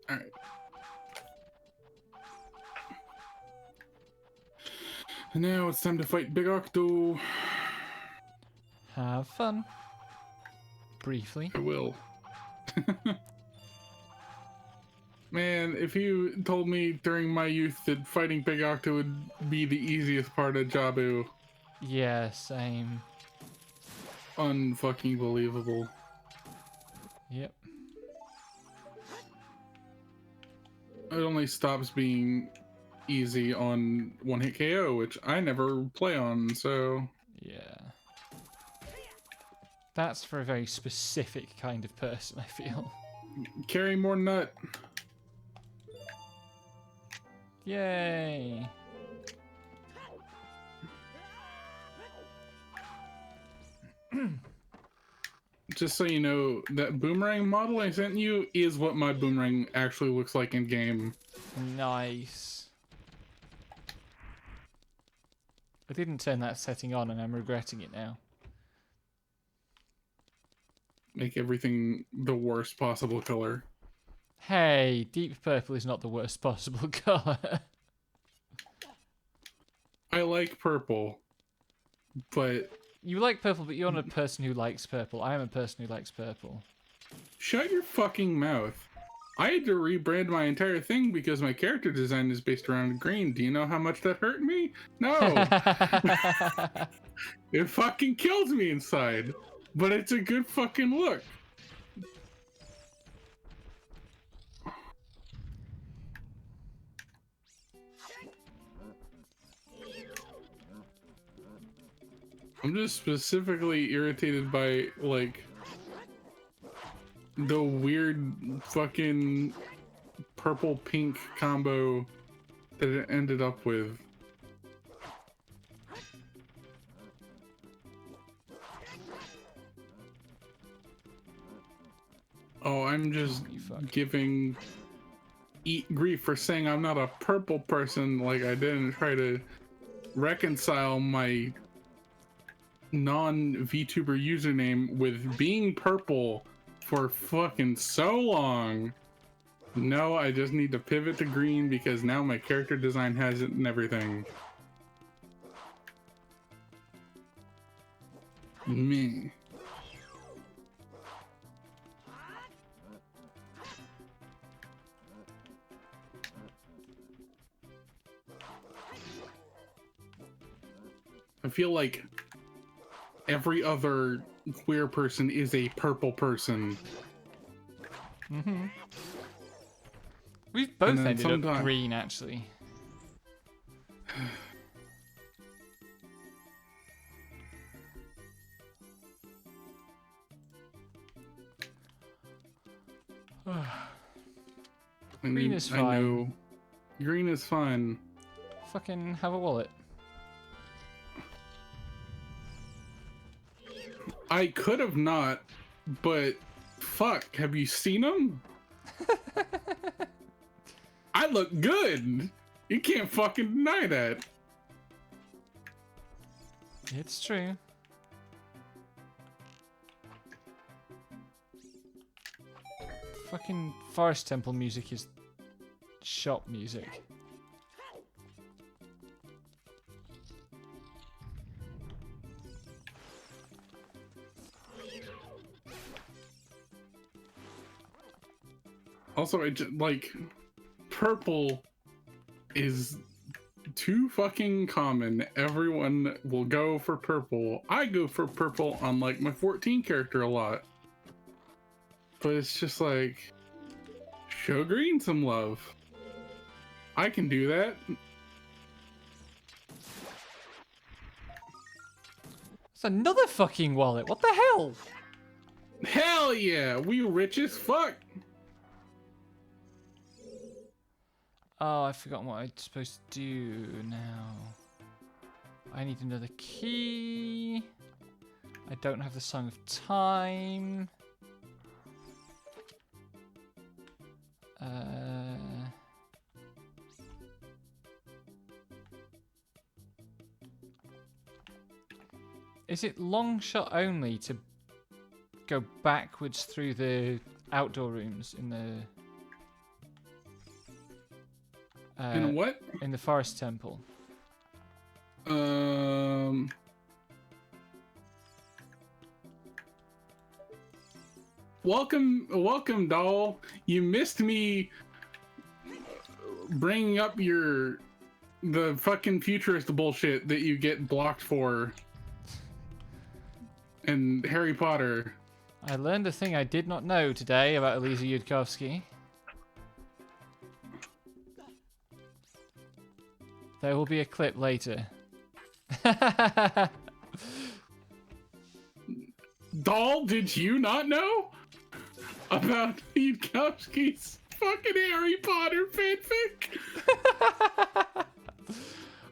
Alright. And now it's time to fight Big Octo. Have fun. Briefly. I will. Man, if you told me during my youth that fighting Big Octo would be the easiest part of Jabu, Yeah, same. unfucking believable. Yep. It only stops being easy on one-hit KO, which I never play on, so... Yeah. That's for a very specific kind of person, I feel. Carry more nut. Yay! Just so you know, that boomerang model I sent you is what my boomerang actually looks like in game. Nice. I didn't turn that setting on and I'm regretting it now. Make everything the worst possible color. Hey, deep purple is not the worst possible colour. I like purple, but... You like purple, but you're not a person who likes purple. I am a person who likes purple. Shut your fucking mouth. I had to rebrand my entire thing because my character design is based around green. Do you know how much that hurt me? No. It fucking kills me inside. But it's a good fucking look. I'm just specifically irritated by, like, the weird fucking purple-pink combo that it ended up with. Oh, I'm just giving grief for saying I'm not a purple person. Like, I didn't try to reconcile my non-VTuber username with being purple for fucking so long. No, I just need to pivot to green because now my character design has it and everything. Me. I feel like every other queer person is a purple person. Mm-hmm. We've both ended up green, actually. Green is I fine. know. Green is fine. Fucking have a wallet. I could have not, but fuck, have you seen them? I look good. You can't fucking deny that. It's true. Fucking Forest Temple music is shop music. Also, I just like purple is too fucking common. Everyone will go for purple. I go for purple on like my 14 character a lot. But it's just like, show green some love. I can do that. It's another fucking wallet. What the hell? Hell yeah, we rich as fuck. Oh, I've forgotten what I'm supposed to do now. I need another key. I don't have the Song of Time. Is it long shot only to go backwards through the outdoor rooms in the In what? in the Forest Temple? Welcome, doll. You missed me bringing up the fucking futurist bullshit that you get blocked for in Harry Potter. I learned a thing I did not know today about Elisa Yudkowsky. There will be a clip later. Doll, did you not know about Yudkowsky's fucking Harry Potter fanfic?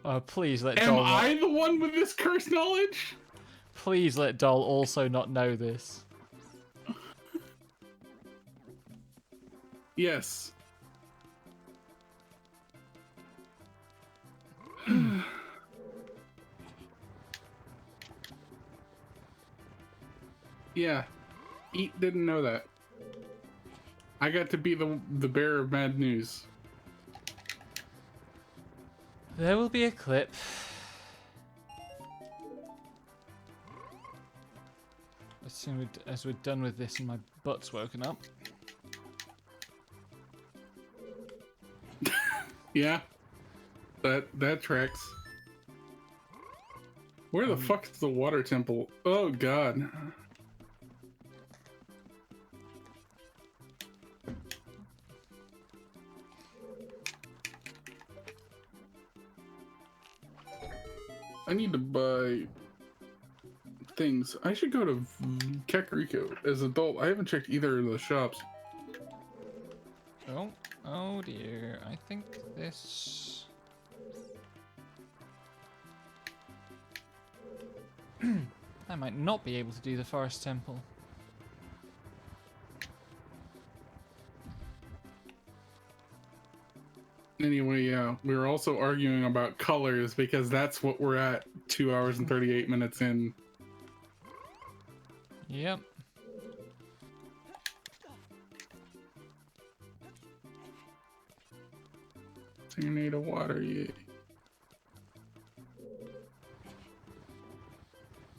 Oh, please let Am Doll. I the one with this cursed knowledge? Please let Doll also not know this. Yes. Yeah. Eat didn't know that. I got to be the bearer of bad news. There will be a clip. As soon as we're done with this and my butt's woken up. Yeah. That tracks. Where the fuck is the water temple? Oh god. I need to buy things. I should go to Kakariko as an adult. I haven't checked either of the shops. Oh dear. I think this... I might not be able to do the Forest Temple. Anyway, yeah, we were also arguing about colors because that's what we're at 2 hours and 38 minutes in. Yep. Tornado water, yeah.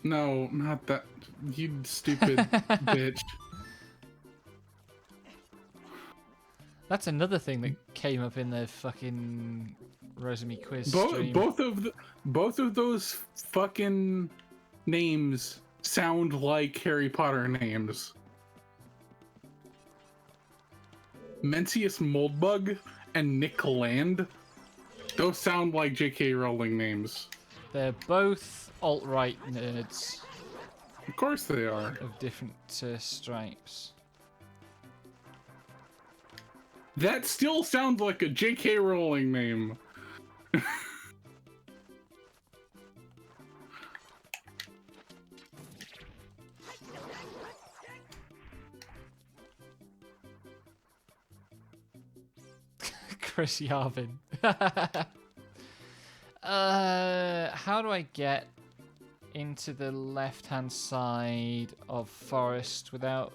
No, not that. You stupid bitch. That's another thing that came up in the fucking Rosemi quiz stream. Both of those fucking names sound like Harry Potter names. Mencius Moldbug and Nick Land. Those sound like J.K. Rowling names. They're both alt-right nerds Of course they are. of different stripes. That still sounds like a J.K. Rowling name. Chris Yarvin. How do I get into the left-hand side of forest without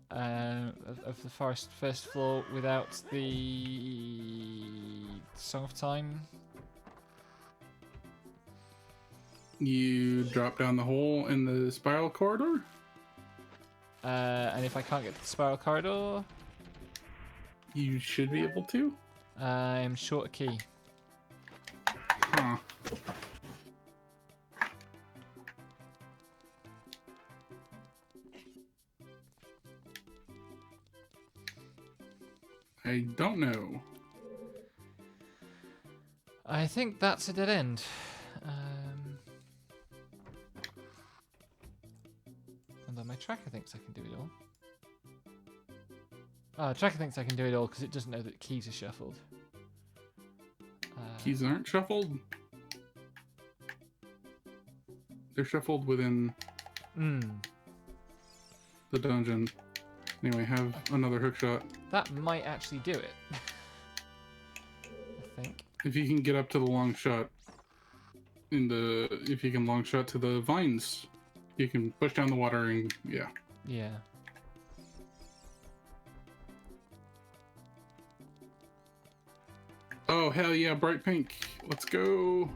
of the forest first floor without the Song of Time? You drop down the hole in the spiral corridor? And if I can't get to the spiral corridor, You should be able to. I'm short a key. Huh. I don't know. I think that's a dead end. Although my tracker thinks I can do it all. Tracker thinks I can do it all because it doesn't know that keys are shuffled. Keys aren't shuffled. They're shuffled within the dungeon. Anyway, have another hook shot. That might actually do it. I think. If you can get up to the long shot, if you can long shot to the vines, you can push down the water and yeah. Yeah. Oh hell yeah, bright pink. Let's go.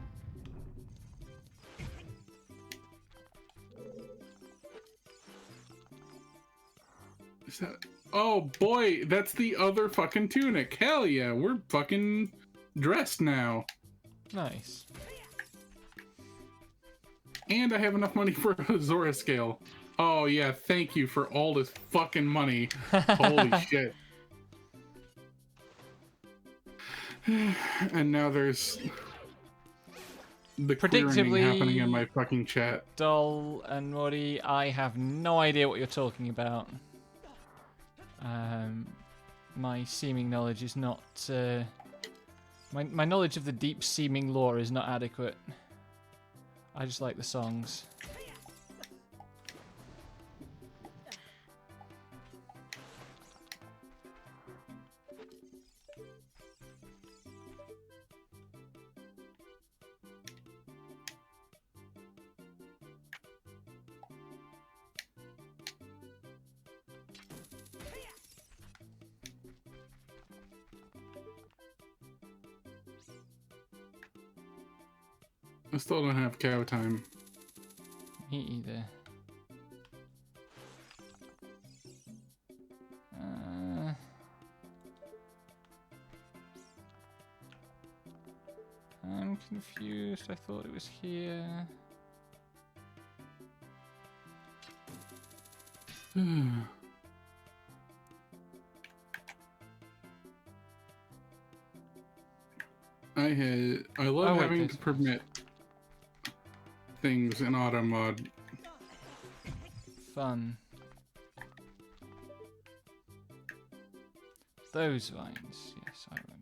Is that? Oh boy, that's the other fucking tunic. Hell yeah, we're fucking dressed now. Nice. And I have enough money for a Zora scale. Oh yeah, thank you for all this fucking money. Holy shit. And now there's the Predictably querying happening in my fucking chat. Dull and Muddy, I have no idea what you're talking about. My seeming knowledge is not... my knowledge of the deep seeming lore is not adequate. I just like the songs. I still don't have cow time. Me either. I'm confused. I thought it was here. I love having to permit things in auto mod. Fun. Those vines. Yes, I remember.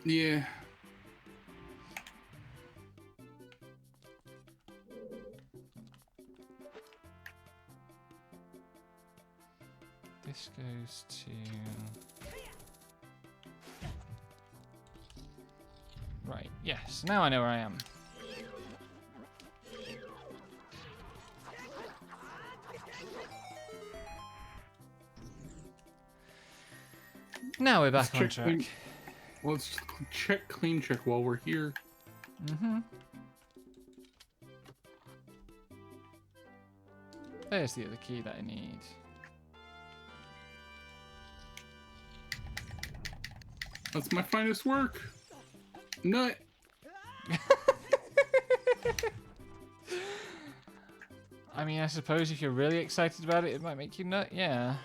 Yeah. This goes to... Right, yes, now I know where I am. Now we're back on track. Let's check clean check while we're here. Mm-hmm. There's the other key that I need. That's my finest work. Nut. I mean, I suppose if you're really excited about it, it might make you nut, yeah.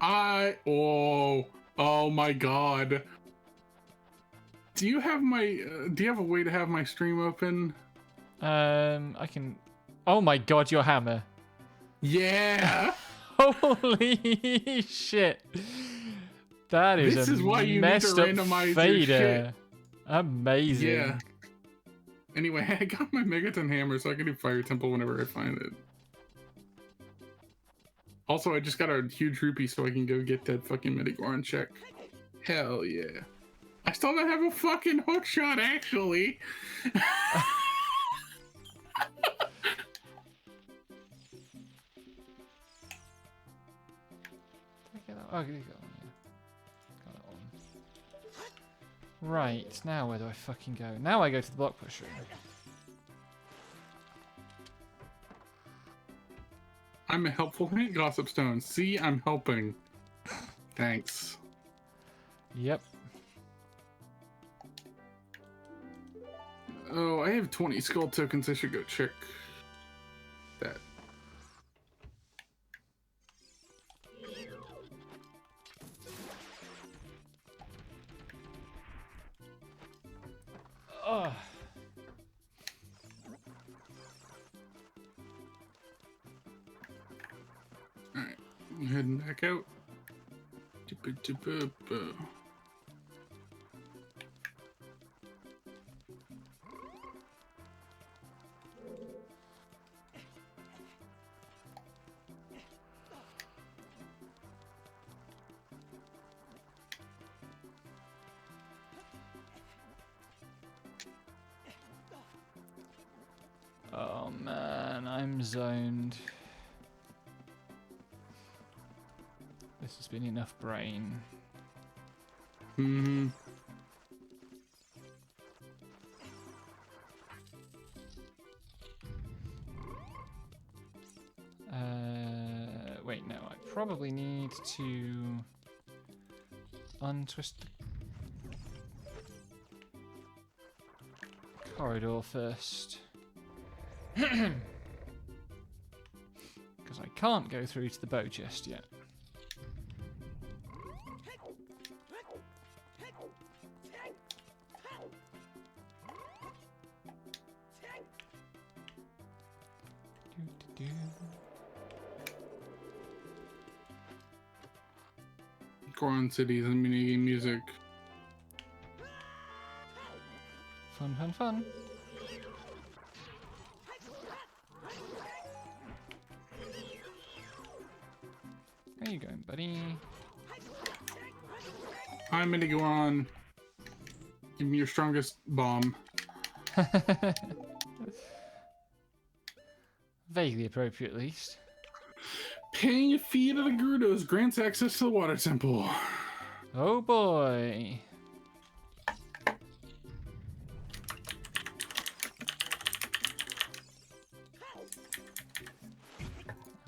Oh my god. Do you have my do you have a way to have my stream open? I can. Oh my god, your hammer. Yeah. Holy shit. That is This a is why you need to messed up randomize your fader. shit. Amazing. Yeah. Anyway, I got my Megaton hammer so I can do Fire Temple whenever I find it. Also, I just got a huge rupee so I can go get that fucking Medigor check. Hell yeah. I still don't have a fucking hook shot, actually. Oh, there you go. Got that one. Right, now where do I fucking go? Now I go to the block pusher. I'm a helpful hint, Gossip Stone. See, I'm helping. Thanks. Yep. Oh, I have 20 skull tokens. I should go check that. Ugh. Alright, I'm heading back out. Oh man, I'm zoned. This has been enough brain. Hmm. Wait, no, I probably need to untwist the corridor first. Because I can't go through to the bow chest yet. Goron Cities and minigame music. Fun, fun, fun. Where you going, buddy? Hi, Minigoron. Give me your strongest bomb. Vaguely appropriate, at least. Paying a fee to the Gerudos grants access to the water temple. Oh boy.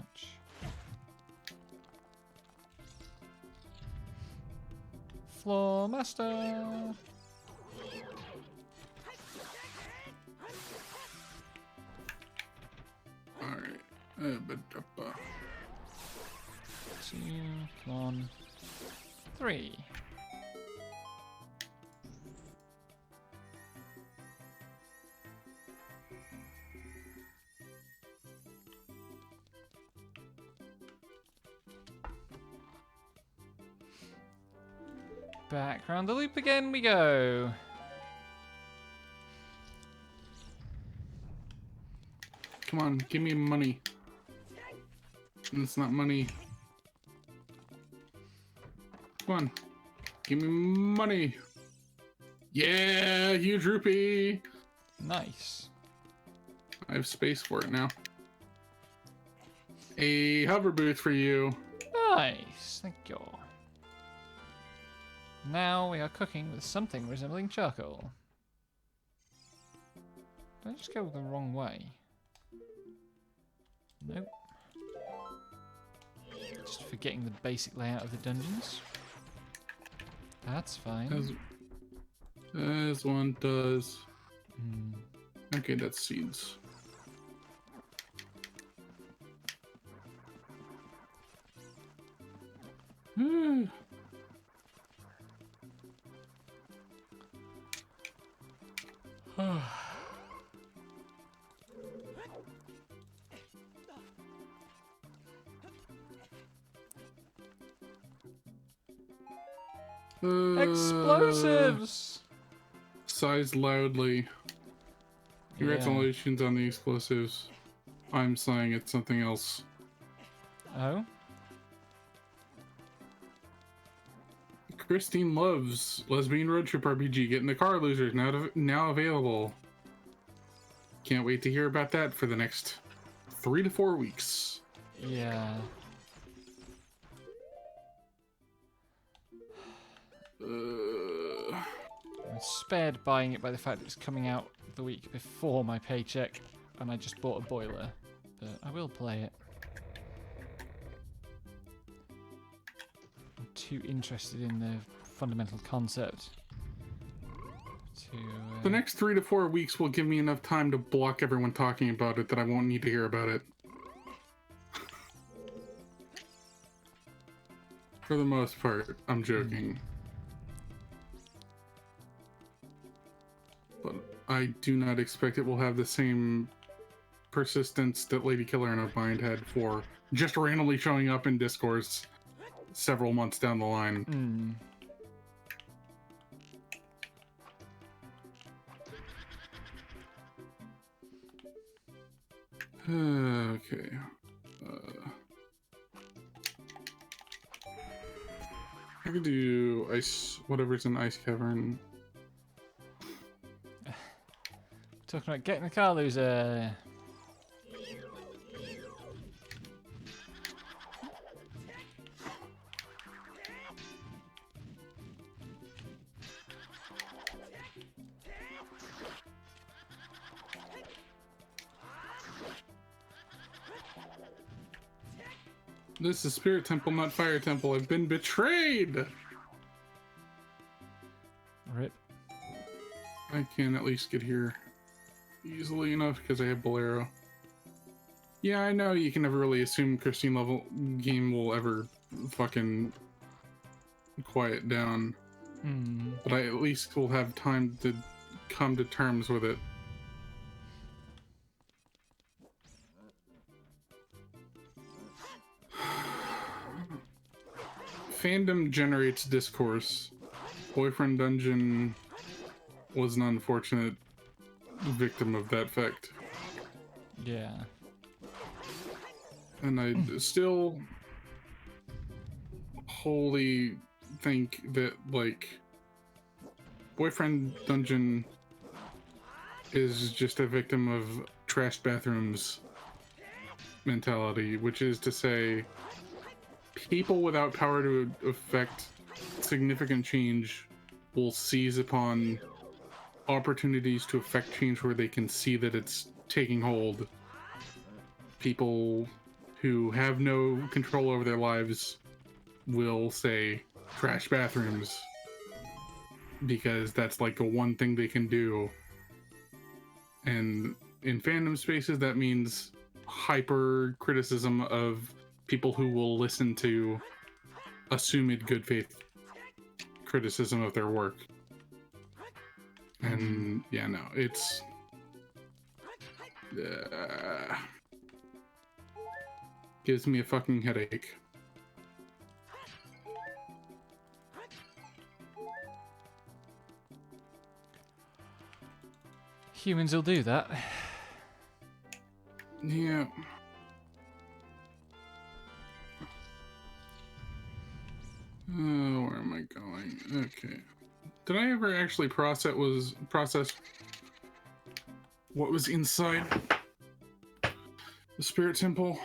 Ouch. Floor master. Alright. Two, one, three. Back round the loop again we go. Come on, give me money. It's not money. Come on. Give me money. Yeah, huge rupee. Nice. I have space for it now. A hover booth for you. Nice. Thank you. Now we are cooking with something resembling charcoal. Did I just go the wrong way? Nope. Just forgetting the basic layout of the dungeons. That's fine. As one does. Hmm. Okay, that's seeds. Explosives! Sighs loudly. Yeah. Congratulations on the explosives. I'm saying it's something else. Oh? Christine loves Lesbian Road Trip RPG. Get in the car, losers. Now available. Can't wait to hear about that for the next 3 to 4 weeks. Yeah. I'm spared buying it by the fact that it's coming out the week before my paycheck, and I just bought a boiler. But I will play it. I'm too interested in the fundamental concept. The next 3 to 4 weeks will give me enough time to block everyone talking about it that I won't need to hear about it. For the most part, I'm joking. But I do not expect it will have the same persistence that Lady Killer in a Bind had for just randomly showing up in discourse several months down the line. Okay. I could do ice, whatever's in Ice Cavern. Talking about getting the car, loser. This is Spirit Temple, not Fire Temple. I've been betrayed! Rip. I can at least get here easily enough because I have Bolero. Yeah, I know you can never really assume Christine level game will ever fucking quiet down. But I at least will have time to come to terms with it. Fandom generates discourse. Boyfriend Dungeon was an unfortunate victim of that fact. Yeah. And I still wholly think that, like, Boyfriend Dungeon is just a victim of trashed bathrooms mentality, which is to say, people without power to affect significant change will seize upon opportunities to affect change where they can see that it's taking hold. People who have no control over their lives will say trash bathrooms because that's like the one thing they can do. And in fandom spaces, that means hyper criticism of people who will listen to assumed good faith criticism of their work. And yeah, no, it's gives me a fucking headache. Humans will do that. Yeah. Where am I going? Okay. Did I ever actually process what was inside the Spirit Temple?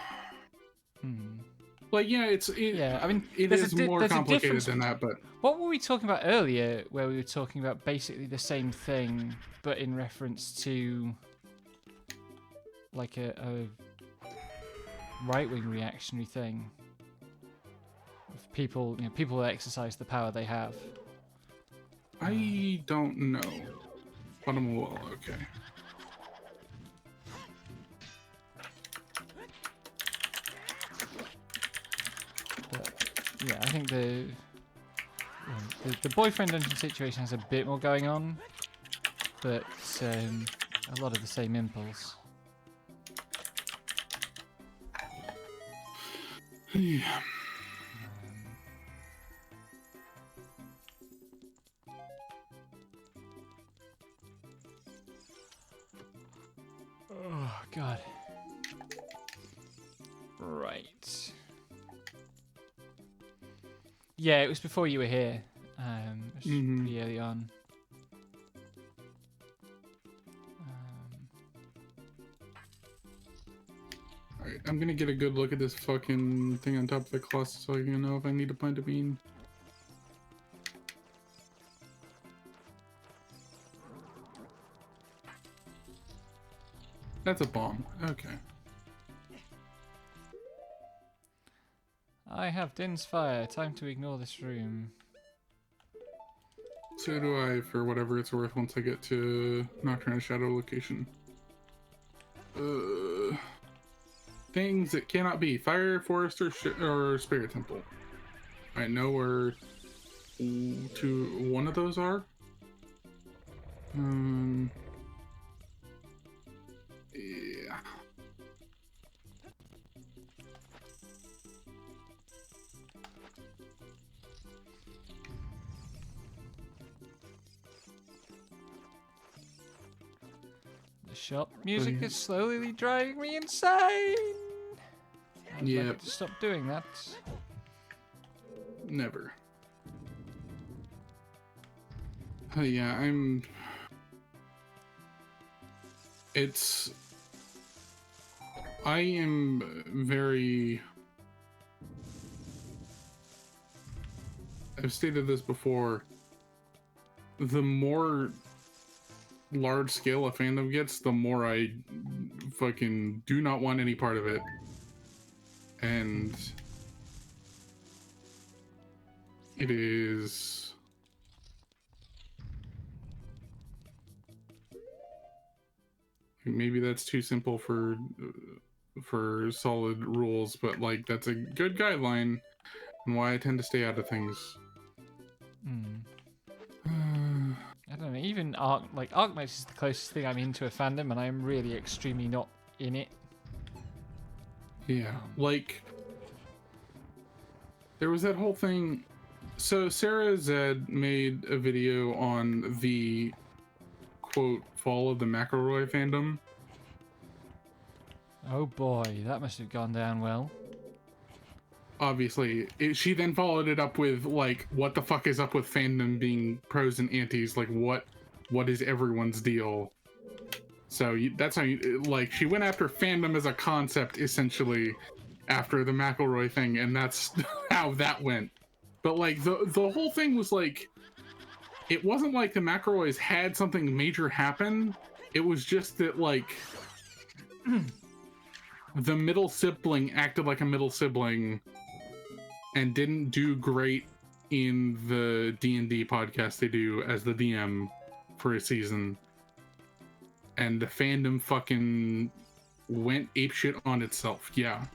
Like, yeah, yeah, I mean, it is more complicated than that, but what were we talking about earlier where we were talking about basically the same thing but in reference to like a right-wing reactionary thing of people, you know, people that exercise the power they have? I don't know. Bottom wall, okay. yeah, I think the boyfriend dungeon situation has a bit more going on, but a lot of the same impulse. Yeah. Oh God. Right. Yeah, it was before you were here. It was pretty early on. Alright, I'm gonna get a good look at this fucking thing on top of the cluster so I can know if I need to plant a bean. That's a bomb. Okay. I have Din's fire. Time to ignore this room. So do I, for whatever it's worth, once I get to Nocturne Shadow location. Things that cannot be. Fire, forest, or spirit temple. I know where one of those are. Yeah. The shop music is slowly driving me insane. I'd Yep. like to stop doing that. Never. Yeah, I am very... I've stated this before. The more large scale a fandom gets, the more I fucking do not want any part of it. And it is... Maybe that's too simple for solid rules, but like that's a good guideline and why I tend to stay out of things. I don't know. Even Arknights is the closest thing I'm into a fandom, and I'm really extremely not in it. Yeah, like there was that whole thing. So Sarah Zed made a video on the quote fall of the McElroy fandom. Oh boy, that must have gone down well. Obviously, she then followed it up with like, what the fuck is up with fandom being pros and antis? Like, what is everyone's deal? So that's how like she went after fandom as a concept essentially after the McElroy thing, and that's how that went. But like the whole thing was like, it wasn't like the McElroys had something major happen. It was just that like the middle sibling acted like a middle sibling and didn't do great in the D&D podcast they do as the DM for a season. And the fandom fucking went apeshit on itself. Yeah.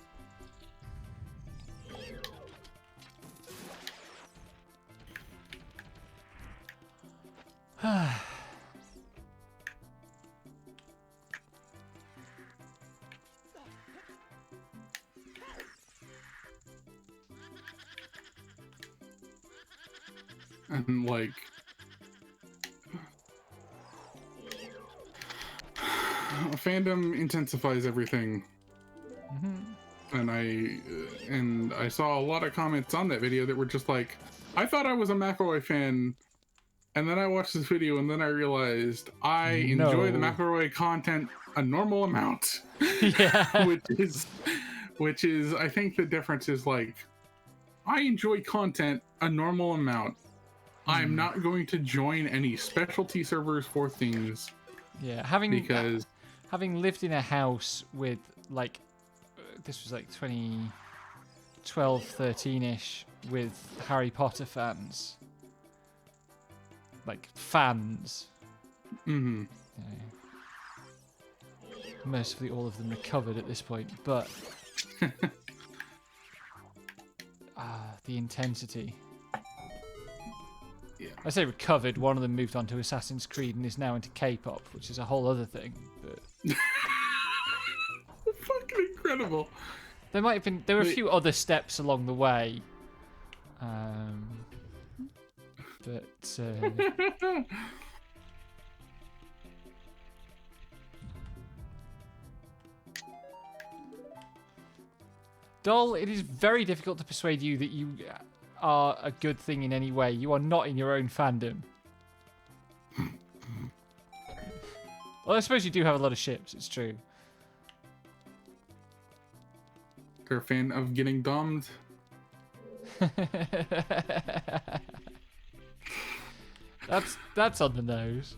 And like fandom intensifies everything. And I saw a lot of comments on that video that were just like, I thought I was a McElroy fan, and then I watched this video and then I realized I enjoy the McElroy content a normal amount. Yeah. which is I think the difference is like, I enjoy content a normal amount. I'm not going to join any specialty servers for things. Yeah, having lived in a house with like this was like 2012, 13ish with Harry Potter fans. Like fans. Mm-hmm. Mercifully all of them recovered at this point, but The intensity. Yeah. I say recovered. One of them moved on to Assassin's Creed and is now into K-pop, which is a whole other thing. But Fucking incredible. there might have been. There were a few other steps along the way. But Dol, it is very difficult to persuade you that you are a good thing in any way. You are not in your own fandom. Well, I suppose you do have a lot of ships. It's true. You're a fan of getting domed? That's on the nose.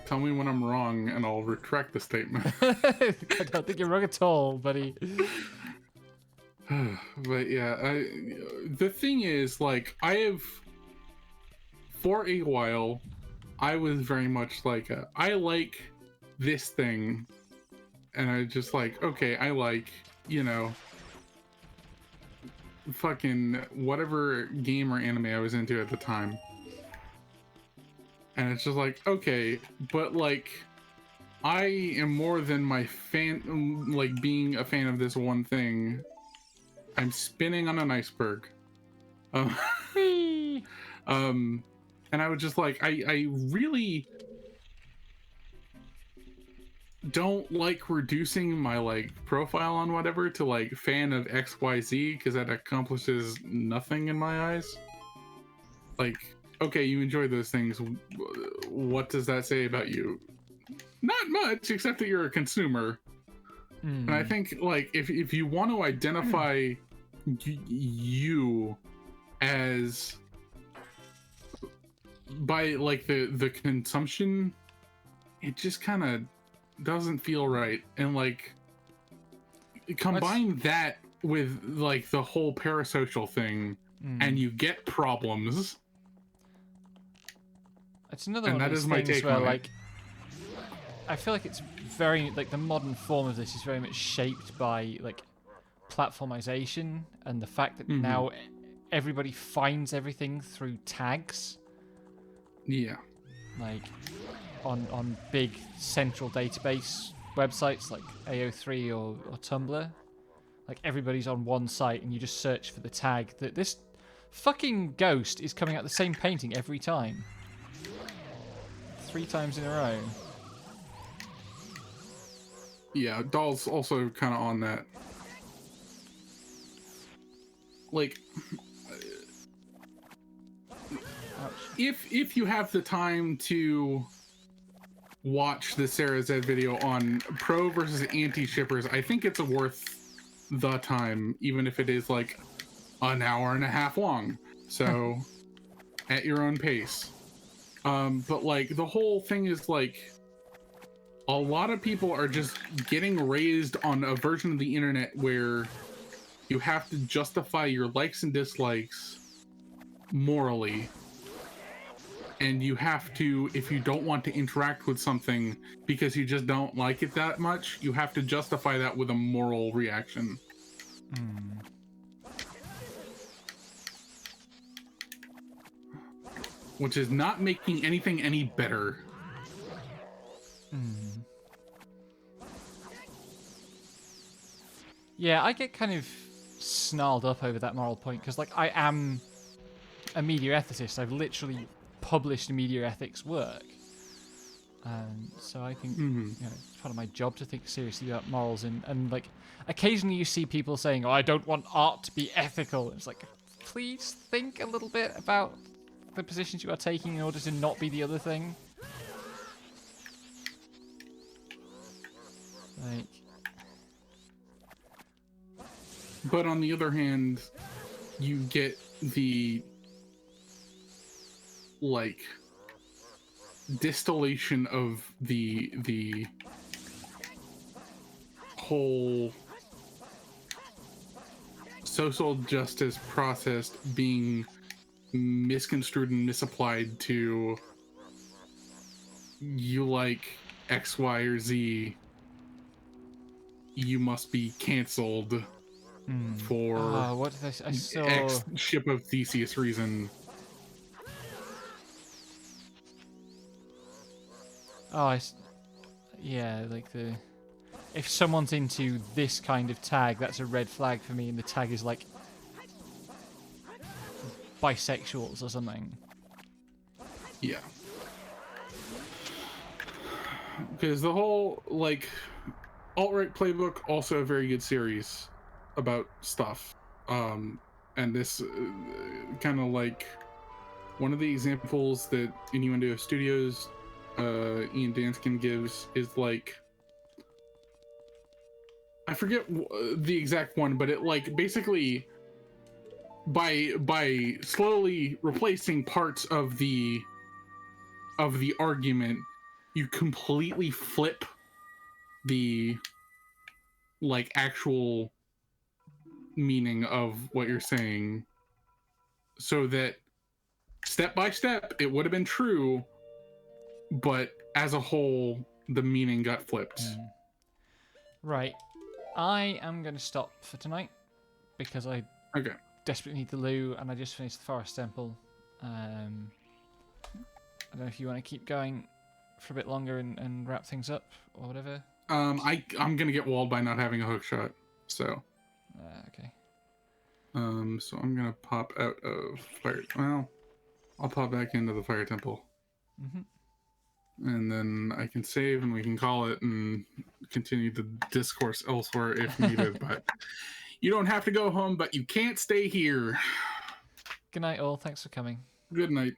Tell me when I'm wrong, and I'll retract the statement. I don't think you're wrong at all, buddy. But yeah, the thing is, like, for a while, I was very much like, I like this thing, and I just like, okay, I like, you know, fucking whatever game or anime I was into at the time. And it's just like, okay, but like, I am more than my fan, like being a fan of this one thing. I'm spinning on an iceberg. And I was just like, I really don't like reducing my like profile on whatever to like fan of XYZ, because that accomplishes nothing in my eyes. Like, okay, you enjoy those things. What does that say about you? Not much, except that you're a consumer. And I think, like, if you want to identify you as by like the consumption, it just kind of doesn't feel right. And like, combine that with like the whole parasocial thing, and you get problems. It's another one of those things where, like, it. I feel like it's very, like, the modern form of this is very much shaped by, like, platformization and the fact that now everybody finds everything through tags. Yeah. Like, on big central database websites like AO3 or Tumblr. Like, everybody's on one site and you just search for the tag that this fucking ghost is coming out the same painting every time. 3 times in a row. Yeah, Doll's also kind of on that. Like, if you have the time to watch the Sarah Z video on pro versus anti shippers, I think it's worth the time, even if it is like an hour and a half long. So, at your own pace. But like, the whole thing is like, a lot of people are just getting raised on a version of the internet where you have to justify your likes and dislikes morally. And you have to, if you don't want to interact with something because you just don't like it that much, you have to justify that with a moral reaction. Which is not making anything any better. Yeah, I get kind of snarled up over that moral point because, like, I am a media ethicist. I've literally published media ethics work. So I think you know, it's part of my job to think seriously about morals. And like, occasionally you see people saying, oh, I don't want art to be ethical. It's like, please think a little bit about the positions you are taking in order to not be the other thing. Like, but on the other hand, you get the like distillation of the whole social justice process being misconstrued and misapplied to you like X, Y, or Z. you must be canceled for Oh, what did I saw? X ship of Theseus reason. Oh, yeah, like the. If someone's into this kind of tag, that's a red flag for me, and the tag is like bisexuals or something. Yeah. Because the whole, like, alt-right playbook, also a very good series about stuff. And this kind of like one of the examples that Innuendo Studios, Ian Danskin gives is like, I forget the exact one, but it like basically by slowly replacing parts of the argument, you completely flip the like actual meaning of what you're saying, so that step by step it would have been true, but as a whole the meaning got flipped. Right. I am going to stop for tonight because I Okay. desperately need the loo, and I just finished the Forest Temple. I don't know if you want to keep going for a bit longer and wrap things up or whatever. I'm gonna get walled by not having a hook shot, so Okay. so I'm gonna pop out of fire. Well, I'll pop back into the fire temple, and then I can save and we can call it and continue the discourse elsewhere if needed. But you don't have to go home, but you can't stay here. Good night, all. Thanks for coming. Good night.